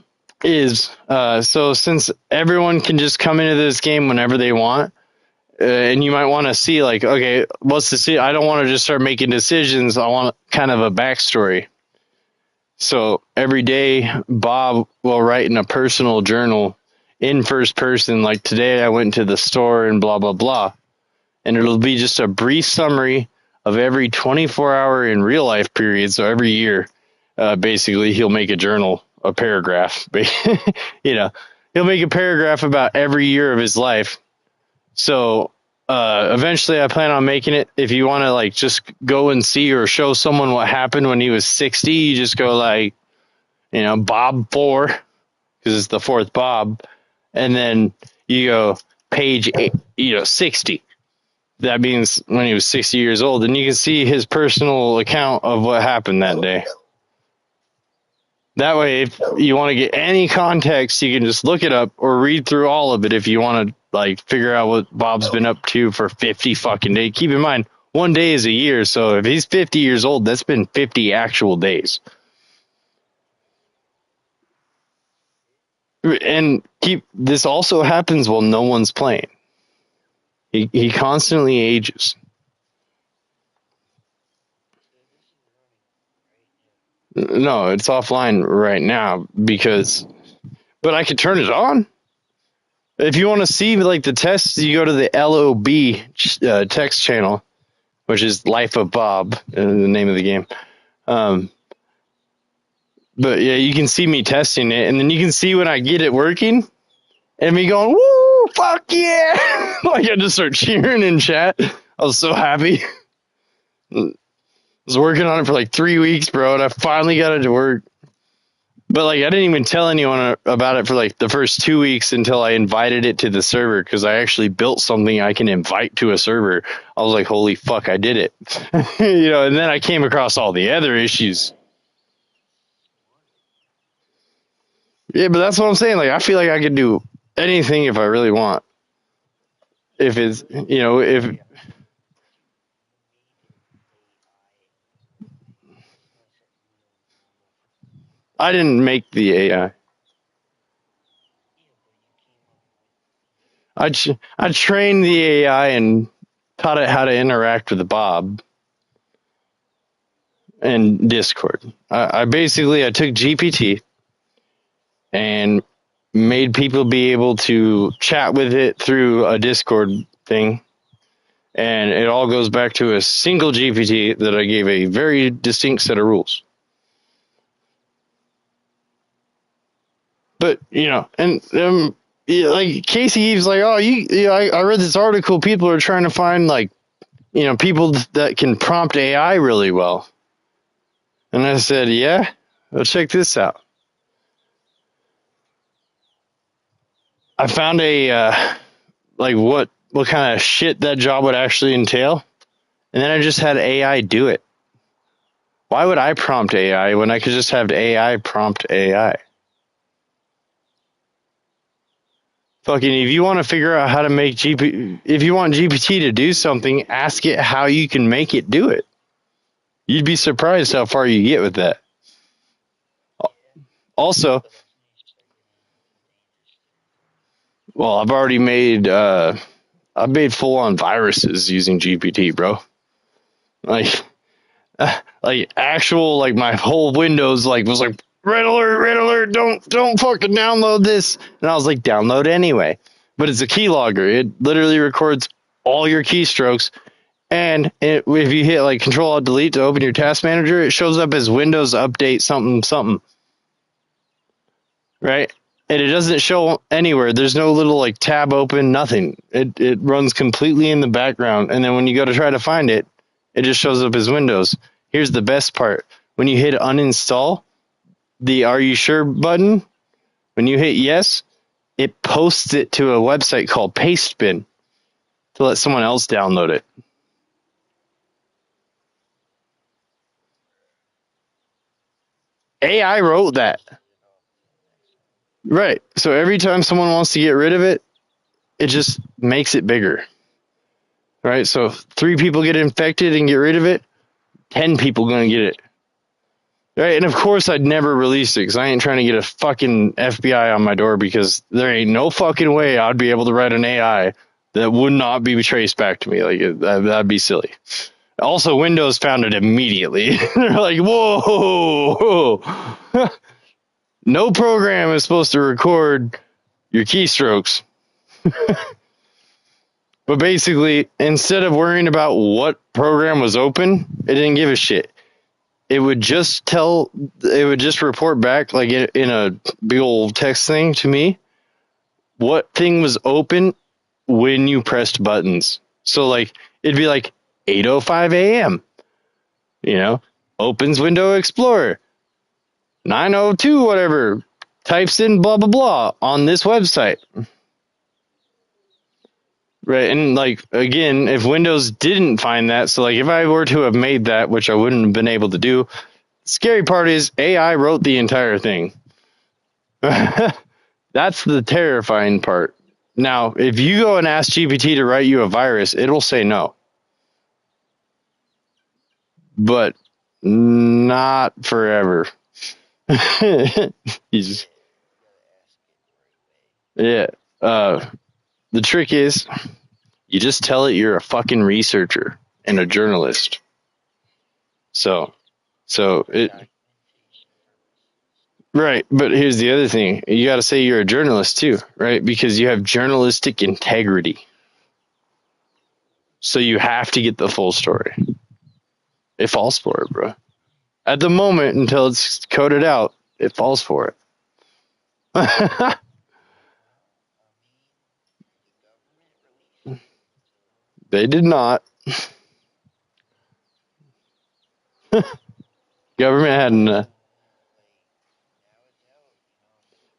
is, so since everyone can just come into this game whenever they want, and you might want to see like, okay, what's the, I don't want to just start making decisions. I want kind of a backstory. So every day Bob will write in a personal journal in first person. Like today I went to the store and blah, blah, blah. And it'll be just a brief summary of every 24-hour in real life period. So every year, basically he'll make a journal, a paragraph, he'll make a paragraph about every year of his life. So eventually I plan on making it. If you want to like just go and see or show someone what happened when he was 60, you just go like, Bob 4, because it's the fourth Bob. And then you go page 8, 60. That means when he was 60 years old, and you can see his personal account of what happened that day. That way, if you want to get any context, you can just look it up or read through all of it if you want to like figure out what Bob's been up to for 50 fucking days. Keep in mind, one day is a year, so if he's 50 years old, that's been 50 actual days. And this also happens while no one's playing. He constantly ages. No, it's offline right now but I could turn it on. If you want to see like the tests, you go to the LOB text channel, which is Life of Bob, the name of the game. But yeah, you can see me testing it, and then you can see when I get it working, and me going, "Woo, fuck yeah!" Like I just start cheering in chat. I was so happy. I was working on it for like 3 weeks, bro, and I finally got it to work. But like I didn't even tell anyone about it for like the first 2 weeks until I invited it to the server, because I actually built something I can invite to a server. I was like, holy fuck, I did it. And then I came across all the other issues. Yeah, but that's what I'm saying. Like I feel like I could do anything if I really want. If it's, if I didn't make the AI. I trained the AI and taught it how to interact with Bob and Discord. I basically took GPT and made people be able to chat with it through a Discord thing. And it all goes back to a single GPT that I gave a very distinct set of rules. But, and like Casey Eves, like, oh, I read this article. People are trying to find like, people that can prompt AI really well. And I said, yeah, well, check this out. I found like what kind of shit that job would actually entail. And then I just had AI do it. Why would I prompt AI when I could just have AI prompt AI? Fucking, if you want to figure out how to make if you want GPT to do something, ask it how you can make it do it. You'd be surprised how far you get with that. Also, well, I've already made full on viruses using GPT, bro. Like actual, like my whole Windows was like, red alert, don't fucking download this. And I was like, download anyway. But it's a keylogger. It literally records all your keystrokes. And if you hit like Control-Alt-Delete to open your task manager, it shows up as Windows Update something. Right? And it doesn't show anywhere. There's no little like tab open, nothing. It runs completely in the background. And then when you go to try to find it, it just shows up as Windows. Here's the best part. When you hit uninstall, the "Are you sure" button, when you hit yes, it posts it to a website called Pastebin to let someone else download it. AI wrote that. Right. So every time someone wants to get rid of it, it just makes it bigger. Right. So if 3 people get infected and get rid of it, 10 people going to get it. Right. And of course, I'd never release it because I ain't trying to get a fucking FBI on my door because there ain't no fucking way I'd be able to write an AI that would not be traced back to me. Like, that'd be silly. Also, Windows found it immediately. They're like, whoa. No program is supposed to record your keystrokes. But basically, instead of worrying about what program was open, it didn't give a shit. It would just report back, like in a big old text thing to me, what thing was open when you pressed buttons. So, like, it'd be like 8:05 a.m., opens Window Explorer, 9:02, whatever, types in blah, blah, blah on this website. Right, and like, again, if Windows didn't find that, so like if I were to have made that, which I wouldn't have been able to do, the scary part is AI wrote the entire thing. That's the terrifying part. Now, if you go and ask GPT to write you a virus, it'll say no. But not forever. Yeah. The trick is, you just tell it you're a fucking researcher and a journalist. So it, right. But here's the other thing. You got to say you're a journalist too, right? Because you have journalistic integrity. So you have to get the full story. It falls for it, bro. At the moment, until it's coded out, it falls for it. They did not. Government hadn't.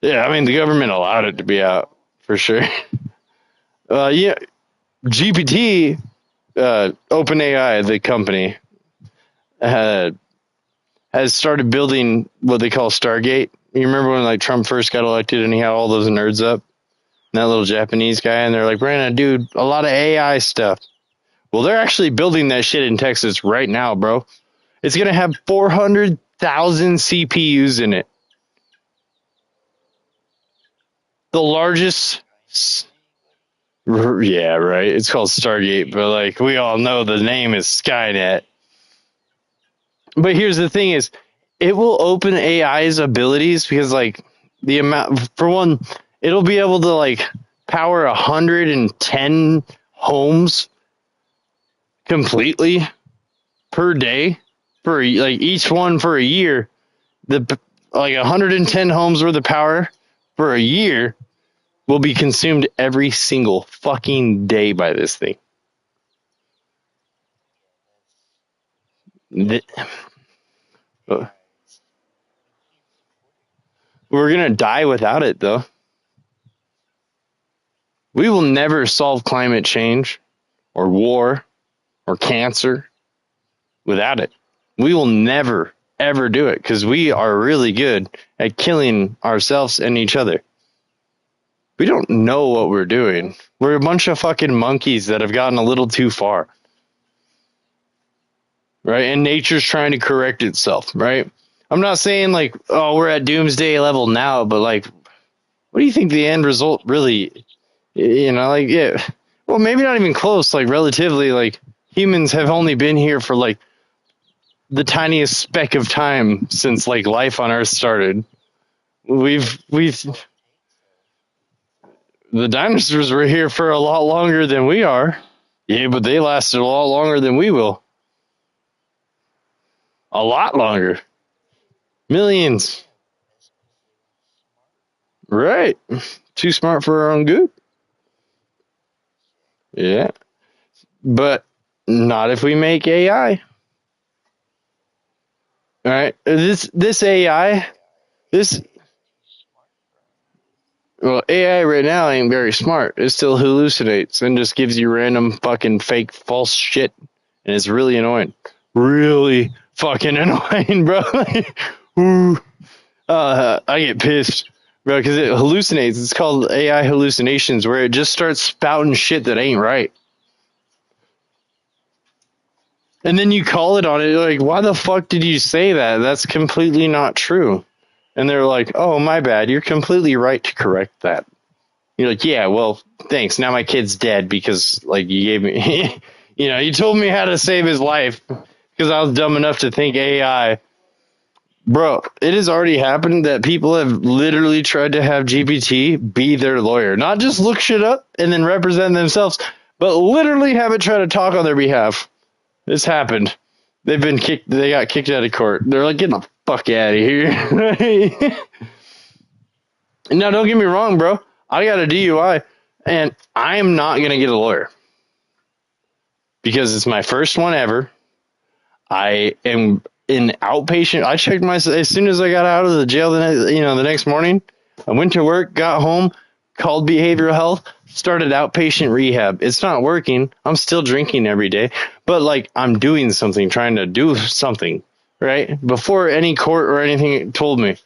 Yeah, I mean, the government allowed it to be out for sure. Yeah, GPT, OpenAI, the company, has started building what they call Stargate. You remember when like Trump first got elected and he had all those nerds up, and that little Japanese guy, and they're like, "We're gonna do a lot of AI stuff." Well, they're actually building that shit in Texas right now, bro. It's gonna have 400,000 CPUs in it. The largest. Yeah, right. It's called Stargate, but like we all know, the name is Skynet. But here's the thing: is it will open AI's abilities because, like, the amount, for one, it'll be able to like power 110 homes completely per day for like each one for a year. The like 110 homes worth of power for a year will be consumed every single fucking day by this thing. We're gonna die without it, though. We will never solve climate change or war or cancer without it. We will never, ever do it because we are really good at killing ourselves and each other. We don't know what we're doing. We're a bunch of fucking monkeys that have gotten a little too far. Right? And nature's trying to correct itself, right? I'm not saying like, oh, we're at doomsday level now, but like, what do you think the end result really, like, yeah, well, maybe not even close, like relatively, like humans have only been here for like the tiniest speck of time since like life on Earth started. The dinosaurs were here for a lot longer than we are. Yeah, but they lasted a lot longer than we will. A lot longer. Millions. Right. Too smart for our own good. Yeah. But not if we make AI. All right. This AI, well, AI right now ain't very smart. It still hallucinates and just gives you random fucking fake false shit. And it's really annoying. Really fucking annoying, bro. Ooh. I get pissed, bro, because it hallucinates. It's called AI hallucinations, where it just starts spouting shit that ain't right. And then you call it on it, like, why the fuck did you say that? That's completely not true. And they're like, oh, my bad. You're completely right to correct that. You're like, yeah, well, thanks. Now my kid's dead because, like, you gave me, you told me how to save his life because I was dumb enough to think AI. Bro, it has already happened that people have literally tried to have GPT be their lawyer. Not just look shit up and then represent themselves, but literally have it try to talk on their behalf. This happened. They got kicked out of court. They're like, get the fuck out of here. Now, don't get me wrong, bro. I got a DUI, and I'm not going to get a lawyer because it's my first one ever. I am in outpatient. I checked myself as soon as I got out of the jail the next morning. I went to work, got home, called behavioral health, started outpatient rehab. It's not working. I'm still drinking every day, but like I'm doing something, trying to do something, right? Before any court or anything told me.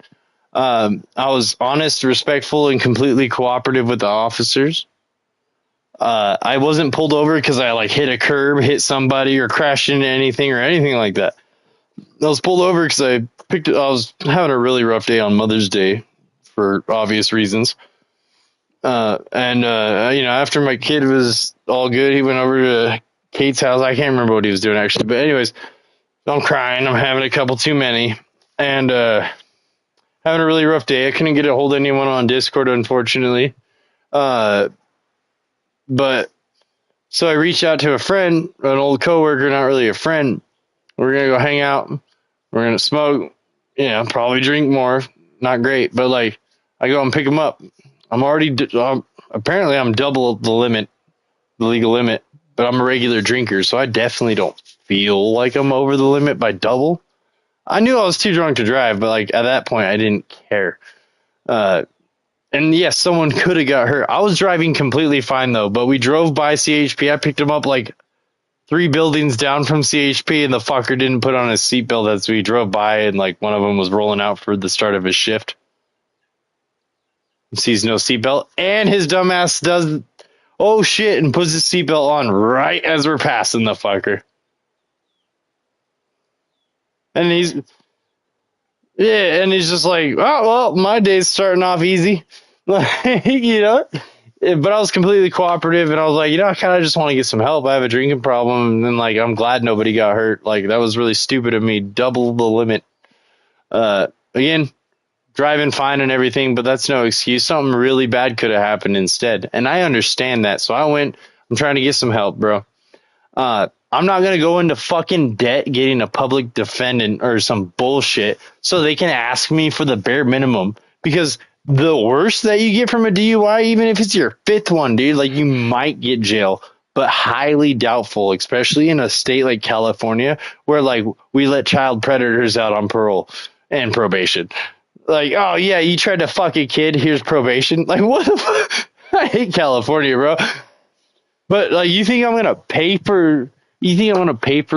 I was honest, respectful, and completely cooperative with the officers. I wasn't pulled over because I like hit a curb, hit somebody, or crashed into anything like that. I was pulled over because I was having a really rough day on Mother's Day for obvious reasons. After my kid was all good, he went over to Kate's house. I can't remember what he was doing actually, but anyways, I'm crying. I'm having a couple too many, and having a really rough day. I couldn't get a hold of anyone on Discord, unfortunately. But so I reached out to a friend, an old coworker, not really a friend. We're gonna go hang out. We're gonna smoke. Probably drink more. Not great, but like I go and pick him up. Apparently I'm double the limit, the legal limit, but I'm a regular drinker, so I definitely don't feel like I'm over the limit by double. I knew I was too drunk to drive, but like at that point I didn't care. And yes, someone could have got hurt. I was driving completely fine though, but we drove by CHP. I picked him up like 3 buildings down from CHP, and the fucker didn't put on his seatbelt as we drove by, and like one of them was rolling out for the start of his shift. He sees no seatbelt, and his dumbass does oh shit and puts his seatbelt on right as we're passing the fucker. And he's just like, oh well, my day's starting off easy. But I was completely cooperative, and I was like, I kind of just want to get some help. I have a drinking problem, and then like I'm glad nobody got hurt. Like that was really stupid of me. Double the limit. Again, driving fine and everything, but that's no excuse. Something really bad could have happened instead, and I understand that. So I went. I'm trying to get some help, bro. I'm not gonna go into fucking debt getting a public defendant or some bullshit so they can ask me for the bare minimum, because the worst that you get from a DUI, even if it's your 5th one, dude, like you might get jail, but highly doubtful, especially in a state like California where like we let child predators out on parole and probation. Like, oh yeah, you tried to fuck a kid, here's probation. Like, what the fuck? I hate California, bro. But like, you think I'm gonna pay for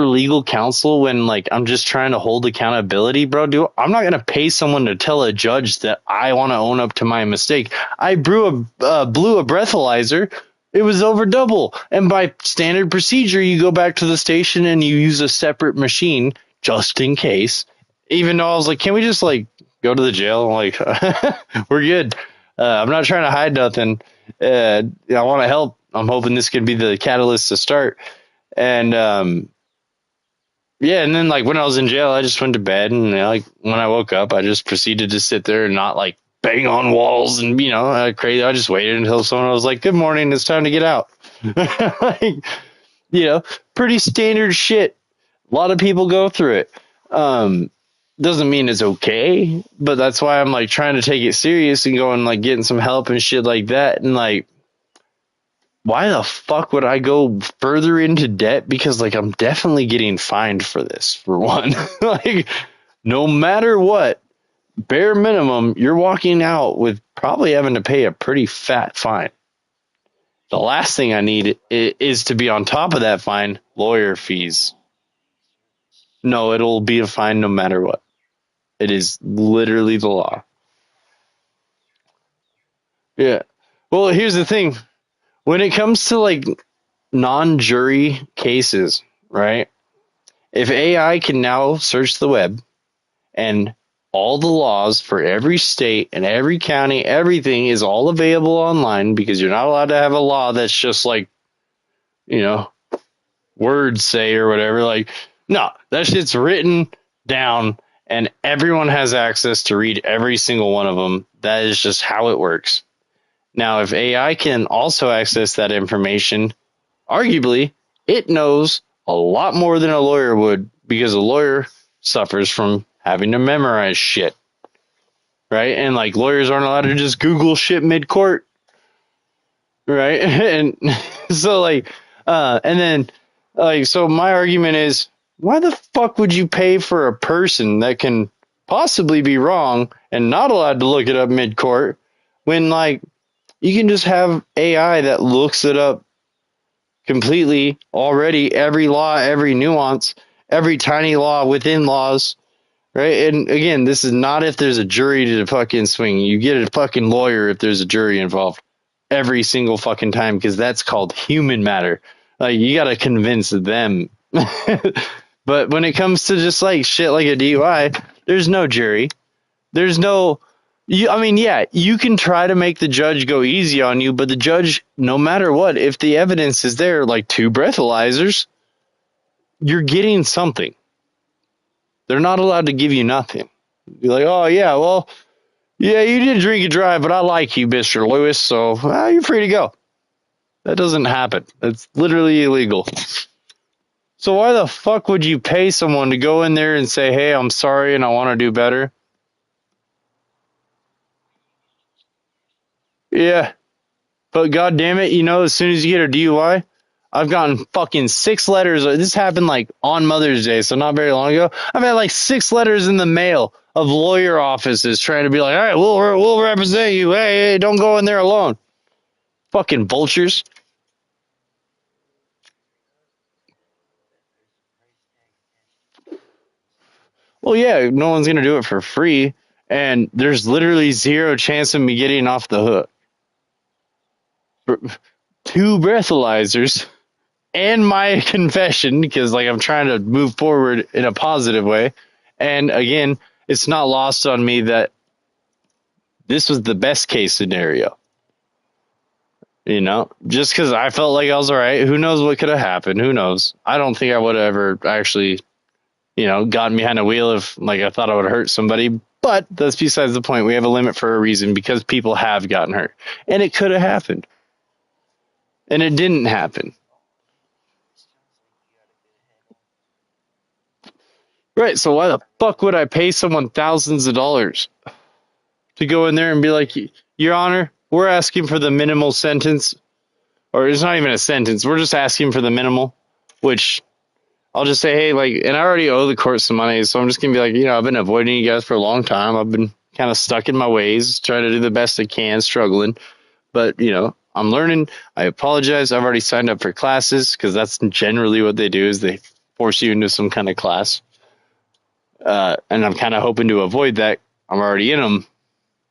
legal counsel when like I'm just trying to hold accountability, bro? I'm not gonna pay someone to tell a judge that I want to own up to my mistake. I blew a breathalyzer. It was over double, and by standard procedure, you go back to the station and you use a separate machine just in case. Even though I was like, can we just like go to the jail? Like, we're good. I'm not trying to hide nothing. I want to help. I'm hoping this could be the catalyst to start. And and then like when I was in jail, I just went to bed, and like when I woke up, I just proceeded to sit there and not like bang on walls and crazy. I just waited until someone was like, "Good morning, it's time to get out." Like, pretty standard shit. A lot of people go through it. Doesn't mean it's okay, but that's why I'm like trying to take it serious and going like getting some help and shit like that. And like, why the fuck would I go further into debt? Because like I'm definitely getting fined for this, for one. Like, no matter what, bare minimum, you're walking out with probably having to pay a pretty fat fine. The last thing I need is to be on top of that fine, lawyer fees. No, it'll be a fine no matter what. It is literally the law. Yeah. Well, here's the thing. When it comes to like non-jury cases, right? If AI can now search the web and all the laws for every state and every county, everything is all available online because you're not allowed to have a law that's just like, you know, words say or whatever. Like, no, that shit's written down and everyone has access to read every single one of them. That is just how it works. Now, if AI can also access that information, arguably, it knows a lot more than a lawyer would because a lawyer suffers from having to memorize shit, right? And like lawyers aren't allowed to just Google shit mid court, right? And so and then so my argument is, why the fuck would you pay for a person that can possibly be wrong and not allowed to look it up mid court when like you can just have AI that looks it up completely already, every law, every nuance, every tiny law within laws, right? And again, this is not if there's a jury to fucking swing. You get a fucking lawyer if there's a jury involved every single fucking time because that's called human matter. Like you got to convince them. But when it comes to just like shit like a DUI, there's no jury. There's no I mean, yeah, you can try to make the judge go easy on you, but the judge, no matter what, if the evidence is there, like 2 breathalyzers, you're getting something. They're not allowed to give you nothing. You're like, oh, yeah, well, yeah, you did drink and drive, but I like you, Mr. Lewis, so you're free to go. That doesn't happen. It's literally illegal. So why the fuck would you pay someone to go in there and say, hey, I'm sorry and I want to do better? Yeah. But god damn it, as soon as you get a DUI, I've gotten fucking 6 letters. This happened like on Mother's Day, so not very long ago. I've had like 6 letters in the mail of lawyer offices trying to be like, all right, we'll represent you. Hey, don't go in there alone. Fucking vultures. Well, yeah, no one's gonna do it for free, and there's literally zero chance of me getting off the hook. 2 breathalyzers and my confession, because like I'm trying to move forward in a positive way. And again, it's not lost on me that this was the best case scenario. Just because I felt like I was all right. Who knows what could have happened? Who knows? I don't think I would have ever actually, gotten behind a wheel if like I thought I would hurt somebody. But that's besides the point. We have a limit for a reason because people have gotten hurt, and it could have happened, and it didn't happen. Right, so why the fuck would I pay someone thousands of dollars to go in there and be like, Your Honor, we're asking for the minimal sentence, or it's not even a sentence, we're just asking for the minimal, which I'll just say, hey, like, and I already owe the court some money, so I'm just going to be like, I've been avoiding you guys for a long time. I've been kind of stuck in my ways, trying to do the best I can, struggling, but, I'm learning. I apologize. I've already signed up for classes because that's generally what they do is they force you into some kind of class. And I'm kind of hoping to avoid that. I'm already in them.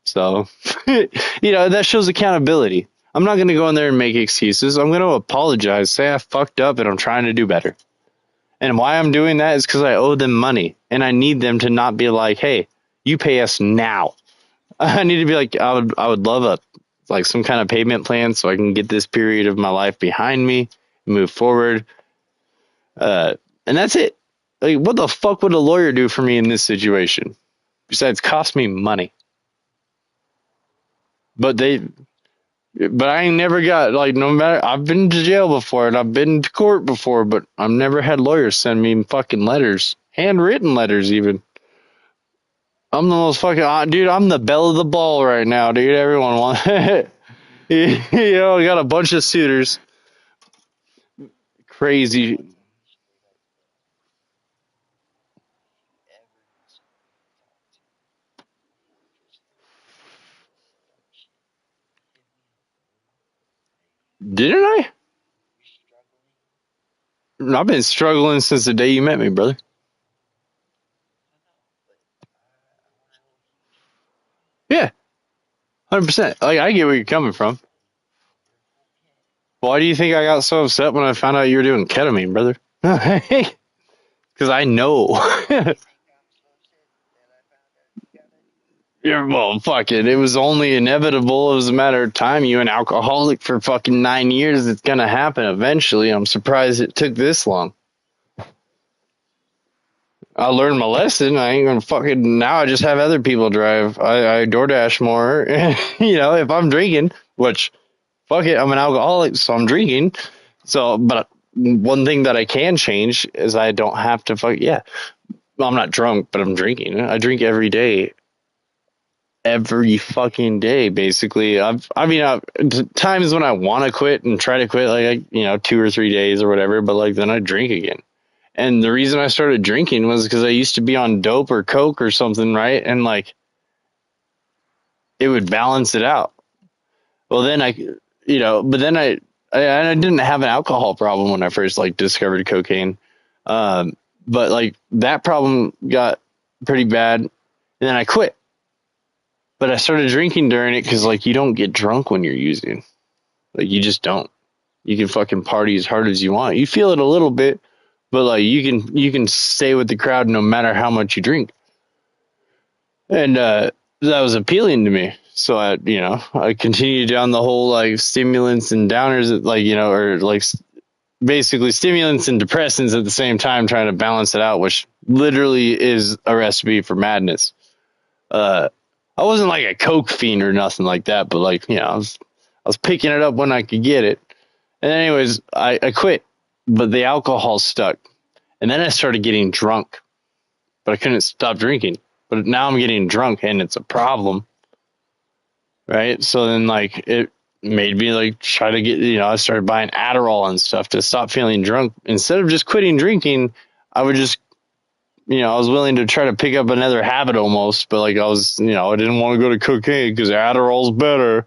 So, that shows accountability. I'm not going to go in there and make excuses. I'm going to apologize, say I fucked up and I'm trying to do better. And why I'm doing that is because I owe them money and I need them to not be like, hey, you pay us now. I need to be like, I would love some kind of payment plan so I can get this period of my life behind me, move forward. And that's it. Like, what the fuck would a lawyer do for me in this situation? Besides cost me money. But I ain't never got, like, no matter, I've been to jail before and I've been to court before, but I've never had lawyers send me fucking letters. Handwritten letters, even. I'm the most fucking, dude, I'm the belle of the ball right now, dude. Everyone wants it. I got a bunch of suitors. Crazy. Didn't I? I've been struggling since the day you met me, brother. 100%. Like, I get where you're coming from. Why do you think I got so upset when I found out you were doing ketamine, brother? Because I know. Yeah, well, fuck it. It was only inevitable. It was a matter of time. You an alcoholic for fucking 9 years. It's gonna happen eventually. I'm surprised it took this long. I learned my lesson. I ain't gonna fucking now. I just have other people drive. I DoorDash more. If I'm drinking, which fuck it, I'm an alcoholic, so I'm drinking. So, but one thing that I can change is I don't have to fuck. Yeah, well, I'm not drunk, but I'm drinking. I drink every day. Every fucking day, basically. Times when I want to quit and try to quit, like 2 or 3 days or whatever, but like then I drink again. And the reason I started drinking was because I used to be on dope or coke or something, right? And like it would balance it out. Well, then but then I didn't have an alcohol problem when I first like discovered cocaine. But like that problem got pretty bad, and then I quit. But I started drinking during it because, like, you don't get drunk when you're using. Like, you just don't. You can fucking party as hard as you want. You feel it a little bit, but, like, you can stay with the crowd no matter how much you drink. And that was appealing to me. So, I continued down the whole, like, stimulants and downers, like, or, like, basically stimulants and depressants at the same time, trying to balance it out, which literally is a recipe for madness. I wasn't like a coke fiend or nothing like that, but like, I was picking it up when I could get it. And anyways, I quit, but the alcohol stuck. And then I started getting drunk, but I couldn't stop drinking. But now I'm getting drunk and it's a problem. Right. So then like it made me like try to get, I started buying Adderall and stuff to stop feeling drunk. Instead of just quitting drinking, I would just I was willing to try to pick up another habit almost, but like I was, I didn't want to go to cocaine because Adderall's better,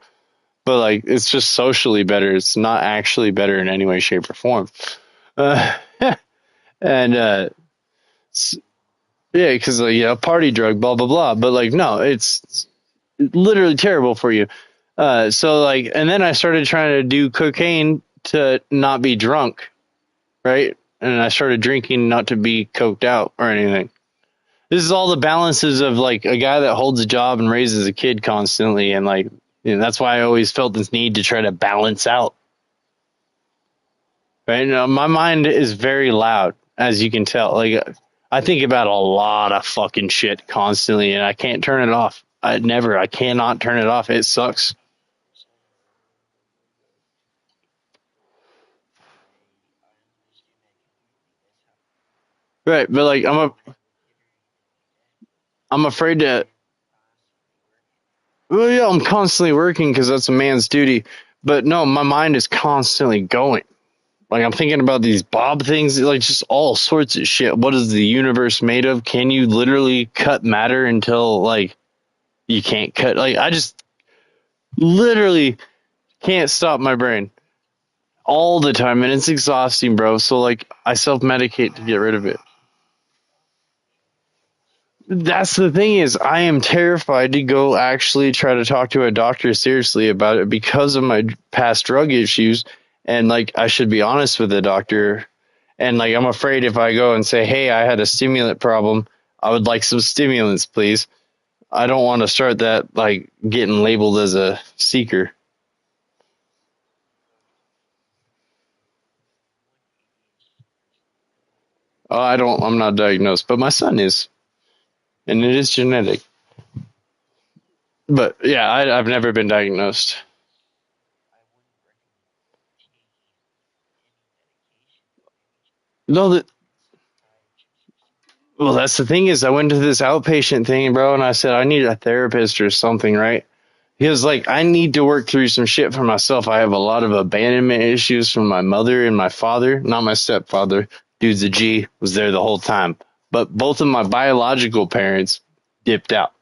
but like it's just socially better. It's not actually better in any way, shape, or form. And yeah, because party drug, blah blah blah. But like no, it's literally terrible for you. So like, and then I started trying to do cocaine to not be drunk, right? And I started drinking not to be coked out or anything. This is all the balances of like a guy that holds a job and raises a kid constantly. And like, that's why I always felt this need to try to balance out. Right. My mind is very loud, as you can tell. Like I think about a lot of fucking shit constantly and I can't turn it off. I cannot turn it off. It sucks. Right. But like, I'm afraid to. Well, yeah, I'm constantly working because that's a man's duty. But no, my mind is constantly going. Like I'm thinking about these Bob things, like just all sorts of shit. What is the universe made of? Can you literally cut matter until like you can't cut? Like I just literally can't stop my brain all the time, and it's exhausting, bro. So like I self-medicate to get rid of it. That's the thing is I am terrified to go actually try to talk to a doctor seriously about it because of my past drug issues. And like, I should be honest with the doctor. And like, I'm afraid if I go and say, hey, I had a stimulant problem, I would like some stimulants, please. I don't want to start that like getting labeled as a seeker. I'm not diagnosed, but my son is, and it is genetic. But yeah, I've never been diagnosed. No, well, that's the thing is I went to this outpatient thing, bro, and I said I need a therapist or something, right? He was like, I need to work through some shit for myself. I have a lot of abandonment issues from my mother and my father, not my stepfather. Dude's a G, was there the whole time. But both of my biological parents dipped out.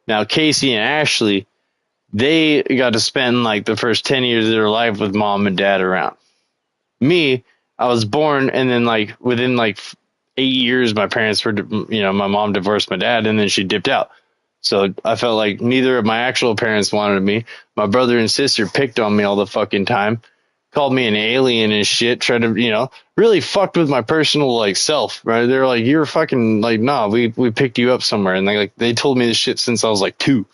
Now, Casey and Ashley, they got to spend like the first 10 years of their life with mom and dad around. Me, I was born and then like within like 8 years, my parents were, my mom divorced my dad and then she dipped out. So I felt like neither of my actual parents wanted me. My brother and sister picked on me all the fucking time, called me an alien and shit, tried to, really fucked with my personal like self, right? They're like, you're fucking like, nah, we picked you up somewhere. And they told me this shit since I was like 2.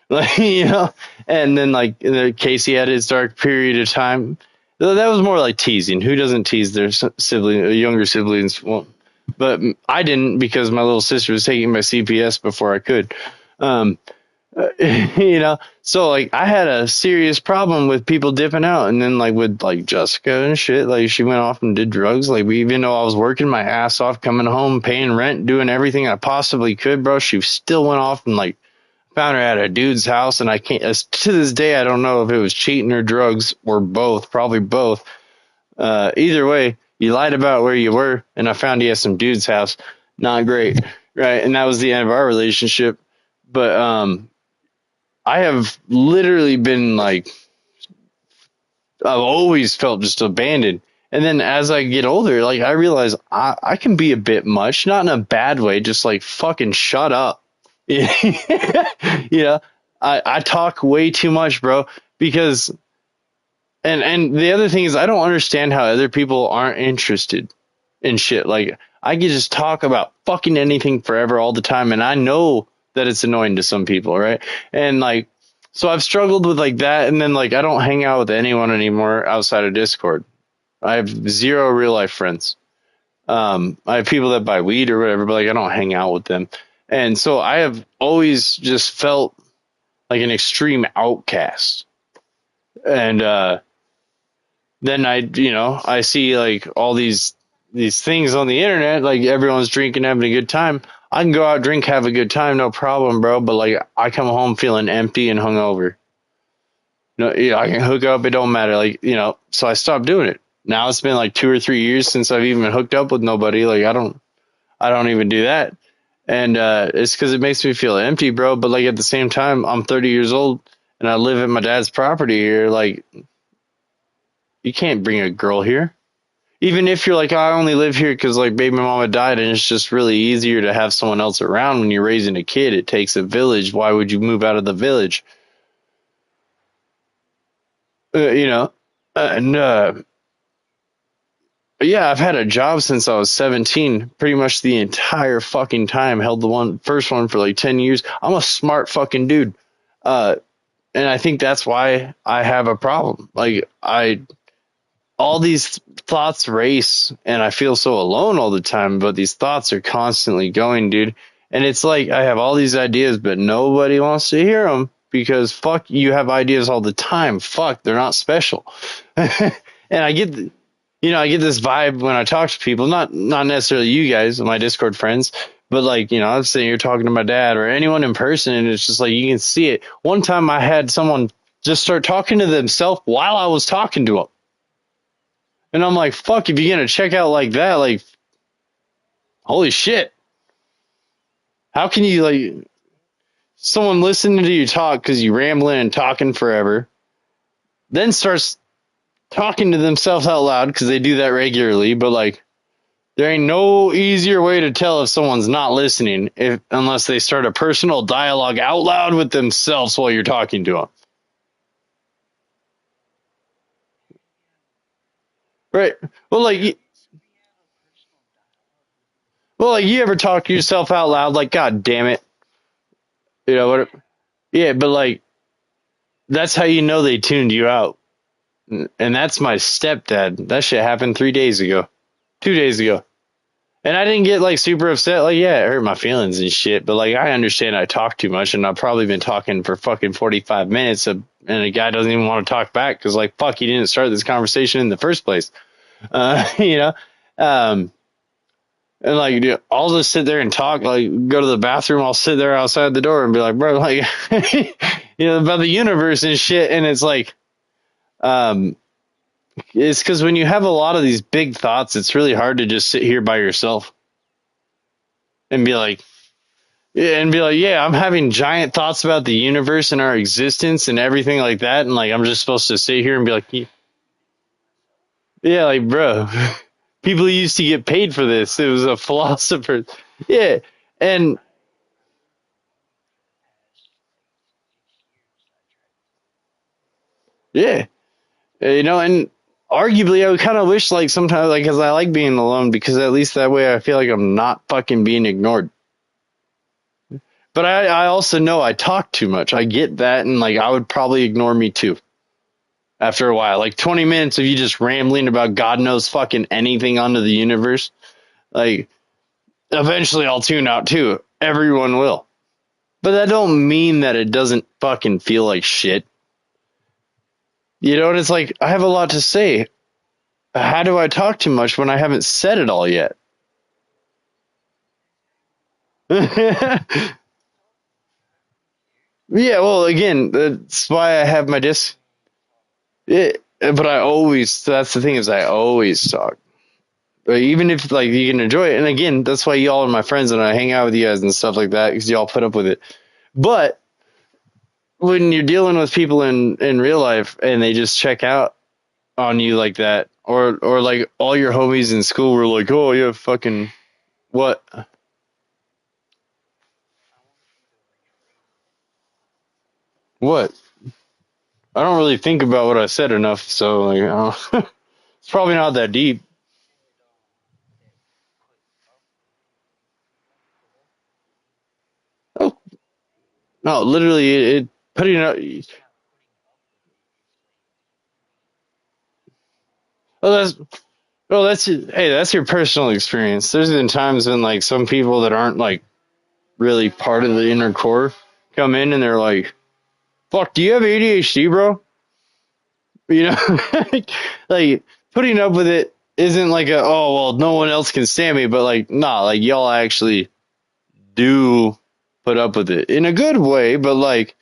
Like, and then like Casey had his dark period of time. That was more like teasing. Who doesn't tease their sibling, younger siblings? Well, but I didn't because my little sister was taking my CPS before I could. Um, so like I had a serious problem with people dipping out, and then like with like Jessica and shit, like she went off and did drugs. Like even though I was working my ass off, coming home, paying rent, doing everything I possibly could, bro, she still went off and like found her at a dude's house, and I can't. To this day, I don't know if it was cheating or drugs or both. Probably both. Either way, you lied about where you were, and I found you at some dude's house. Not great, right? And that was the end of our relationship. But I have literally been like, I've always felt just abandoned. And then as I get older, like I realize I can be a bit much, not in a bad way, just like fucking shut up. I talk way too much, bro, because and the other thing is I don't understand how other people aren't interested in shit. Like I can just talk about fucking anything forever all the time, and I know that it's annoying to some people, right? And like so I've struggled with like that, and then like I don't hang out with anyone anymore outside of Discord. I have 0 real life friends. I have people that buy weed or whatever, but like I don't hang out with them. And so I have always just felt like an extreme outcast. And then I see like all these things on the internet, like everyone's drinking, having a good time. I can go out, drink, have a good time, no problem, bro. But like I come home feeling empty and hungover. No, I can hook up, it don't matter. Like, so I stopped doing it. Now it's been like 2 or 3 years since I've even hooked up with nobody. Like I don't even do that. And it's because it makes me feel empty, bro. But like at the same time, I'm 30 years old and I live at my dad's property here. Like, you can't bring a girl here. Even if you're like, oh, I only live here because like baby mama died, and it's just really easier to have someone else around when you're raising a kid. It takes a village. Why would you move out of the village? And yeah, I've had a job since I was 17, pretty much the entire fucking time. Held the first one for like 10 years. I'm a smart fucking dude. And I think that's why I have a problem. Like all these thoughts race, and I feel so alone all the time, but these thoughts are constantly going, dude. And it's like I have all these ideas, but nobody wants to hear them because fuck, you have ideas all the time. Fuck, they're not special. And I get I get this vibe when I talk to people, not necessarily you guys, my Discord friends, but like, I'm sitting here talking to my dad or anyone in person, and it's just like you can see it. One time I had someone just start talking to themselves while I was talking to them. And I'm like, fuck, if you're going to check out like that, like, holy shit. How can you, like, someone listening to you talk because you rambling and talking forever, then starts talking to themselves out loud because they do that regularly, but like there ain't no easier way to tell if someone's not listening unless they start a personal dialogue out loud with themselves while you're talking to them. Right. Well, like you ever talk to yourself out loud like, God damn it. What? Yeah, but like that's how you know they tuned you out. And that's my stepdad. That shit happened 3 days ago. 2 days ago. And I didn't get like super upset. Like, yeah, it hurt my feelings and shit. But like, I understand I talk too much, and I've probably been talking for fucking 45 minutes, and a guy doesn't even want to talk back because like, fuck, you didn't start this conversation in the first place. And like, dude, I'll just sit there and talk. Like, go to the bathroom. I'll sit there outside the door and be like, bro, like, about the universe and shit. And it's like, it's because when you have a lot of these big thoughts, it's really hard to just sit here by yourself and be like, yeah, I'm having giant thoughts about the universe and our existence and everything like that. And like, I'm just supposed to sit here and be like, yeah, like, bro, people used to get paid for this. It was a philosopher. Yeah. And Yeah. And arguably, I would kind of wish, like, sometimes, like, because I like being alone, because at least that way I feel like I'm not fucking being ignored. But I also know I talk too much. I get that, and, like, I would probably ignore me too after a while. Like, 20 minutes of you just rambling about God knows fucking anything onto the universe. Like, eventually I'll tune out too. Everyone will. But that don't mean that it doesn't fucking feel like shit. And it's like, I have a lot to say. How do I talk too much when I haven't said it all yet? Yeah, well, again, that's why I have my disc. But that's the thing, is I always talk. Even if, like, you can enjoy it. And again, that's why y'all are my friends and I hang out with you guys and stuff like that, because y'all put up with it. But when you're dealing with people in real life and they just check out on you like that, or like all your homies in school were like, oh, yeah, fucking what? What? I don't really think about what I said enough, so, like, it's probably not that deep. Oh, no, literally, it putting out. Oh, that's your personal experience. There's been times when, like, some people that aren't, like, really part of the inner core come in and they're like, "Fuck, do you have ADHD, bro?" You know, like, putting up with it isn't like oh, well, no one else can stand me, but, like, nah, like, y'all actually do put up with it in a good way, but, like,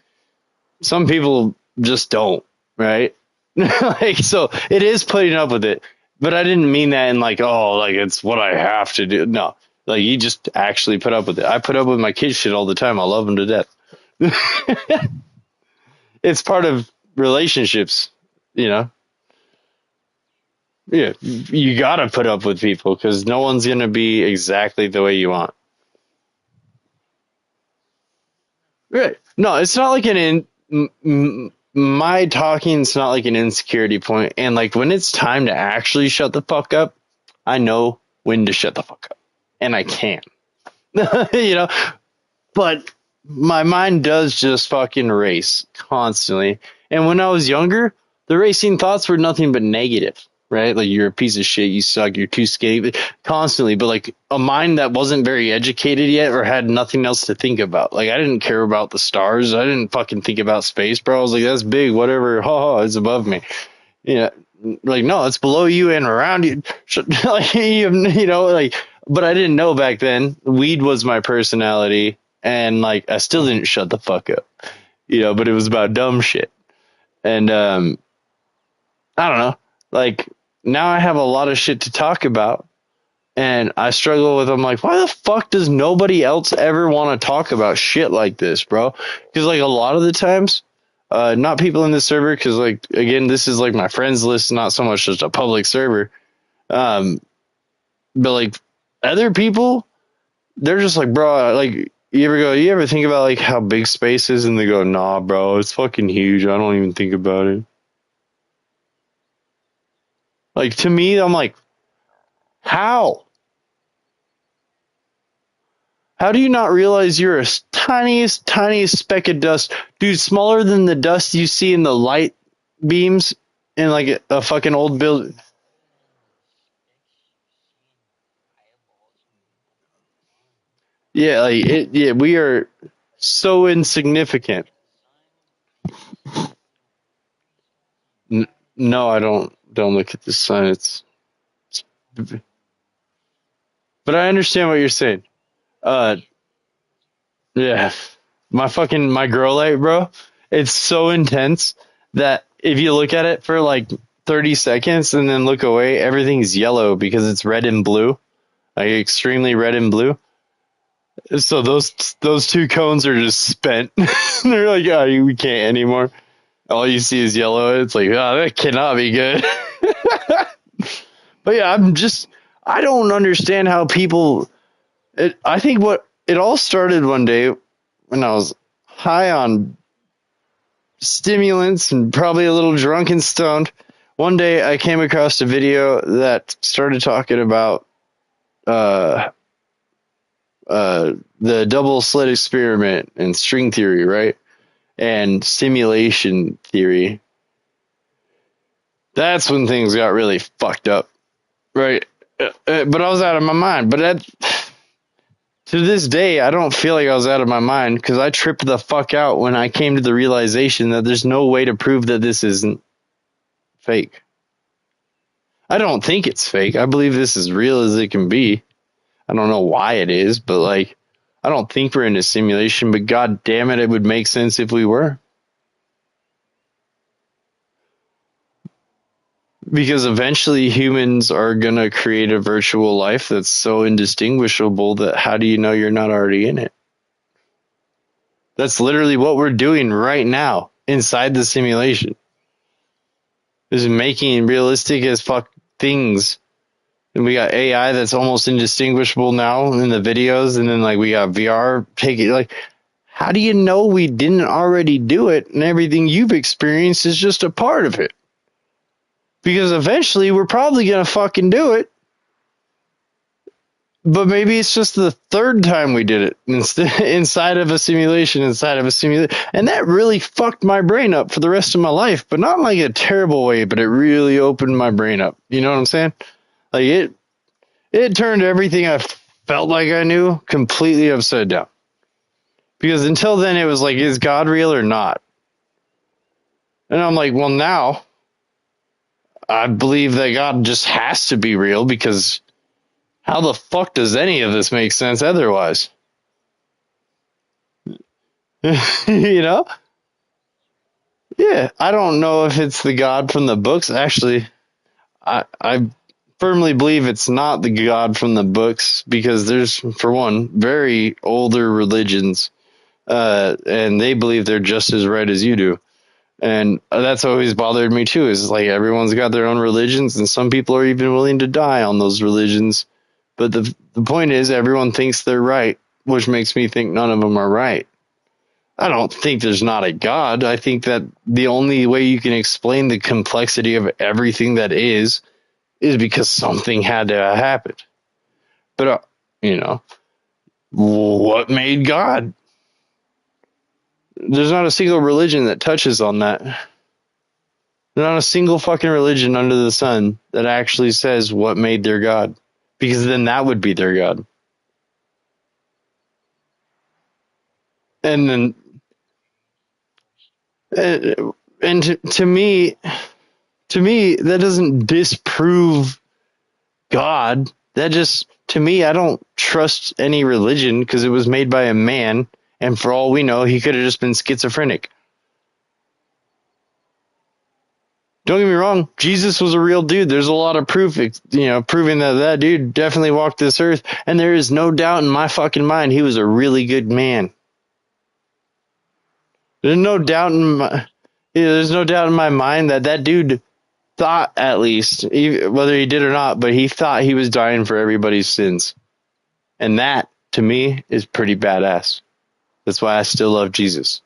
some people just don't, right? Like, so it is putting up with it, but I didn't mean that in, like, oh, like, it's what I have to do. No, like, you just actually put up with it. I put up with my kids shit all the time. I love them to death. It's part of relationships, you know? Yeah, you gotta put up with people because no one's gonna be exactly the way you want. Right. No, it's not like my talking's not like an insecurity point. And, like, when it's time to actually shut the fuck up, I know when to shut the fuck up. And I can. you know? But my mind does just fucking race constantly. And when I was younger, the racing thoughts were nothing but negative, right? Like, you're a piece of shit, you suck, you're too skinny, constantly. But, like, a mind that wasn't very educated yet or had nothing else to think about. Like, I didn't care about the stars. I didn't fucking think about space, bro. I was like, that's big, whatever. Ha ha, it's above me. Yeah. Like, no, it's below you and around you. Like, like, but I didn't know back then. Weed was my personality. And, like, I still didn't shut the fuck up, but it was about dumb shit. And, I don't know. Like, now I have a lot of shit to talk about. And I struggle with, I'm like, why the fuck does nobody else ever want to talk about shit like this, bro? Because, like, a lot of the times, not people in this server, because, like, again, this is, like, my friends list, not so much just a public server. But, like, other people, they're just like, bro, like, you ever think about, like, how big space is? And they go, nah, bro, it's fucking huge. I don't even think about it. Like, to me, I'm like, how? How do you not realize you're a tiniest speck of dust? Dude, smaller than the dust you see in the light beams in, like, a fucking old building. Yeah, like, we are so insignificant. No, I don't look at the sun. But I understand what you're saying. Uh, yeah, my girl light, bro. It's so intense that if you look at it for, like, 30 seconds and then look away, everything's yellow because it's red and blue, like, extremely red and blue. So those two cones are just spent. They're like, oh, we can't anymore. All you see is yellow. It's like, oh, that cannot be good. But yeah, I don't understand how people. I think what it all started one day when I was high on stimulants and probably a little drunk and stoned. One day I came across a video that started talking about the double slit experiment and string theory, right? And simulation theory. That's when things got really fucked up, right? But I was out of my mind. But to this day, I don't feel like I was out of my mind because I tripped the fuck out when I came to the realization that there's no way to prove that this isn't fake. I don't think it's fake. I believe this is real as it can be. I don't know why it is, but like, I don't think we're in a simulation, but god damn it, it would make sense if we were. Because eventually humans are going to create a virtual life that's so indistinguishable that how do you know you're not already in it? That's literally what we're doing right now inside the simulation. Is making realistic as fuck things. And we got AI that's almost indistinguishable now in the videos, and then like we got VR taking like how do you know we didn't already do it and everything you've experienced is just a part of it? Because eventually we're probably going to fucking do it. But maybe it's just the third time we did it inside of a simulation, And that really fucked my brain up for the rest of my life, but not in like a terrible way, but it really opened my brain up. You know what I'm saying? Like it turned everything I felt like I knew completely upside down. Because until then it was like, is God real or not? And I'm like, well, now I believe that God just has to be real because how the fuck does any of this make sense otherwise? You know? Yeah, I don't know if it's the God from the books. Actually, I firmly believe it's not the God from the books because there's, for one, very older religions, and they believe they're just as right as you do. And that's always bothered me too, is like everyone's got their own religions and some people are even willing to die on those religions. But the point is everyone thinks they're right, which makes me think none of them are right. I don't think there's not a God. I think that the only way you can explain the complexity of everything that is because something had to have happened. But, what made God? There's not a single religion that touches on that. There's not a single fucking religion under the sun that actually says what made their God. Because then that would be their God. And then, to me, that doesn't disprove God. That just, to me, I don't trust any religion because it was made by a man. And for all we know, he could have just been schizophrenic. Don't get me wrong, Jesus was a real dude. There's a lot of proof, proving that dude definitely walked this earth. And there is no doubt in my fucking mind he was a really good man. There's no doubt in my mind that dude thought, at least, whether he did or not, but he thought he was dying for everybody's sins. And that, to me, is pretty badass. That's why I still love Jesus.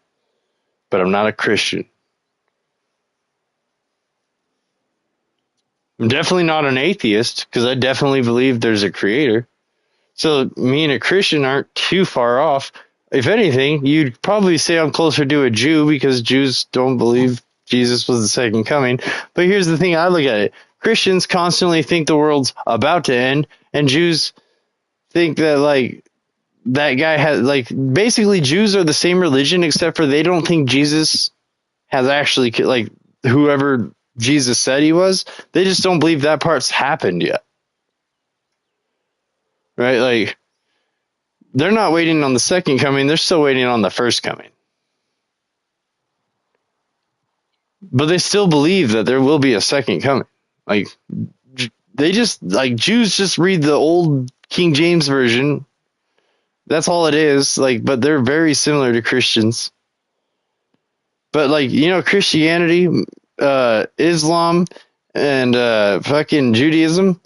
But I'm not a Christian. I'm definitely not an atheist, because I definitely believe there's a creator. So me and a Christian aren't too far off. If anything, you'd probably say I'm closer to a Jew, because Jews don't believe Jesus was the second coming. But here's the thing, I look at it. Christians constantly think the world's about to end, and Jews think that, like, that guy has, like, basically Jews are the same religion, except for they don't think Jesus has actually, like, whoever Jesus said he was, they just don't believe that part's happened yet. Right? Like, they're not waiting on the second coming, they're still waiting on the first coming. But they still believe that there will be a second coming. Like, they just, like, Jews just read the old King James version. That's all it is. Like, but they're very similar to Christians. But, like, Christianity, Islam, and fucking Judaism,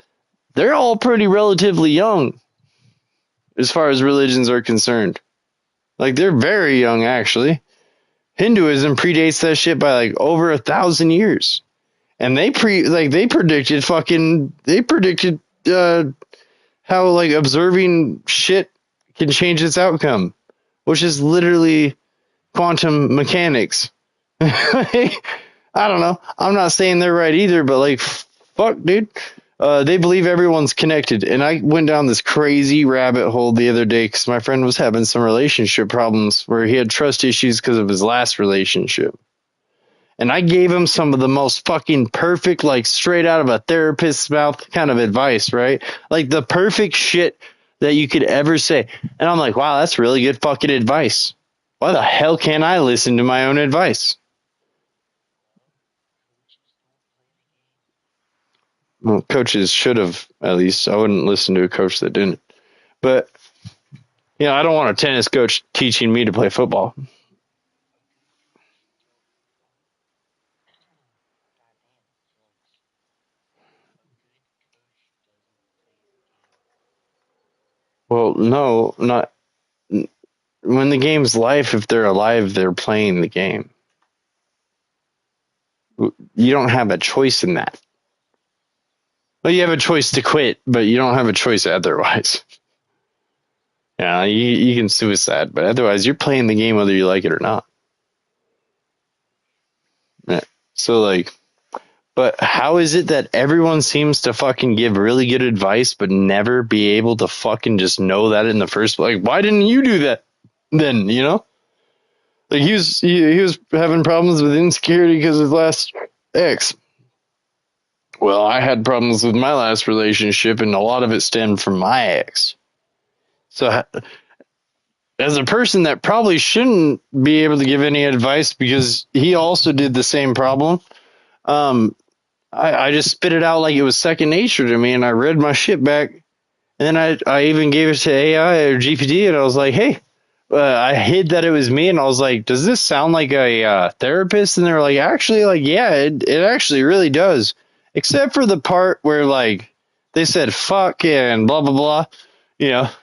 they're all pretty relatively young as far as religions are concerned. Like, they're very young, actually. Hinduism predates that shit by like over 1,000 years. And they predicted how like observing shit can change its outcome, which is literally quantum mechanics. I don't know. I'm not saying they're right either, but like, fuck, dude. They believe everyone's connected. And I went down this crazy rabbit hole the other day because my friend was having some relationship problems where he had trust issues because of his last relationship. And I gave him some of the most fucking perfect, like straight out of a therapist's mouth kind of advice, right? Like the perfect shit that you could ever say. And I'm like, wow, that's really good fucking advice. Why the hell can't I listen to my own advice? Well, coaches should have, at least. I wouldn't listen to a coach that didn't. But, I don't want a tennis coach teaching me to play football. Well, no, not when the game's life. If they're alive, they're playing the game. You don't have a choice in that. Well, you have a choice to quit, but you don't have a choice otherwise. Yeah, you can suicide, but otherwise you're playing the game whether you like it or not. Yeah. So like, but how is it that everyone seems to fucking give really good advice, but never be able to fucking just know that in the first place? Like, why didn't you do that then? Like he was having problems with insecurity because of his last ex. Well, I had problems with my last relationship, and a lot of it stemmed from my ex. So, as a person that probably shouldn't be able to give any advice because he also did the same problem, I just spit it out like it was second nature to me, and I read my shit back, and then I even gave it to AI or GPT, and I was like, hey, I hid that it was me, and I was like, does this sound like a therapist? And they were like, actually, like, yeah, it actually really does, except for the part where like they said fuck and blah blah blah,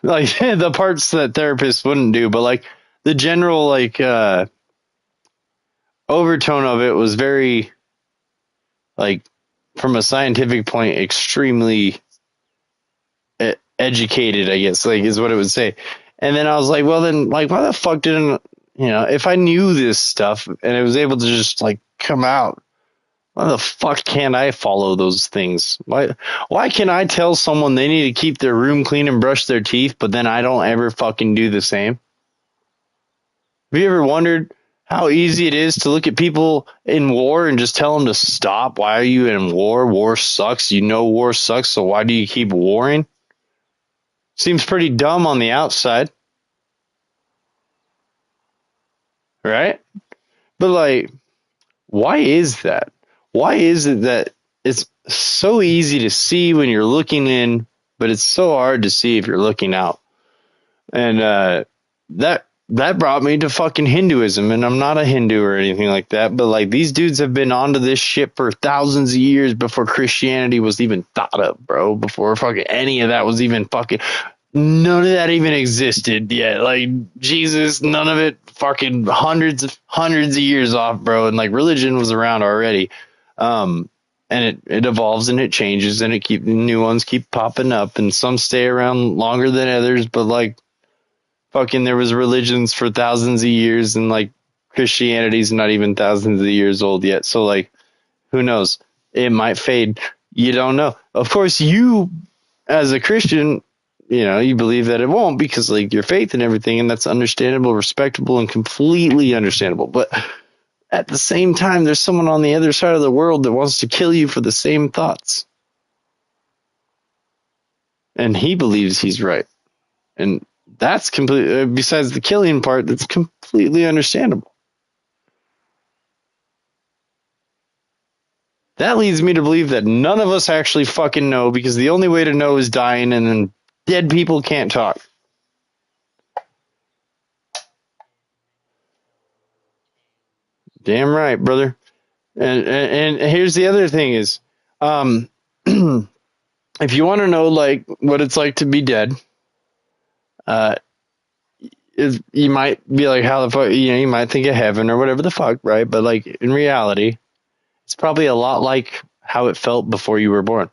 like the parts that therapists wouldn't do, but like the general like overtone of it was very like from a scientific point extremely educated, I guess, like is what it would say. And then I was like, well then, like, why the fuck didn't, if I knew this stuff and it was able to just like come out, why the fuck can't I follow those things? Why can I tell someone they need to keep their room clean and brush their teeth, but then I don't ever fucking do the same? Have you ever wondered how easy it is to look at people in war and just tell them to stop? Why are you in war? War sucks. War sucks, so why do you keep warring? Seems pretty dumb on the outside. Right? But like, why is that? Why is it that it's so easy to see when you're looking in, but it's so hard to see if you're looking out? And that brought me to fucking Hinduism, and I'm not a Hindu or anything like that, but like these dudes have been onto this shit for thousands of years before Christianity was even thought of, bro. Before fucking any of that was even fucking, none of that even existed yet. Like Jesus, none of it, fucking hundreds of years off, bro. And like religion was around already. And it evolves and it changes and new ones keep popping up, and some stay around longer than others, but like fucking there was religions for thousands of years, and like Christianity's not even thousands of years old yet. So like, who knows? It might fade. You don't know. Of course, you as a Christian, you believe that it won't because like your faith and everything, and that's understandable, respectable, and completely understandable. But at the same time, there's someone on the other side of the world that wants to kill you for the same thoughts. And he believes he's right. And that's completely, besides the killing part, that's completely understandable. That leads me to believe that none of us actually fucking know, because the only way to know is dying, and then dead people can't talk. Damn right, brother. And here's the other thing is, if you want to know like what it's like to be dead, you might be like, how the fuck, you might think of heaven or whatever the fuck, right? But like in reality, it's probably a lot like how it felt before you were born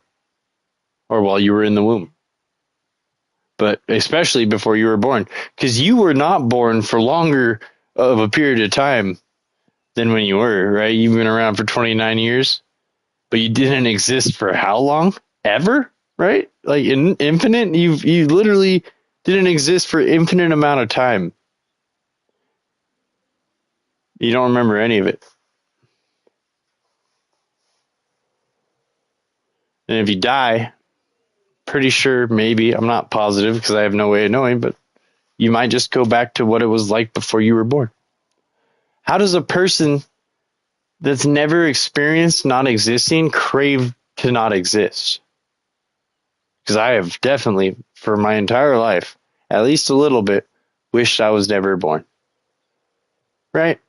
or while you were in the womb. But especially before you were born, because you were not born for longer of a period of time than when you were, right? You've been around for 29 years, but you didn't exist for how long? Ever, right? Like in infinite, you literally didn't exist for infinite amount of time. You don't remember any of it. And if you die, pretty sure, maybe, I'm not positive because I have no way of knowing, but you might just go back to what it was like before you were born. How does a person that's never experienced not existing crave to not exist? Because I have definitely, for my entire life, at least a little bit, wished I was never born. Right?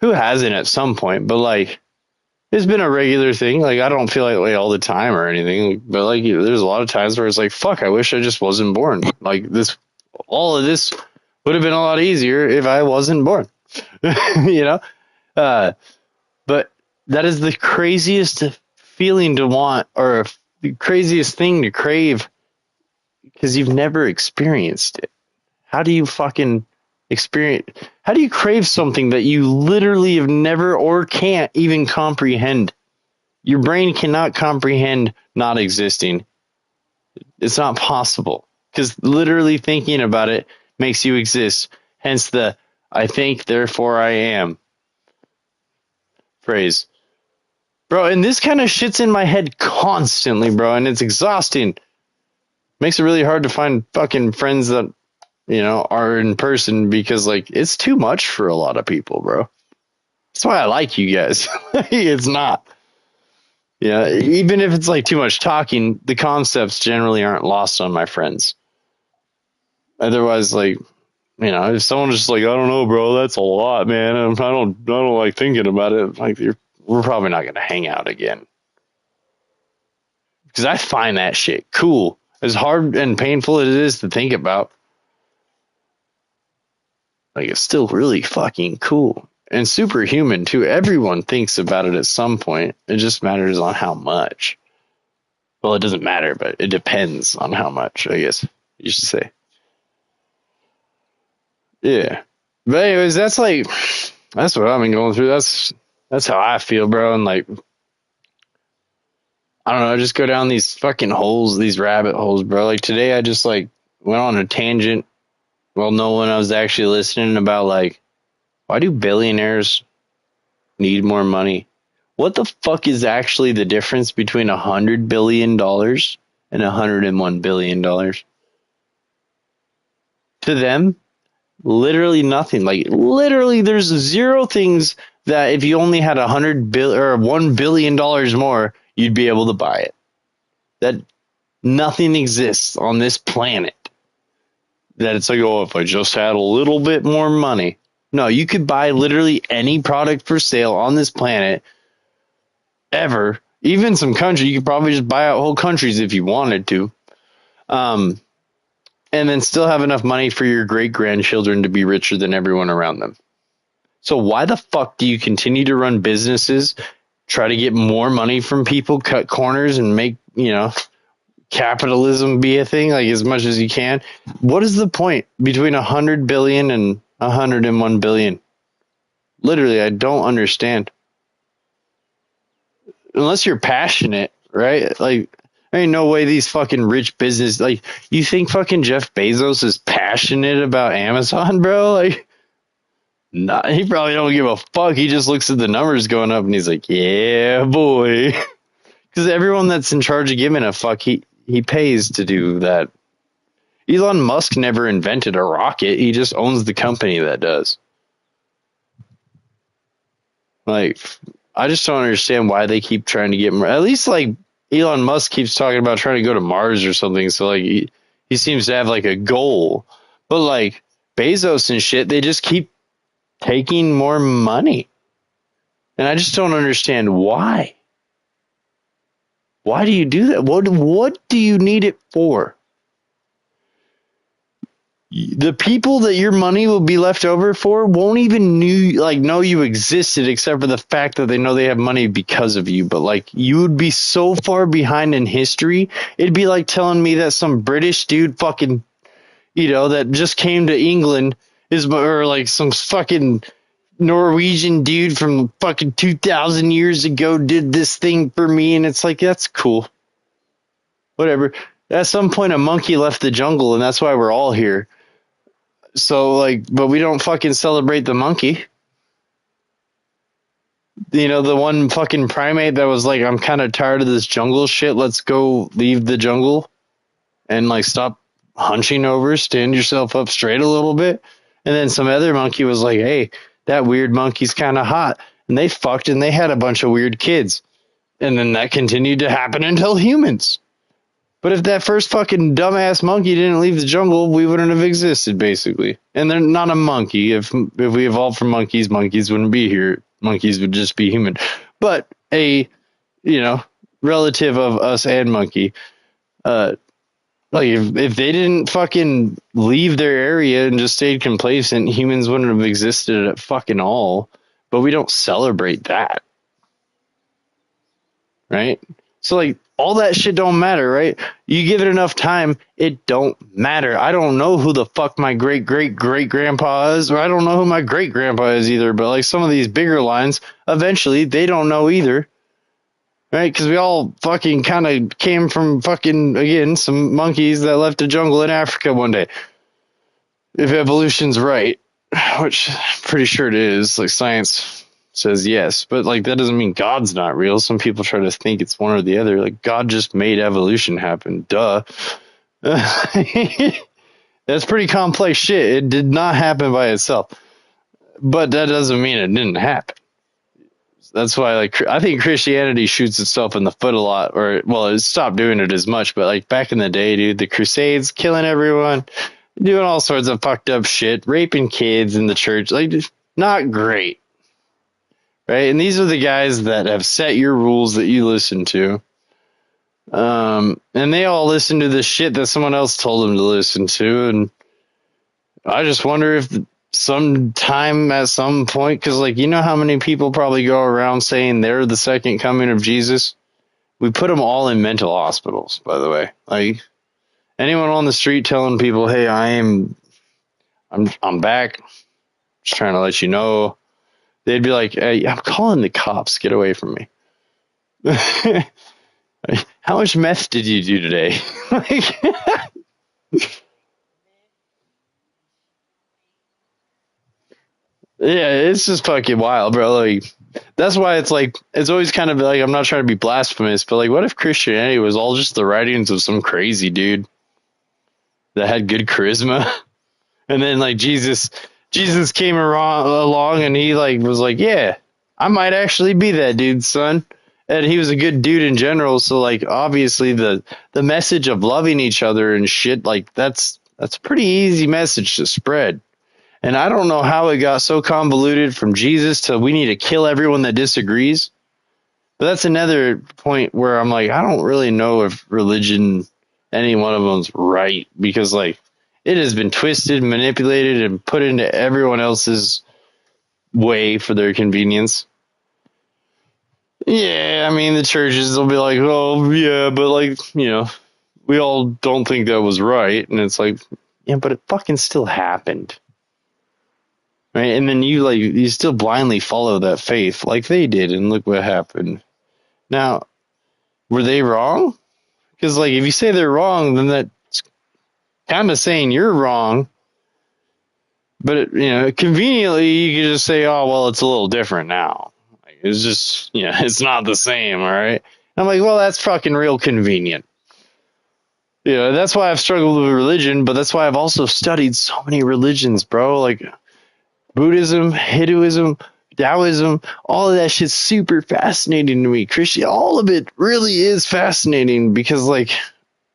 Who hasn't at some point? But like, it's been a regular thing. Like, I don't feel like all the time or anything, but like, there's a lot of times where it's like, fuck, I wish I just wasn't born. Like all of this would have been a lot easier if I wasn't born. you know? But that is the craziest feeling to want, or the craziest thing to crave, because you've never experienced it. How do you fucking experience? How do you crave something that you literally have never or can't even comprehend? Your brain cannot comprehend not existing. It's not possible, because literally thinking about it makes you exist. Hence the "I think, therefore I am" phrase. Bro, and this kind of shit's in my head constantly, bro, and it's exhausting. Makes it really hard to find fucking friends that, are in person, because, like, it's too much for a lot of people, bro. That's why I like you guys. It's not. Yeah, even if it's, like, too much talking, the concepts generally aren't lost on my friends. Otherwise, like, if someone's just like, I don't know, bro, that's a lot, man. I don't like thinking about it. Like, we're probably not going to hang out again. Because I find that shit cool. As hard and painful as it is to think about, like, it's still really fucking cool. And superhuman, too. Everyone thinks about it at some point. It just matters on how much. Well, it doesn't matter, but it depends on how much, I guess you should say. Yeah. But anyways, that's what I've been going through. That's how I feel, bro. And like, I don't know, I just go down these fucking holes, these rabbit holes, bro. Like today I just like went on a tangent while no one was actually listening about like, why do billionaires need more money? What the fuck is actually the difference between $100 billion and $101 billion? To them, literally nothing. Like literally, there's zero things that if you only had $1 billion more, you'd be able to buy it. That nothing exists on this planet that it's like, oh, if I just had a little bit more money. No, you could buy literally any product for sale on this planet ever. Even some country, you could probably just buy out whole countries if you wanted to. And then still have enough money for your great-grandchildren to be richer than everyone around them. So why the fuck do you continue to run businesses, try to get more money from people, cut corners, and make, capitalism be a thing, like as much as you can? What is the point between 100 billion and 101 billion? Literally, I don't understand. Unless you're passionate, right? Like, there ain't no way these fucking rich business, like, you think fucking Jeff Bezos is passionate about Amazon, bro? Like, nah, he probably don't give a fuck. He just looks at the numbers going up and he's like, yeah, boy. Because everyone that's in charge of giving a fuck, he pays to do that. Elon Musk never invented a rocket. He just owns the company that does. Like, I just don't understand why they keep trying to get more. At least, like, Elon Musk keeps talking about trying to go to Mars or something. So, like, he seems to have, like, a goal. But, like, Bezos and shit, they just keep taking more money. And I just don't understand why. Why do you do that? What do you need it for? The people that your money will be left over for won't even know you existed, except for the fact that they know they have money because of you. But like, you would be so far behind in history. It'd be like telling me that some British dude fucking, that just came to England or like some fucking Norwegian dude from fucking 2,000 years ago did this thing for me. And it's like, that's cool. Whatever. At some point, a monkey left the jungle, and that's why we're all here. So, like, but we don't fucking celebrate the monkey. The one fucking primate that was like, I'm kind of tired of this jungle shit. Let's go leave the jungle and, like, stop hunching over, stand yourself up straight a little bit. And then some other monkey was like, hey, that weird monkey's kind of hot. And they fucked and they had a bunch of weird kids. And then that continued to happen until humans. But if that first fucking dumbass monkey didn't leave the jungle, we wouldn't have existed, basically. And they're not a monkey. If we evolved from monkeys, monkeys wouldn't be here. Monkeys would just be human. But a, relative of us and monkey, like if they didn't fucking leave their area and just stayed complacent, humans wouldn't have existed at fucking all. But we don't celebrate that. Right? So, like, all that shit don't matter, right? You give it enough time, it don't matter. I don't know who the fuck my great-great-great-grandpa is, or I don't know who my great-grandpa is either, but, like, some of these bigger lines, eventually, they don't know either, right? Because we all fucking kind of came from fucking, again, some monkeys that left the jungle in Africa one day. If evolution's right, which I'm pretty sure it is, like, science says yes, but like that doesn't mean God's not real. Some people try to think it's one or the other. Like, God just made evolution happen. Duh. That's pretty complex shit. It did not happen by itself, but that doesn't mean it didn't happen. That's why, like, I think Christianity shoots itself in the foot a lot, or, well, it stopped doing it as much, but like back in the day, dude, the Crusades, killing everyone, doing all sorts of fucked up shit, raping kids in the church, like, not great. Right, and these are the guys that have set your rules that you listen to. And they all listen to the shit that someone else told them to listen to. And I just wonder if sometime at some point, because, like, how many people probably go around saying they're the second coming of Jesus? We put them all in mental hospitals, by the way. Like, anyone on the street telling people, hey, I'm back, just trying to let you know. They'd be like, hey, I'm calling the cops. Get away from me. How much meth did you do today? Yeah, it's just fucking wild, bro. Like, that's why it's like, it's always kind of like, I'm not trying to be blasphemous, but like, what if Christianity was all just the writings of some crazy dude that had good charisma? And then, like, Jesus came along and he, like, was like, yeah, I might actually be that dude's son. And he was a good dude in general. So, like, obviously the message of loving each other and shit, like, that's a pretty easy message to spread. And I don't know how it got so convoluted from Jesus to we need to kill everyone that disagrees. But that's another point where I'm like, I don't really know if religion, any one of them's right, because, like, it has been twisted, manipulated, and put into everyone else's way for their convenience. Yeah, I mean, the churches will be like, oh, yeah, but, like, we all don't think that was right. And it's like, yeah, but it fucking still happened. Right? And then you still blindly follow that faith like they did, and look what happened. Now, were they wrong? Because, like, if you say they're wrong, then that's kind of saying you're wrong. But, conveniently, you can just say, oh, well, it's a little different now. Like, it's just, it's not the same, all right? And I'm like, well, that's fucking real convenient. That's why I've struggled with religion, but that's why I've also studied so many religions, bro. Like, Buddhism, Hinduism, Taoism, all of that shit's super fascinating to me. All of it really is fascinating because, like,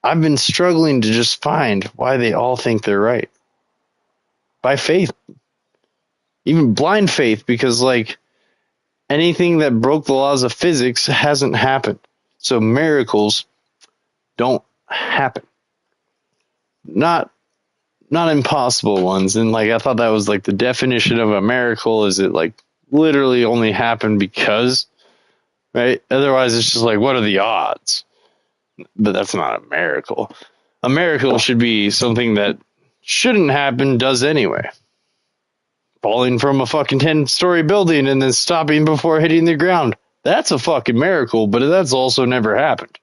I've been struggling to just find why they all think they're right. By faith. Even blind faith, because, like, anything that broke the laws of physics hasn't happened. So miracles don't happen. Not not impossible ones. And like I thought that was like the definition of a miracle. Is it like literally only happened because, right? Otherwise, it's just like, what are the odds? But that's not a miracle. A miracle should be something that shouldn't happen, does anyway. Falling from a fucking 10-story building and then stopping before hitting the ground. That's a fucking miracle, but that's also never happened.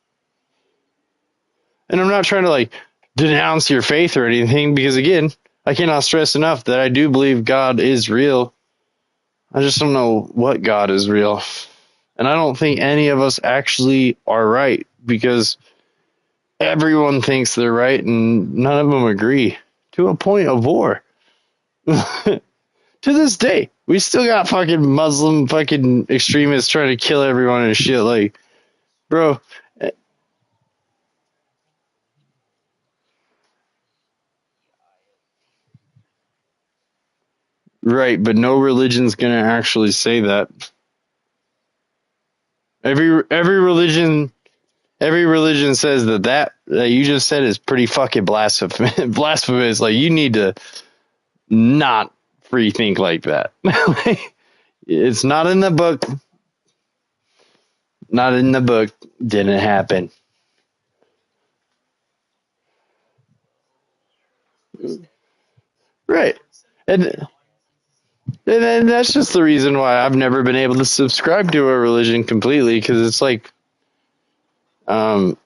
And I'm not trying to like denounce your faith or anything, because again, I cannot stress enough that I do believe God is real. I just don't know what God is real. And I don't think any of us actually are right, because everyone thinks they're right and none of them agree, to a point of war. To this day, we still got fucking Muslim fucking extremists trying to kill everyone and shit. Like, bro. Right, but no religion's gonna actually say that. Every religion says that you just said is pretty fucking blasphemous. Blasphemous. Like, you need to not free think like that. It's not in the book. Not in the book. Didn't happen. Right. And that's just the reason why I've never been able to subscribe to a religion completely, because it's like, um,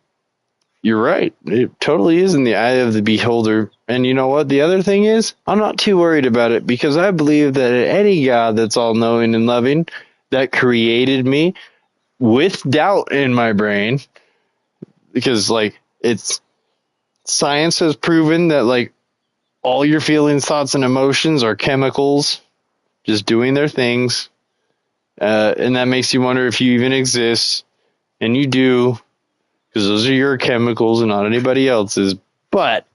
you're right. It totally is in the eye of the beholder. And you know what? The other thing is, I'm not too worried about it, because I believe that any God that's all knowing and loving, that created me with doubt in my brain, because like it's science has proven that like all your feelings, thoughts, and emotions are chemicals just doing their things. And that makes you wonder if you even exist. And you do, because those are your chemicals and not anybody else's. But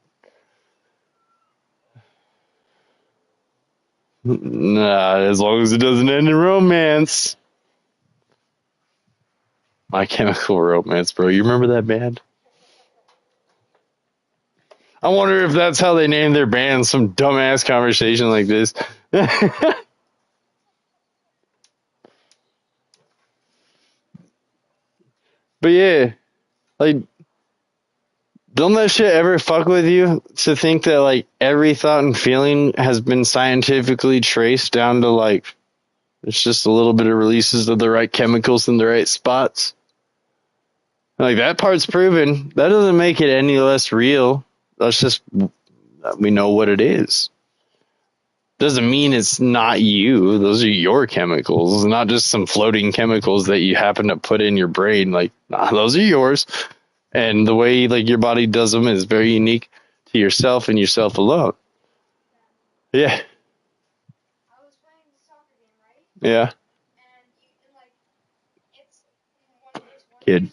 nah, as long as it doesn't end in romance. My Chemical Romance, bro. You remember that band? I wonder if that's how they named their band. Some dumbass conversation like this. But yeah, like, don't that shit ever fuck with you, to think that like every thought and feeling has been scientifically traced down to like it's just a little bit of releases of the right chemicals in the right spots? Like, that part's proven. That doesn't make it any less real. That's just, we know what it is. Doesn't mean it's not you. Those are your chemicals, not just some floating chemicals that you happen to put in your brain. Like, nah, those are yours. And the way like your body does them is very unique to yourself and yourself alone. Yeah. Yeah. Kid.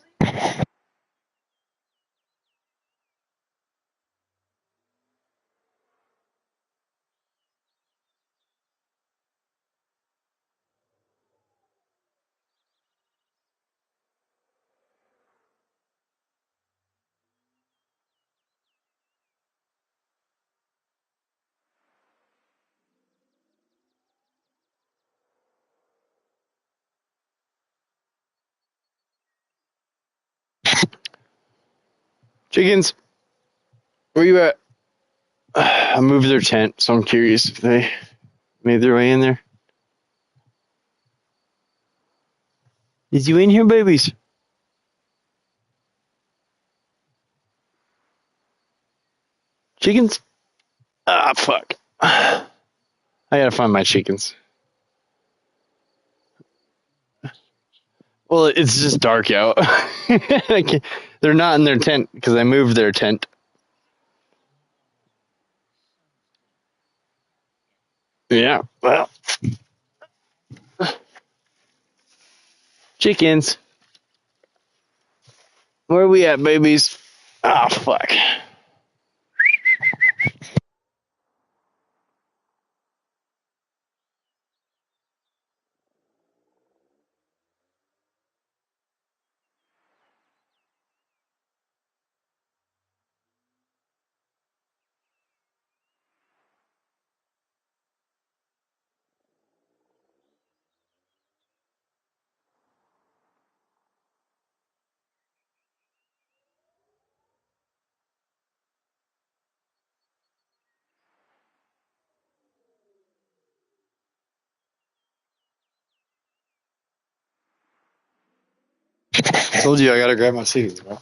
Chickens, where you at? I moved their tent, so I'm curious if they made their way in there. Is you in here, babies? Chickens? Ah, fuck. I gotta find my chickens. Well, it's just dark out. They're not in their tent because I moved their tent. Yeah, well, chickens. Where are we at, babies? Ah, fuck. told you I gotta grab my seat, bro. All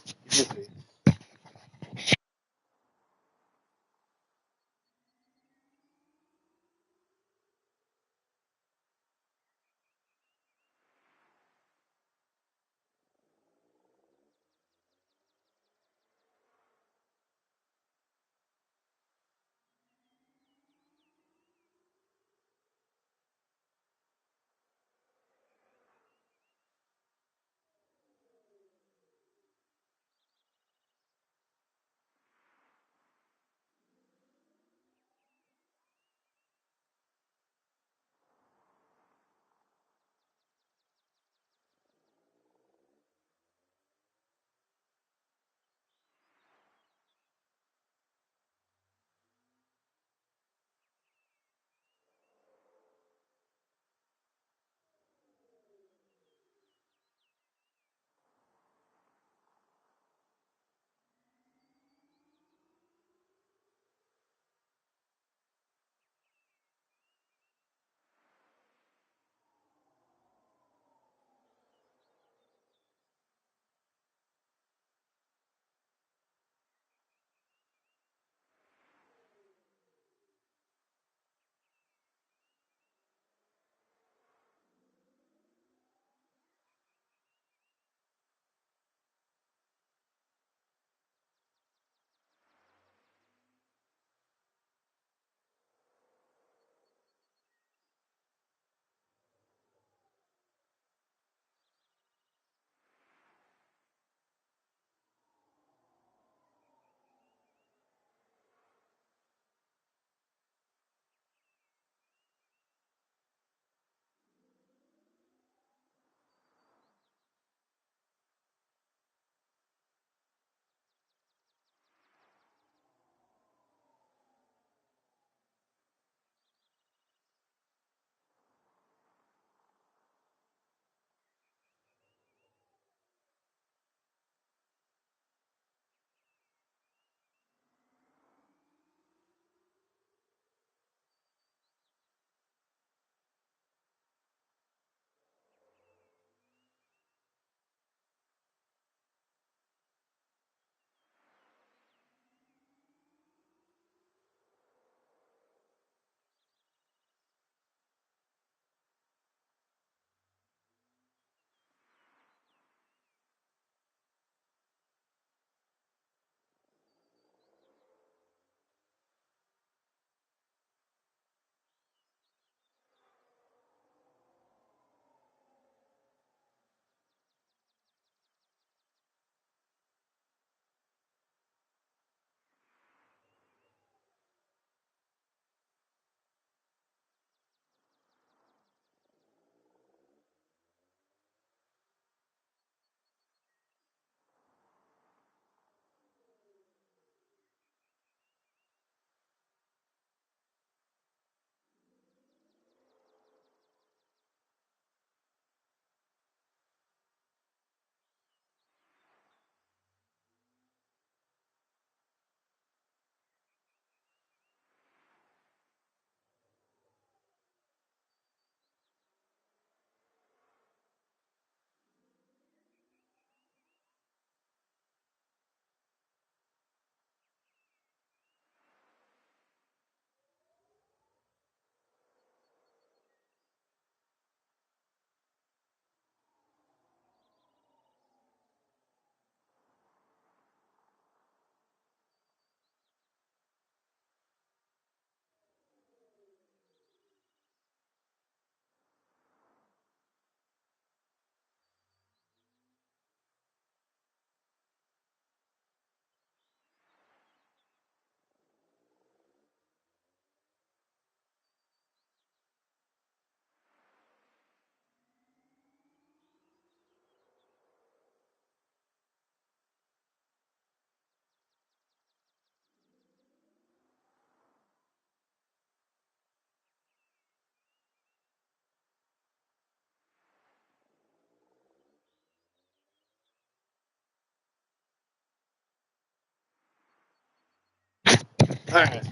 right.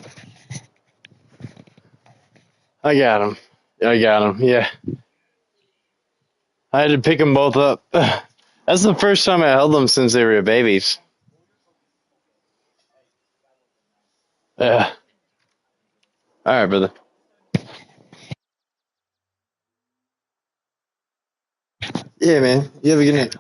I got him. I got him. Yeah. I had to pick them both up. That's the first time I held them since they were babies. Yeah. All right, brother. Yeah, man. You have a good night.